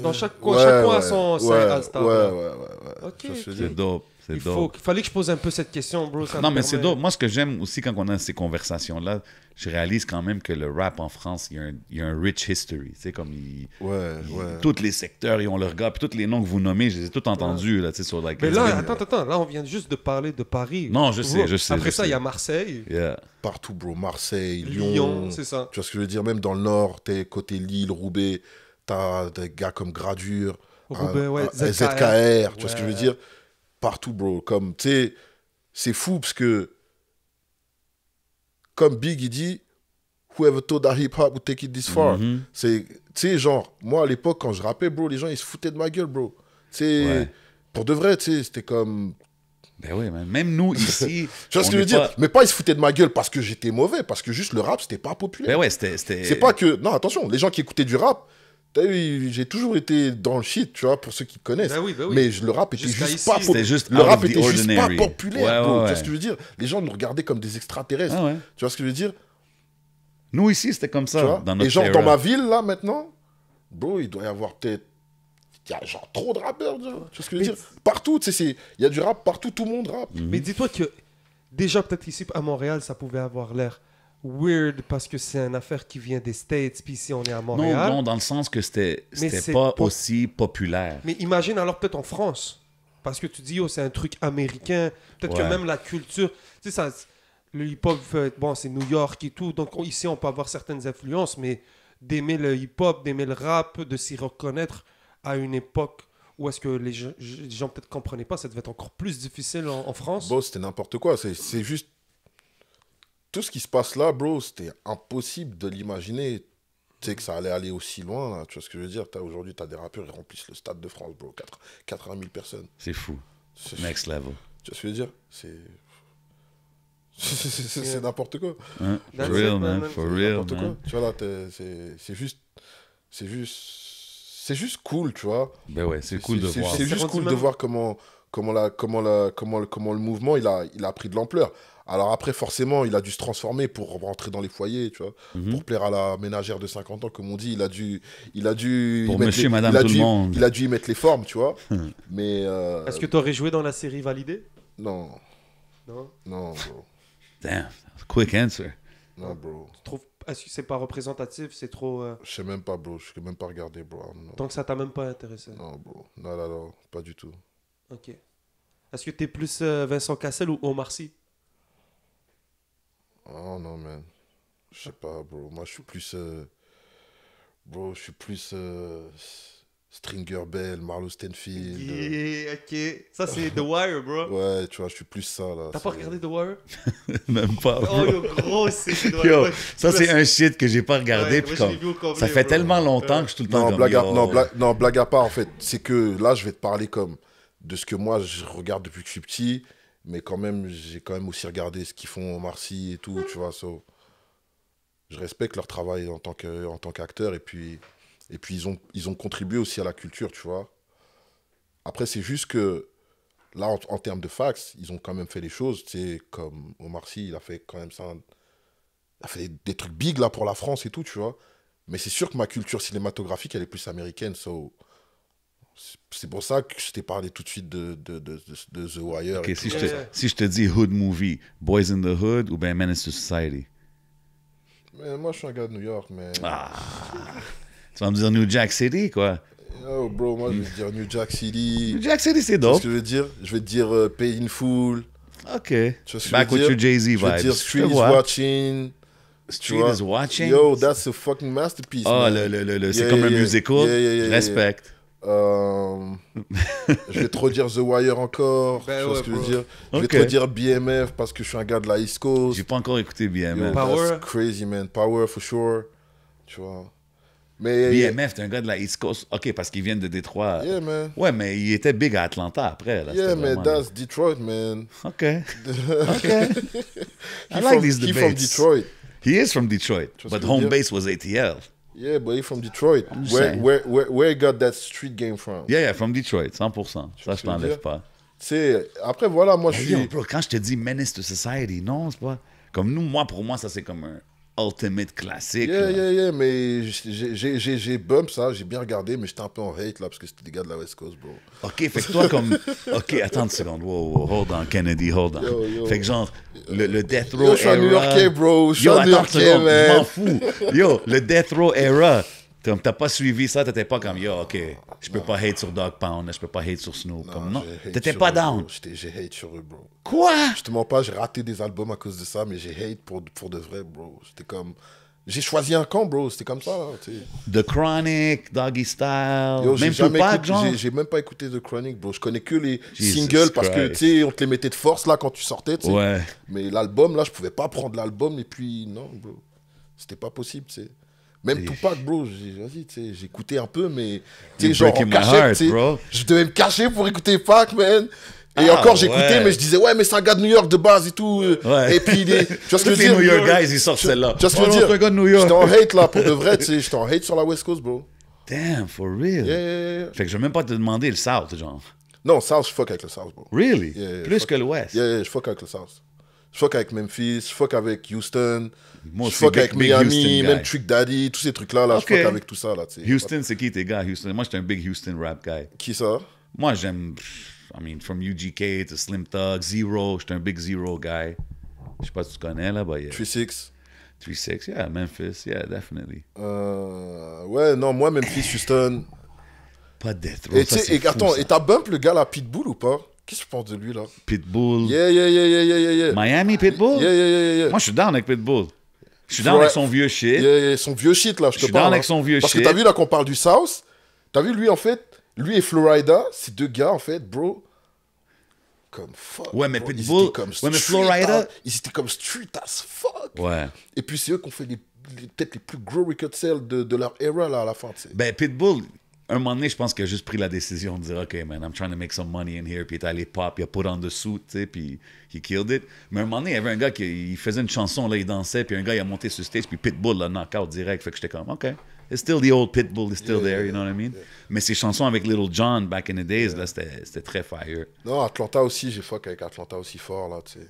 Dans chaque coin, chaque coin a son ouais, All-Star. ouais, là. ouais. Ok, Tu vois ce que je veux C'est dire? dope. C'est Il dope. fallait que je pose un peu cette question, bro. ça Non, me mais c'est permet- dope. Moi, ce que j'aime aussi quand on a ces conversations-là, je réalise quand même que le rap en France, il y a un rich history. Tu sais, comme Ouais. tous les secteurs, ils ont leur gars. Puis tous les noms que vous nommez, je les ai tous entendus, là, tu sais, sur like. Mais les- là, attends, là, on vient juste de parler de Paris. Non, je sais, Bro, je sais, Après je ça, sais. il y a Marseille, Yeah. Partout, bro. Marseille, Lyon, c'est ça. Tu vois ce que je veux dire? Même dans le nord, t'es côté Lille, Roubaix, t'as des gars comme Gradure, Roubaix, ouais, ZKR, tu vois ce que je veux Ouais. dire? Partout, bro. Comme, tu sais, c'est fou parce que, comme Big, il dit, whoever thought that hip-hop would take it this far. Mhm. C'est, tu sais, genre, moi, à l'époque, quand je rappais, bro, les gens, ils se foutaient de ma gueule, bro. Tu sais, Ouais. pour de vrai, tu sais, c'était comme... Ben oui, man. Même nous, ici. Tu vois ce on que je veux est dire? pas- Mais pas ils se foutaient de ma gueule parce que j'étais mauvais, parce que juste le rap, c'était pas populaire. Ben ouais, c'était. C'est pas que... Non, attention, les gens qui écoutaient du rap, t'as vu, j'ai toujours été dans le shit, tu vois, pour ceux qui connaissent. Ben oui, ben oui. Mais le rap était Jusqu'à juste ici, pas c'était populaire. juste Le out rap of the était juste pas ordinary. populaire, Ouais, bro. ouais, Tu vois ouais. ce que je veux dire? Les gens nous regardaient comme des extraterrestres. Ah ouais. Tu vois ce que je veux dire? Nous, ici, c'était comme Tu ça. vois? Dans notre Et genre, era. dans ma ville, là, maintenant, bro, il doit y avoir peut-être... Il y a genre trop de rappeurs, tu vois ce que je veux dire? Partout, tu sais, il y a du rap partout, tout le monde rappe. Mais dis-toi que déjà, peut-être ici à Montréal, ça pouvait avoir l'air weird parce que c'est une affaire qui vient des States, puis ici on est à Montréal. Non, dans le sens que c'était c'est pas pas- aussi populaire. Mais imagine alors peut-être en France, parce que tu dis, oh, c'est un truc américain, peut-être que Ouais. même la culture, tu sais, ça, le hip-hop, bon, c'est New York et tout, donc ici on peut avoir certaines influences, mais d'aimer le hip-hop, d'aimer le rap, de s'y reconnaître à une époque où est-ce que les gens peut-être comprenaient pas, ça devait être encore plus difficile en France. Bro, c'était n'importe quoi. C'est juste... Tout ce qui se passe là, bro, c'était impossible de l'imaginer. Tu sais que ça allait aller aussi loin, là. Tu vois ce que je veux dire? Aujourd'hui, t'as des rappeurs qui remplissent le Stade de France, bro. 80 000 personnes. C'est fou. Next level. Tu vois ce que je veux dire? C'est n'importe quoi. Hein? For That's real, it, man. man. For C'est real, n'importe quoi. man. Tu vois, là, c'est juste cool, tu vois. Ben ouais, c'est cool de voir. C'est C'est juste rendu cool de même- voir comment le mouvement il a pris de l'ampleur. Alors après, forcément, il a dû se transformer pour rentrer dans les foyers, tu vois, Mhm. pour plaire à la ménagère de 50 ans, comme on dit. Il a dû Pour y mettre monsieur, les- madame, il a tout le dû- monde. Il a dû y mettre les formes, tu vois. Mais Est-ce que tu aurais joué dans la série validée? non, Non. non, bro, Damn, quick answer. non, bro. Est-ce que c'est pas représentatif? C'est trop. Je sais même pas, bro. Je sais même pas regarder, bro. Non, Tant que ça t'a même pas intéressé. non, bro. Non, non, non, pas du tout. Ok. Est-ce que t'es plus Vincent Cassel ou Omar Sy? Oh non, man. Je sais pas, bro. Moi, je suis plus. Bro, je suis plus. Stringer Bell, Marlo Stenfield. Yeah, ok. Ça, c'est The Wire, bro. Ouais, tu vois, je suis plus ça, là. T'as pas C'est- regardé The Wire? Même pas, Oh, bro. yo, gros, c'est The Wire. Yo, Ouais, ça, je c'est me- un shit que j'ai pas regardé. Ouais, puis moi, je l'ai comme, vu au complet, ça fait bro. tellement longtemps que je suis tout le temps Non, comme, blague à, yo. non, blague à part, en fait. C'est que là, je vais te parler comme de ce que moi, je regarde depuis que je suis petit. Mais quand même, j'ai quand même aussi regardé ce qu'ils font Omar Sy et tout, tu vois. So, je respecte leur travail en tant qu'acteur. Et puis ils ont contribué aussi à la culture, tu vois. Après, c'est juste que là, en termes de fax, ils ont quand même fait les choses. Tu sais, comme Omar Sy, il a fait quand même ça. Il a fait des trucs big là pour la France et tout, tu vois. Mais c'est sûr que ma culture cinématographique, elle est plus américaine. So, c'est pour ça que je t'ai parlé tout de suite de The Wire. Ok, et si tout. je te dis Hood Movie, Boys in the Hood ou bien Menace to Society? Mais moi, je suis un gars de New York, mais. Ah. Tu vas me dire New Jack City, quoi. Oh, bro, moi, je vais te dire New Jack City. New Jack City, c'est Tu vois dope. ce que je vais te dire? Je vais te dire Pay in Full. Ok. Tu vois ce que Back je veux with dire? your Jay-Z Je vais te vibes. dire Je Street te is vois. Watching. Street vois. is watching. Yo, that's a fucking masterpiece. Oh, man. c'est Yeah, comme un yeah, musical. yeah, Je respecte. Je vais te redire The Wire encore. Ben tu vois ouais, ce que je veux bro. dire? Je vais Ok. te redire BMF parce que je suis un gars de la East Coast. J'ai pas encore écouté bien, Yo, man. Power. that's crazy, man. Power, for sure. Tu vois. Mais. BMF, t'es un gars de la East Coast. Ok, parce qu'ils viennent de Détroit. Yeah, man. Ouais, mais il était big à Atlanta après. Là. Yeah, C'était man. vraiment- That's Detroit, man. Ok. Ok. I He like these he from debates. Detroit. He is from Detroit, Tu vois ce but que je veux home dire? base was ATL. Yeah, but he from Detroit. I'm just saying. Where he got that street game from? Yeah, from Detroit, 100%. Ça, ce je que je veux t'enlève dire? pas. Tu sais, après, voilà, moi, je Hey, suis. yo, bro, quand je te dis Menace to Society, non, c'est pas... Comme nous, pour moi, ça, c'est comme un ultimate classique. Yeah, là. yeah, yeah, mais j'ai bump ça, j'ai bien regardé, mais j'étais un peu en hate là, parce que c'était des gars de la West Coast, bro. OK, fait que toi, comme... OK, attends une seconde. Wow, hold on, Kennedy, hold on. Yo. Fait que genre, le Death Row Yo, je suis un era... New-Yorkais, bro, je suis Yo, un attends une New-Yorkais, seconde, je m'en man. fous. Yo, le Death Row era, comme t'as pas suivi ça, t'étais pas comme, yo, OK, je peux pas hate sur Dog Pound, je peux pas hate sur Snoop. Comme non, j'ai hate t'étais sur pas eux, down. bro. J'ai hate sur eux, bro. Quoi? Je te mens pas, j'ai raté des albums à cause de ça, mais j'ai hate pour de vrai, bro. J'étais comme. J'ai choisi un camp, bro, c'était comme ça, là, tu sais. The Chronic, Doggy Style, Yo, j'ai même jamais Tupac, écouté, genre. j'ai même pas écouté The Chronic, bro. Je connais que les Jesus singles parce que, Christ. tu sais, on te les mettait de force, là, quand tu sortais, tu sais. Ouais. Mais l'album, là, je pouvais pas prendre l'album et puis, non, bro. C'était pas possible, tu sais. Même Tupac, bro, vas-y, tu sais, j'écoutais un peu, mais, tu sais, You're genre, en breaking my cachette, heart, tu sais. bro. Je devais me cacher pour écouter Pac, man. Et Ah, encore, j'écoutais, ouais. mais je disais, ouais, mais c'est un gars de New York de base et tout. Ouais. Et puis, tu vois ce que Tous je veux les dire? New York guys, ils sortent celle-là. Tu vois ce que je Oh veux non, dire? c'est un gars de New York. J'étais en hate, là, pour de vrai, tu sais. J'étais en hate sur la West Coast, bro. Damn, for real. Yeah. Fait que je vais même pas te demander le South, genre. Non, South, je fuck avec le South, bro. Really? Yeah, Plus fuck. que l'Ouest. Yeah, je fuck avec le South. Je fuck avec Memphis, je fuck avec Houston, Moi je aussi, fuck big- avec big Miami, Houston même guy. Trick Daddy, tous ces trucs-là, là, Ok. je fuck avec tout ça, là, tu sais. Houston, c'est qui tes gars, Houston? Moi, j'étais un big Houston rap guy. Qui ça? Moi, j'aime, I mean, from UGK to Slim Thug, Zero, j'étais un big Zero guy. Je sais pas si tu connais, là, but yeah. 3-6. 3-6, yeah, Memphis, yeah, definitely. Ouais, non, moi, Memphis, Houston. Pas Death Row, Et tu ça, sais, c'est et fou, attends, ça. et t'as bump le gars, là, Pitbull ou pas? Qu'est-ce que tu penses de lui, là? Pitbull. Yeah. Miami, Pitbull? Yeah. Moi, je suis down avec Pitbull. Je suis down avec son vieux shit. Yeah, son vieux shit, là, je te suis parle. down avec hein. son vieux Parce shit. que t'as vu, là, qu'on parle du South, t'as vu, lui, en fait, lui et Florida, c'est deux gars, en fait, bro. Comme fuck. Ouais, mais bro. Ils Pitbull- étaient comme ouais, mais street Florida- ils étaient comme street as fuck. Ouais. Et puis, c'est eux qui ont fait peut-être les plus gros record sales de leur era, là, à la fin, tu sais. Ben, Pitbull, un moment donné, je pense qu'il a juste pris la décision de dire, OK, man, I'm trying to make some money in here. Puis il est allé pop, il a put on the suit, tu sais, puis he killed it. Mais un moment donné, il y avait un gars qui il faisait une chanson, là, il dansait, puis un gars, il a monté sur stage, puis Pitbull l'a knock-out direct. Fait que j'étais comme, OK, it's still the old Pitbull, it's still there, you know what I mean? Mais ses chansons avec Little John, back in the days, là, c'était très fire. Non, Atlanta aussi, j'ai fuck avec Atlanta aussi fort, là, tu sais.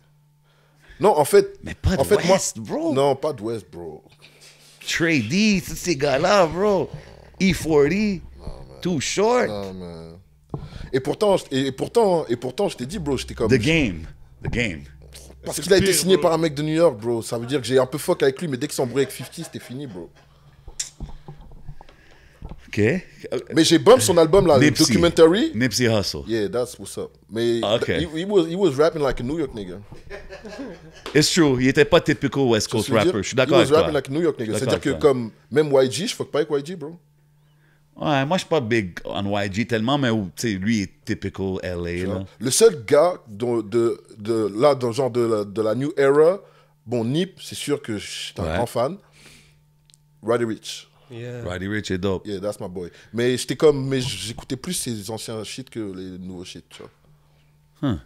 Non, en fait... Mais pas de en fait, West, bro. Non, pas de West, bro. Trey D, tous ces gars-là, bro. E40, Too Short. Non, man. Et pourtant, je t'ai dit, bro, j'étais comme... The Game. Parce C'est qu'il a le été pire, signé bro. par un mec de New York, bro. Ça veut dire que j'ai un peu fuck avec lui, mais dès qu'il s'embrouille avec 50, c'était fini, bro. OK. Mais j'ai bump son album, là, le Nipsey. Documentary. Nipsey Hussle. Yeah, that's what's up. Mais Okay. he was rapping like a New York nigga. It's true. Il était pas typical West Tu vois Coast ce que je veux rapper. dire? Je suis d'accord He avec was rapping toi. like a New York nigga. D'accord C'est-à-dire que avec toi. comme, même YG, je fuck pas avec YG, bro. Ouais, moi, je suis pas big on YG tellement, mais tu sais, lui est typical LA, là. Le seul gars là, dans le genre de la new era, bon, Nip, c'est sûr que je suis un Ouais. grand fan. Roddy Ricch. Yeah. Roddy Ricch est dope. Yeah, that's my boy. Mais j'écoutais plus ses anciens shit que les nouveaux shit, tu vois.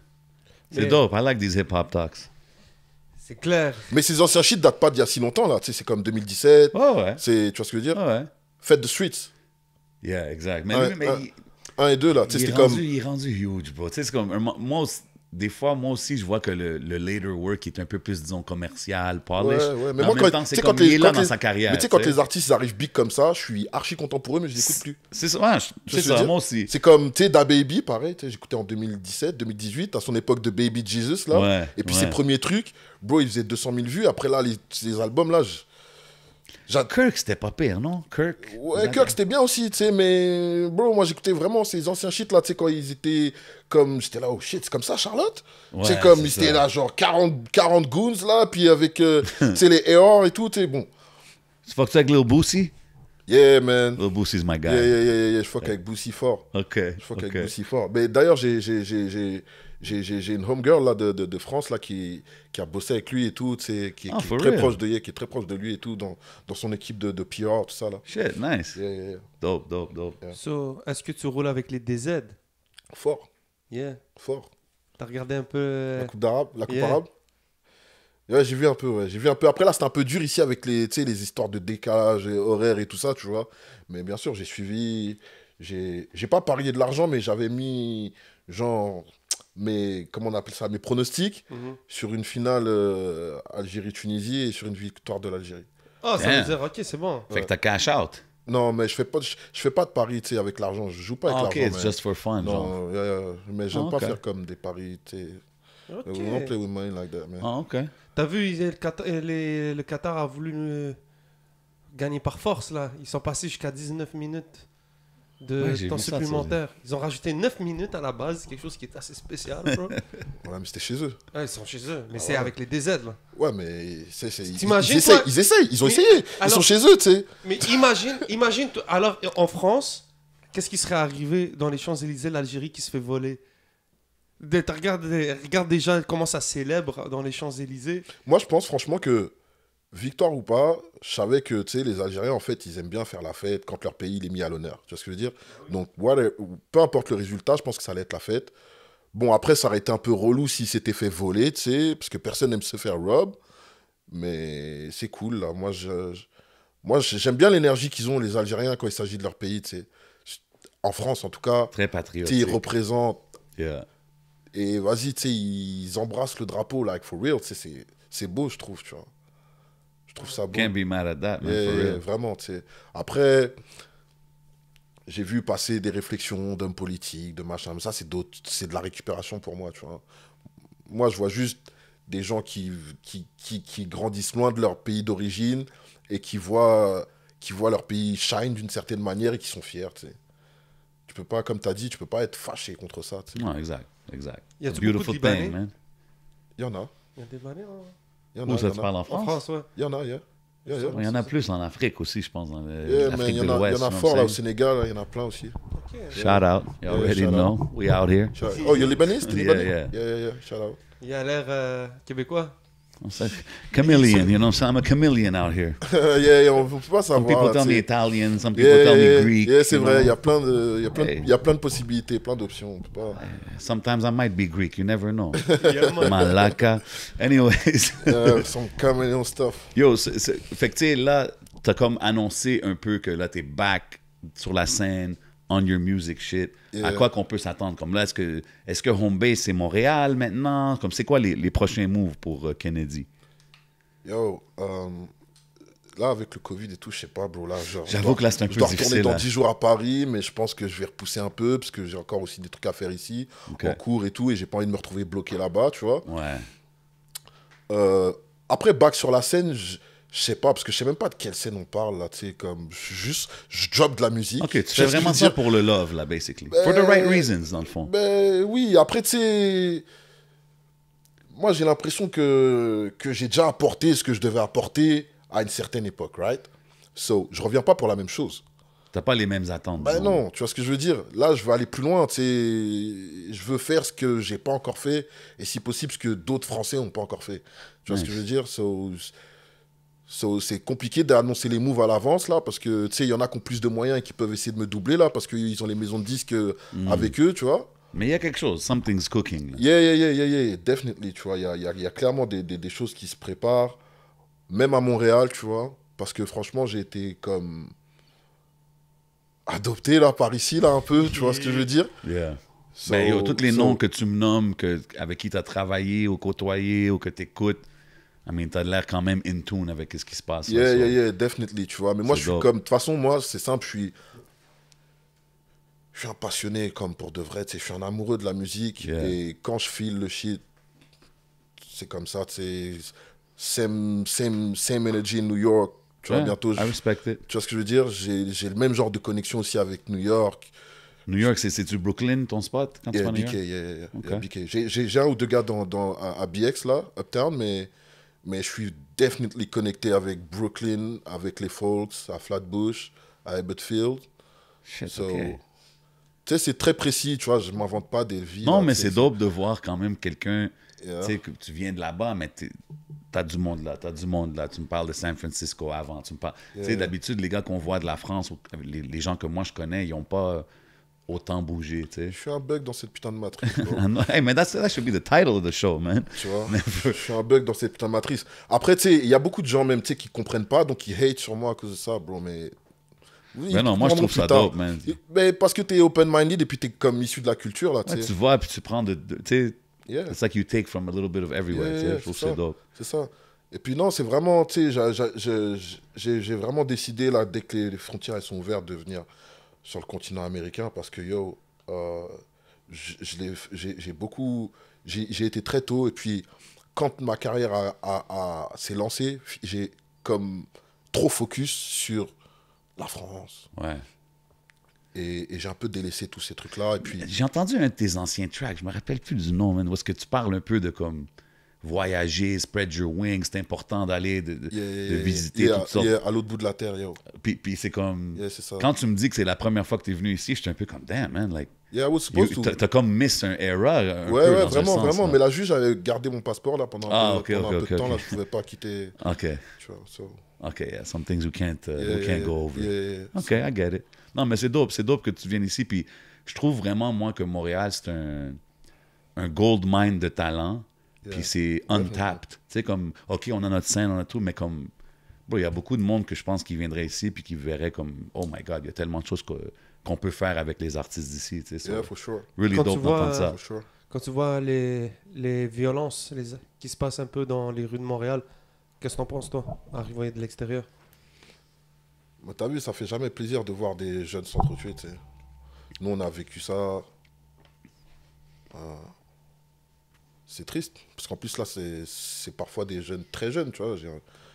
C'est Mais- dope. I like these hip-hop talks. C'est clair. Mais ces anciens shit datent pas d'il y a si longtemps, là. Tu sais, c'est comme 2017. Ouais. Tu vois ce que je veux dire? Ouais. Fête de Streets. Yeah, exact. Mais, Ouais, lui, mais ouais. 1 et 2, là. Tu sais, il, c'était est rendu, comme... il est rendu huge, bro. Tu sais, c'est comme... moi aussi, des fois, moi aussi, je vois que le later work est un peu plus, disons, commercial, polish. Ouais, mais en moi, même temps, c'est comme il est là dans sa carrière. Mais tu sais, quand tu sais. les artistes ils arrivent big comme ça, je suis archi content pour eux, mais je les écoute plus. C'est ça, ouais, Tu c'est vois ce que je ça, veux dire? moi aussi. C'est comme, tu sais, DaBaby, pareil, tu sais, j'écoutais en 2017, 2018, à son époque de Baby Jesus, là. Ouais, et puis ouais. ses premiers trucs, bro, il faisait 200 000 vues. Après, là, ces albums-là, Kirk, c'était pas pire, non? Kirk? Ouais, Kirk, c'était bien aussi, tu sais, mais bro, moi j'écoutais vraiment ces anciens shit là, tu sais, quand ils étaient comme. J'étais là, oh shit, c'est comme ça, Charlotte? Ouais, c'est comme, c'est ils étaient ça. là, genre 40 goons là, puis avec, tu sais, les AR et tout, tu sais, bon. Tu fuck avec Lil Boosie? Yeah, man. Lil Boosie's my guy. Yeah, je fuck avec Boosie fort. OK. Je fuck avec Boosie fort. Mais d'ailleurs, j'ai une homegirl là, de France là, qui a bossé avec lui et tout, tu sais, qui est for très real? proche de, qui est très proche de lui et tout, dans son équipe de PR, tout ça là. Shit, nice. Yeah. Dope. So, est-ce que tu roules avec les DZ? Fort, Yeah. fort. T'as regardé un peu... La coupe Yeah. arabe. Ouais, j'ai vu un peu. Après, là, c'était un peu dur ici avec tu sais, les histoires de décalage et horaire et tout ça, tu vois. Mais bien sûr, j'ai suivi. J'ai pas parié de l'argent, mais j'avais mis, genre, comment on appelle ça, mes pronostics sur une finale Algérie-Tunisie et sur une victoire de l'Algérie. Ah, ça Damn. veut dire, ok, c'est bon. Fait que t'as cash out. Non, mais je fais pas de paris, tu sais, avec l'argent. Je joue pas avec Ah, OK, l'argent. it's mais- just for fun, genre. Non, mais j'aime Ah, pas ok. faire comme des paris, tu sais. Ok. We don't play with money like that, man. Ah, OK. T'as vu, le Qatar a voulu gagner par force, là. Ils sont passés jusqu'à 19 minutes de Ouais, j'ai temps vu ça, supplémentaire. Ils ont rajouté 9 minutes à la base, quelque chose qui est assez spécial, bro. Ouais, mais c'était chez eux. Ouais, ils sont chez eux, mais Ah c'est ouais. avec les DZ, là. Ouais, mais T'imagines, ils essayent, toi- ils ont Mais essayé. Ils alors- sont chez eux, tu sais. Mais imagine, alors en France, qu'est-ce qui serait arrivé dans les Champs-Élysées, l'Algérie qui se fait voler? Regarde déjà comment ça célèbre dans les Champs-Élysées. Moi, je pense franchement que, victoire ou pas, je savais que, tu sais, les Algériens, en fait, ils aiment bien faire la fête quand leur pays il est mis à l'honneur. Tu vois ce que je veux dire? Donc, peu importe le résultat, je pense que ça allait être la fête. Bon, après, ça aurait été un peu relou s'ils s'étaient fait voler, tu sais, parce que personne n'aime se faire rob. Mais c'est cool, là. Moi, j'aime bien l'énergie qu'ils ont, les Algériens, quand il s'agit de leur pays, tu sais. En France, en tout cas, Très tu sais, patriotique. ils représentent. Yeah. Et vas-y, tu sais, ils embrassent le drapeau, like, for real, tu sais, c'est beau, je trouve, tu vois. Je trouve ça beau. Can't be mad at that, man, Yeah, for real. vraiment, tu sais. Après, j'ai vu passer des réflexions d'hommes politiques, de machin, mais ça, c'est de la récupération pour moi, tu vois. Moi, je vois juste des gens qui grandissent loin de leur pays d'origine et qui voient leur pays shine d'une certaine manière et qui sont fiers, tu sais. Tu peux pas, comme tu as dit, tu peux pas être fâché contre ça, tu sais. Non, exact. Y a It's a beaucoup de beautiful Libanais? thing, man. Il y en a. Il y a des Libanais, hein. Il y en Où a, ça, il y tu en a. parles en En France? France, ouais. Il y en a, yeah. Yeah, yeah. Il y en a plus en Afrique aussi, je pense, dans Yeah, mais l'Afrique il y de en a l'Ouest. you know fort what là I'm au saying? Sénégal, il y en a plein aussi. Ok. Shout out. You Yeah, already shout know. We out here. Oh, you're Lebanese? T'es Yeah, Libanais? yeah. Yeah, shout out. Il a l'air québécois. I'm like, chameleon, you know what I'm saying? I'm a chameleon out here. On peut pas Some savoir. people là, tell me tu sais. Italian, some people tell me Greek. C'est you vrai, il y know? a plein de, Hey. il y a plein de possibilités, plein d'options. On peut pas... Sometimes I might be Greek, you never know. Yeah, man. Malaka. Anyways. Some chameleon stuff. Yo, fait que tu sais, là, t'as comme annoncé un peu que là, t'es back sur la scène, on your music shit. Yeah. À quoi qu'on peut s'attendre? Comme là, est-ce que home base, c'est Montréal maintenant? Comme c'est quoi les prochains moves pour Kennedy? Yo, là, avec le Covid et tout, je sais pas, bro. Là, J'avoue que là, c'est un peu je dois difficile, retourner dans là. 10 jours à Paris, mais je pense que je vais repousser un peu, parce que j'ai encore aussi des trucs à faire ici, Ok. en cours et tout, et j'ai pas envie de me retrouver bloqué là-bas, tu vois. Ouais. Après, back sur la scène, je sais pas, parce que je sais même pas de quelle scène on parle, là, tu sais, comme, je drop de la musique. OK, tu sais fais ce que je vraiment veux ça dire? pour le love, là, basically. For the right reasons, dans le fond. Ben oui, après, tu sais, moi, j'ai l'impression que j'ai déjà apporté ce que je devais apporter à une certaine époque, right? So, je reviens pas pour la même chose. T'as pas les mêmes attentes. Ben disons. non, tu vois ce que je veux dire? Là, je veux aller plus loin, tu sais. Je veux faire ce que j'ai pas encore fait, et si possible, ce que d'autres Français n'ont pas encore fait. Tu vois ce que je veux dire? So, c'est compliqué d'annoncer les moves à l'avance, là, parce que, tu sais, il y en a qui ont plus de moyens et qui peuvent essayer de me doubler, là, parce qu'ils ont les maisons de disques avec eux, tu vois. Mais il y a quelque chose, something's cooking. Là. Yeah, definitely, tu vois. Il y a clairement des choses qui se préparent, même à Montréal, tu vois. Parce que franchement, j'ai été comme adopté, là, par ici, là, un peu, tu vois ce que je veux dire? Yeah. So- Ben, yo, tous les so- noms que tu me nommes, avec qui tu as travaillé ou côtoyé ou que tu écoutes, I mean, t'as l'air quand même in tune avec ce qui se passe. là, so. Yeah, definitely, tu vois. Mais moi, C'est je suis dope. comme... De toute façon, moi, c'est simple, je suis un passionné, comme pour de vrai, tu sais. Je suis un amoureux de la musique. Yeah. Et quand je file le shit, c'est comme ça, tu sais. Same energy in New York. Tu vois, Yeah, bientôt... I respect it. Tu vois ce que je veux dire? J'ai le même genre de connexion aussi avec New York. New York, c'est-tu Brooklyn, ton spot, quand tu vas à New BK, York? yeah, Ok. BK. J'ai un ou deux gars à BX, là, Uptown, mais je suis definitely connecté avec Brooklyn, avec les Folks, à Flatbush, à Abbottfield. Shit, So, ok. tu sais, c'est très précis, tu vois, je m'invente pas des vies. Non, là, mais tu sais, c'est dope de voir quand même quelqu'un, Yeah. tu sais, que tu viens de là-bas, mais t'as du monde là, Tu me parles de San Francisco avant, tu me parles... Tu sais, Yeah. d'habitude, les gars qu'on voit de la France, ou les gens que moi je connais, ils n'ont pas autant bougé, tu sais. Je suis un bug dans cette putain de matrice, bro. Ah non, hey, man, that should be the title of the show, man. Tu vois, je suis un bug dans cette putain de matrice. Après, tu sais, il y a beaucoup de gens même, tu sais, qui comprennent pas, donc ils hate sur moi à cause de ça, bro, mais... Oui, Mais non, ils moi, je comprendront trouve ça plus tard. dope, man. Mais parce que t'es open-minded et puis t'es comme issu de la culture, là, tu Ouais, sais. tu vois, puis tu prends tu sais, Yeah. it's like you take from a little bit of everywhere, tu sais. Yeah, Je trouve que c'est c'est ça. dope. C'est ça. Et puis non, c'est vraiment, tu sais, j'ai vraiment décidé, là, dès que les frontières elles sont ouvertes, de venir sur le continent américain parce que, yo, j'ai beaucoup... J'ai été très tôt et puis quand ma carrière s'est lancée, j'ai comme trop focus sur la France. Ouais. Et j'ai un peu délaissé tous ces trucs-là. Et puis, J'ai entendu un de tes anciens tracks, je me rappelle plus du nom, man, où est-ce que tu parles un peu de comme voyager, spread your wings, c'est important d'aller, de visiter toutes sortes. à l'autre bout de la terre, yo. Puis c'est comme... Yeah, c'est ça. Quand tu me dis que c'est la première fois que tu es venu ici, j'étais un peu comme, damn, man, like... Yeah, I was supposed to. T'as comme miss un era un Ouais, peu ouais, dans vraiment, un sens, vraiment. là. Mais la juge avait gardé mon passeport là pendant Ah, un ok, peu, pendant un ok, peu de temps. ok. Là, je pouvais pas quitter. OK, Tu vois, so, OK, yeah, some things we can't yeah, go over. yeah. OK, I get it. Non, mais c'est dope que tu viennes ici. Puis je trouve vraiment, moi, que Montréal, c'est un gold mine de talent. Yeah. Puis c'est untapped. Tu sais, comme, OK, on a notre scène, on a tout, mais comme, bro, il y a beaucoup de monde que je pense qui viendrait ici puis qui verrait comme, oh my God, il y a tellement de choses qu'on peut faire avec les artistes d'ici. Tu sais, so Yeah, for sure. really Quand dope tu vois, d'entendre ça. For sure. Quand tu vois les violences qui se passent un peu dans les rues de Montréal, qu'est-ce que t'en penses, toi, arrivé de l'extérieur? Mais t'as vu, ça fait jamais plaisir de voir des jeunes s'entretuer, tu sais. Nous, on a vécu ça. C'est triste. Parce qu'en plus, là, c'est parfois des jeunes très jeunes, tu vois.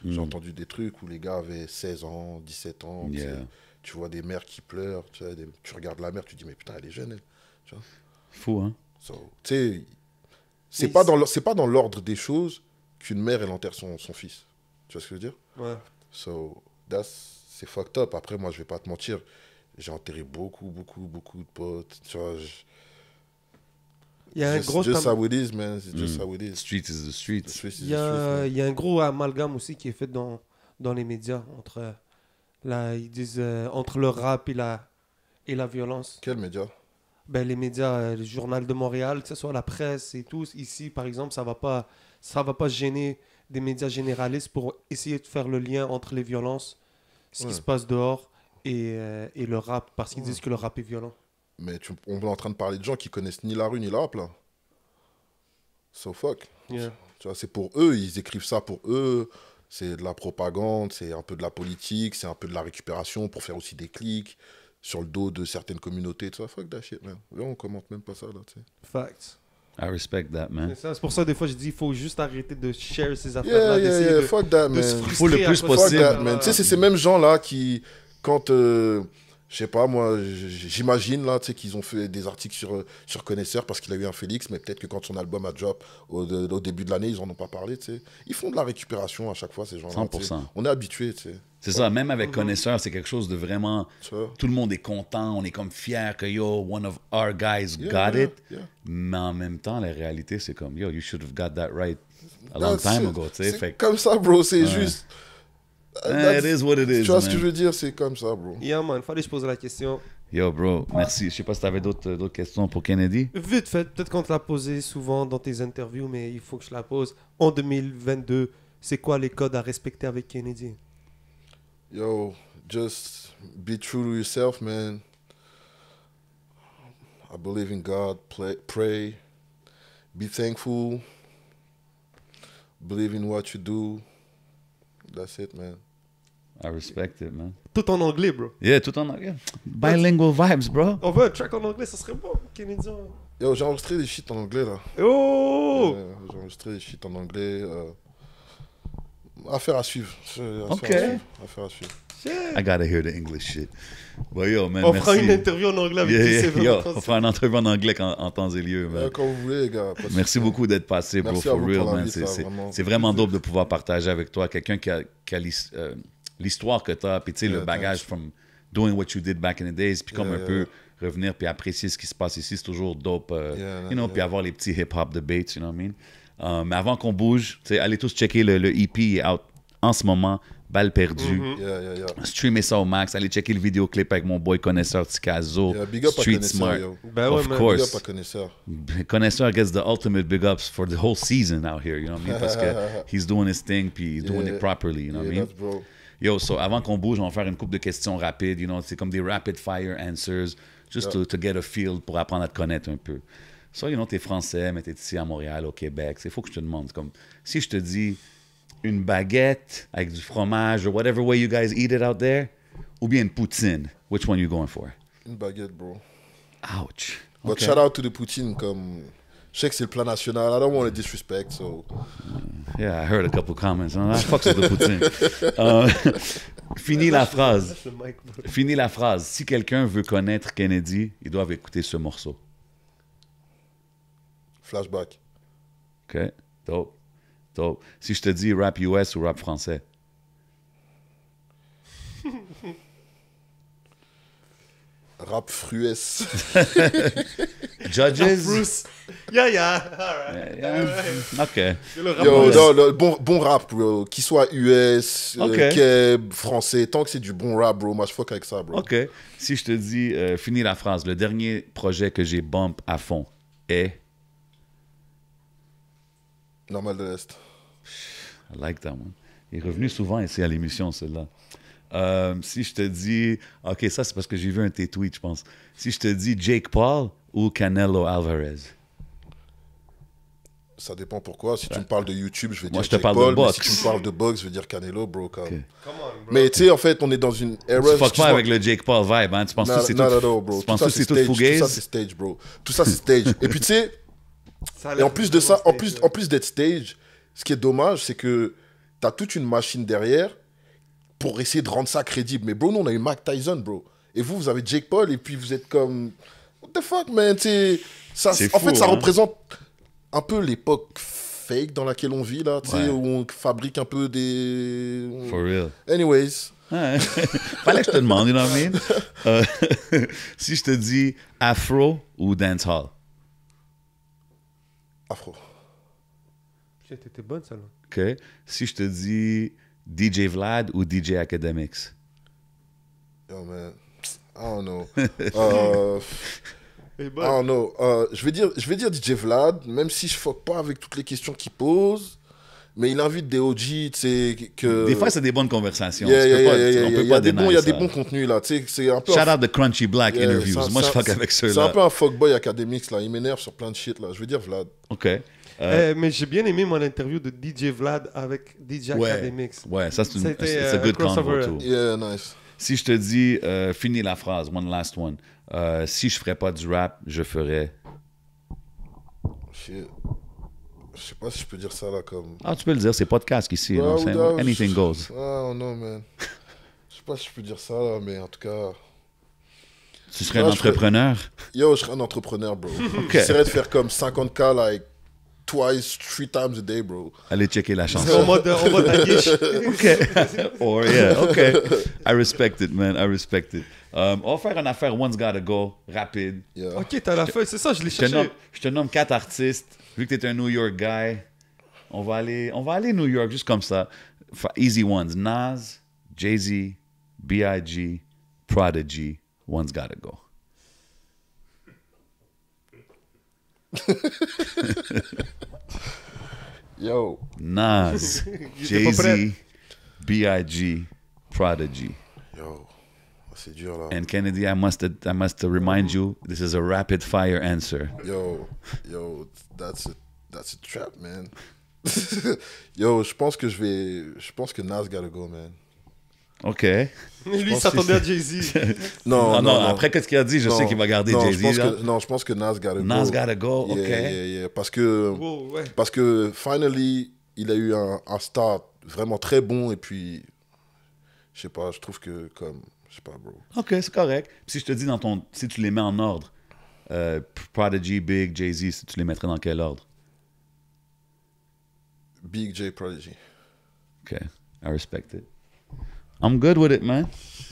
J'ai entendu des trucs où les gars avaient 16 ans, 17 ans. Tu sais. Yeah. Tu vois des mères qui pleurent. Tu vois, tu regardes la mère, tu dis, mais putain, elle est jeune, elle. Tu vois. Fou, hein? So, tu sais, c'est Mais pas dans l'ordre des choses qu'une mère, elle enterre son fils. Tu vois ce que je veux dire? Ouais. So, c'est fucked up. Après, moi, je vais pas te mentir. J'ai enterré beaucoup de potes. Tu vois, Il y a un gros... Just how it is, man. It's just how it is. Street is the street. The street is Il y the street, man. a un gros amalgame aussi qui est fait dans les médias entre, ils disent, entre le rap et la violence. Quel média? Ben, les médias, le Journal de Montréal, que ce soit la presse et tout, ici, par exemple, ça va pas gêner des médias généralistes pour essayer de faire le lien entre les violences, ce qui Ouais. se passe dehors et le rap, parce qu'ils Ouais. disent que le rap est violent. Mais on est en train de parler de gens qui connaissent ni la rue ni la rap, là. So fuck. Yeah. Tu vois, c'est pour eux, ils écrivent ça pour eux. C'est de la propagande, c'est un peu de la politique, c'est un peu de la récupération pour faire aussi des clics sur le dos de certaines communautés, tout ça. Fuck that shit, man. Là, on commente même pas ça, là, tu sais. Facts. I respect that, man. C'est pour ça, des fois, je dis, il faut juste arrêter de share ces affaires-là, Yeah, d'essayer yeah, de, fuck that, de se man. frustrer Faut le plus après Fuck possible. that, man. Tu sais, c'est ces mêmes gens-là qui, quand, je sais pas, moi, j'imagine, là, tu sais, qu'ils ont fait des articles sur Connaisseur parce qu'il a eu un Félix, mais peut-être que quand son album a drop au début de l'année, ils en ont pas parlé, tu sais. Ils font de la récupération à chaque fois, ces gens-là. tu sais. 100%. On est habitués, tu sais. C'est ça, même avec Connaisseur, c'est quelque chose de vraiment... Tu vois? Tout le monde est content, on est comme fier que, yo, one of our guys Yeah, got yeah, it. yeah. Mais en même temps, la réalité, c'est comme, yo, you should have got that right a long That's time it. ago, tu sais. C'est Fait que, comme ça, bro, c'est Ouais. juste... it is what it is, Tu vois ce man. que je veux dire? C'est comme ça, bro. Yeah, man, fallait que je pose la question. Yo, bro, merci. Je sais pas si t'avais d'autres questions pour Kennedy. Vite fait, peut-être qu'on te l'a posé souvent dans tes interviews, mais il faut que je la pose. En 2022, c'est quoi les codes à respecter avec Kennedy? Yo, just be true to yourself, man. I believe in God. Pray. Be thankful. Believe in what you do. That's it, man. I respect it, man. Tout en anglais, bro. Yeah, tout en anglais. Bilingual vibes, bro. On veut un track en anglais, ça serait bon, Kennedy. Yo, j'ai enregistré des shit en anglais, là. Oh! J'ai enregistré des shit en anglais. Affaire à suivre. Ok. Affaire à suivre. I gotta hear the English shit. But yo, man, On merci. fera une interview en anglais avec Yeah, qui yeah, c'est yo, vraiment on fera une entrevue en anglais en temps et lieu, man. Quand vous voulez, les gars. pas de Merci souci. beaucoup d'être passé, bro, Merci à for vous real, pour man. l'invite, là, vraiment. C'est vraiment dope de pouvoir partager avec toi quelqu'un qui a l'histoire que tu as, puis tu sais, Yeah, le bagage from doing what you did back in the days, puis comme Yeah, un peu revenir puis apprécier ce qui se passe ici, c'est toujours dope, Yeah, you know, yeah. puis avoir les petits hip-hop debates, you know what I mean? Mais avant qu'on bouge, tu sais, allez tous checker le EP, il est out en ce moment, Balle perdue. Yeah. Streamez ça au max, allez checker le vidéoclip avec mon boy connaisseur Tikazo, Yeah, big up à Street Connaisseur, Smart. yo. Ben ouais, Of man. Big course. up à Connaisseur. Connaisseur gets the ultimate big ups for the whole season out here, you know what I mean? Parce que he's doing his thing, puis he's doing Yeah. it properly, you know what I Yeah, mean? that's bro. Yo, so avant qu'on bouge, on va faire une couple de questions rapides, you know, c'est comme des rapid fire answers, just to get a feel pour apprendre à te connaître un peu. So, you know, t'es français, mais t'es ici à Montréal, au Québec, c'est faut que je te demande, comme, si je te dis une baguette avec du fromage, or whatever way you guys eat it out there, ou bien une poutine, which one you going for? Une baguette, bro. Ouch. But Okay. shout out to the Poutine, comme... Je sais que c'est le plat national. I don't want to disrespect, so... Yeah, I heard a couple comments. Hein? I fucks with the poutine. Fini la phrase. Lâche le mic, bro. Fini la phrase. Si quelqu'un veut connaître Kennedy, ils doivent écouter ce morceau. Flashback. OK? Dope. Dope. Si je te dis rap US ou rap français? Rap frues. Judges? Bruce. Yeah. All right. Yeah. OK. C'est le rap Yo, français. non, le bon rap, bro. Qu'il soit US, Ok. Keb, français. Tant que c'est du bon rap, bro, moi je fuck avec ça, bro. OK. Si je te dis, finis la phrase, le dernier projet que j'ai bump à fond est... Normal de l'Est. I like that one. Il est revenu souvent ici à l'émission, celui-là. Si je te dis... OK, ça, c'est parce que j'ai vu un de tes tweets, je pense. Si je te dis Jake Paul ou Canelo Alvarez? Ça dépend pourquoi. Si tu me parles de YouTube, je vais Moi, dire je te Jake parle de Paul, mais boxe. si tu me parles de boxe, je vais dire Canelo, bro. Comme. Ok. Come on, bro. Mais tu sais, en fait, on est dans une era... Tu fuck pas excuse-moi. avec le Jake Paul vibe, hein? Tu penses que c'est tout... Non, bro. Tu penses que c'est tout stage. Tout ça, fugaze? c'est stage, bro. Tout ça, c'est stage. Et puis, tu sais, Ça a et l'air en plus de ça, vraiment stage, en plus d'être stage, ce qui est dommage, c'est que t'as toute une machine derrière pour essayer de rendre ça crédible. Mais bro, nous, on a eu Mike Tyson, bro. Et vous avez Jake Paul, et puis vous êtes comme... What the fuck, man? Tu sais, ça, C'est en fou, fait, ça hein? représente un peu l'époque fake dans laquelle on vit, là, tu sais, Ouais. où on fabrique un peu des... For real. Anyways, Ouais. Fallait que je te demande, you know what I mean? Si je te dis afro ou dancehall? Afro. Putain, t'étais bonne, ça, là. OK. Si je te dis DJ Vlad ou DJ Academics? Yo, man. I don't know. Elle est I bonne. don't know. Je vais dire DJ Vlad, même si je fuck pas avec toutes les questions qu'il pose. Mais il invite des OG, tu sais, que... Des fois, c'est des bonnes conversations. Yeah, Tu peux yeah, pas- yeah, on yeah, peut Il y pas a des bons, dénier il y a ça. des bons contenus, là. Tu sais, c'est un peu... Shout out the Crunchy Black Yeah, interviews. c'est un- Moi, je c'est un- fuck avec C'est un ceux-là. peu un fuckboy academics, là. Il m'énerve sur plein de shit, là. Je veux dire Vlad. OK. Mais j'ai bien aimé mon interview de DJ Vlad avec DJ Ouais. Academics. Ouais, ça, c'est C'était, it's a good crossover. convo, too. Yeah, nice. Si je te dis, finis la phrase, one last one. Si je ferais pas du rap, je ferais... Shit. Je sais pas si je peux dire ça, là, comme... Ah, tu peux le dire, c'est podcast ici. you know what I'm saying? Well, Anything goes. Ah, non, man. Je sais pas si je peux dire ça, là, mais en tout cas... Tu serais un Ouais, je ferais- entrepreneur? Yo, je serais un entrepreneur, bro. Ok. J'essaierais de faire comme 50K, like, twice, 3 times a day, bro. Allez checker la C'est en chanson. mode aguiche. OK. Or, yeah, OK. I respect it, man. I respect it. On va faire une affaire One's Gotta Go, rapide. Yeah. Ok, t'as la feuille, c'est ça, je l'ai Je te, cherché. je te nomme 4 artistes. Vu que tu es un New York guy, on va aller New York juste comme ça. Easy ones. Nas, Jay-Z, B.I.G., Prodigy, One's Gotta Go. Yo. Nas, était pas prêt. Jay-Z, B.I.G., Prodigy. Yo. C'est dur, là. And Kennedy, I must remind you, this is a rapid fire answer. Yo, that's a trap, man. Yo, je pense que Nas gotta go, man. OK. Lui, il pense s'attendait que à Jay-Z. Non, après qu'est-ce qu'il a dit, je sais qu'il va garder non, Jay-Z. là. je pense que Nas gotta go. Nas gotta go, OK. Yeah. Parce que, Wow, ouais. finally, il a eu un start vraiment très bon. Et puis, je sais pas, je trouve que comme... Je sais pas, bro. OK, c'est correct. Puis si je te dis si tu les mets en ordre, Prodigy, Big, Jay-Z, si tu les mettrais dans quel ordre? Big J Prodigy. OK, I respect it. I'm good with it, man.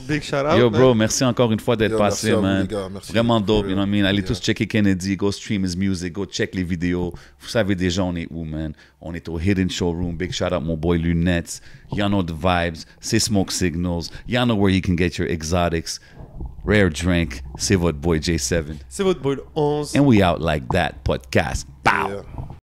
Big shout out. Yo, man. bro, merci encore une fois d'être Yo, passé, merci à vous, man. les gars, merci. Vraiment dope, For you know what I real. mean? Allez Yeah. tous checker Kennedy, go stream his music, go check les vidéos. Vous savez déjà, on est où, man? On est au Hidden Showroom. Big shout out, mon boy Lunettes. Y'all know the vibes. C'est Smoke Signals. Y'all know where you can get your exotics. Rare Drink. C'est votre boy J7. C'est votre boy le 11. And we out like that podcast. Pow! Yeah.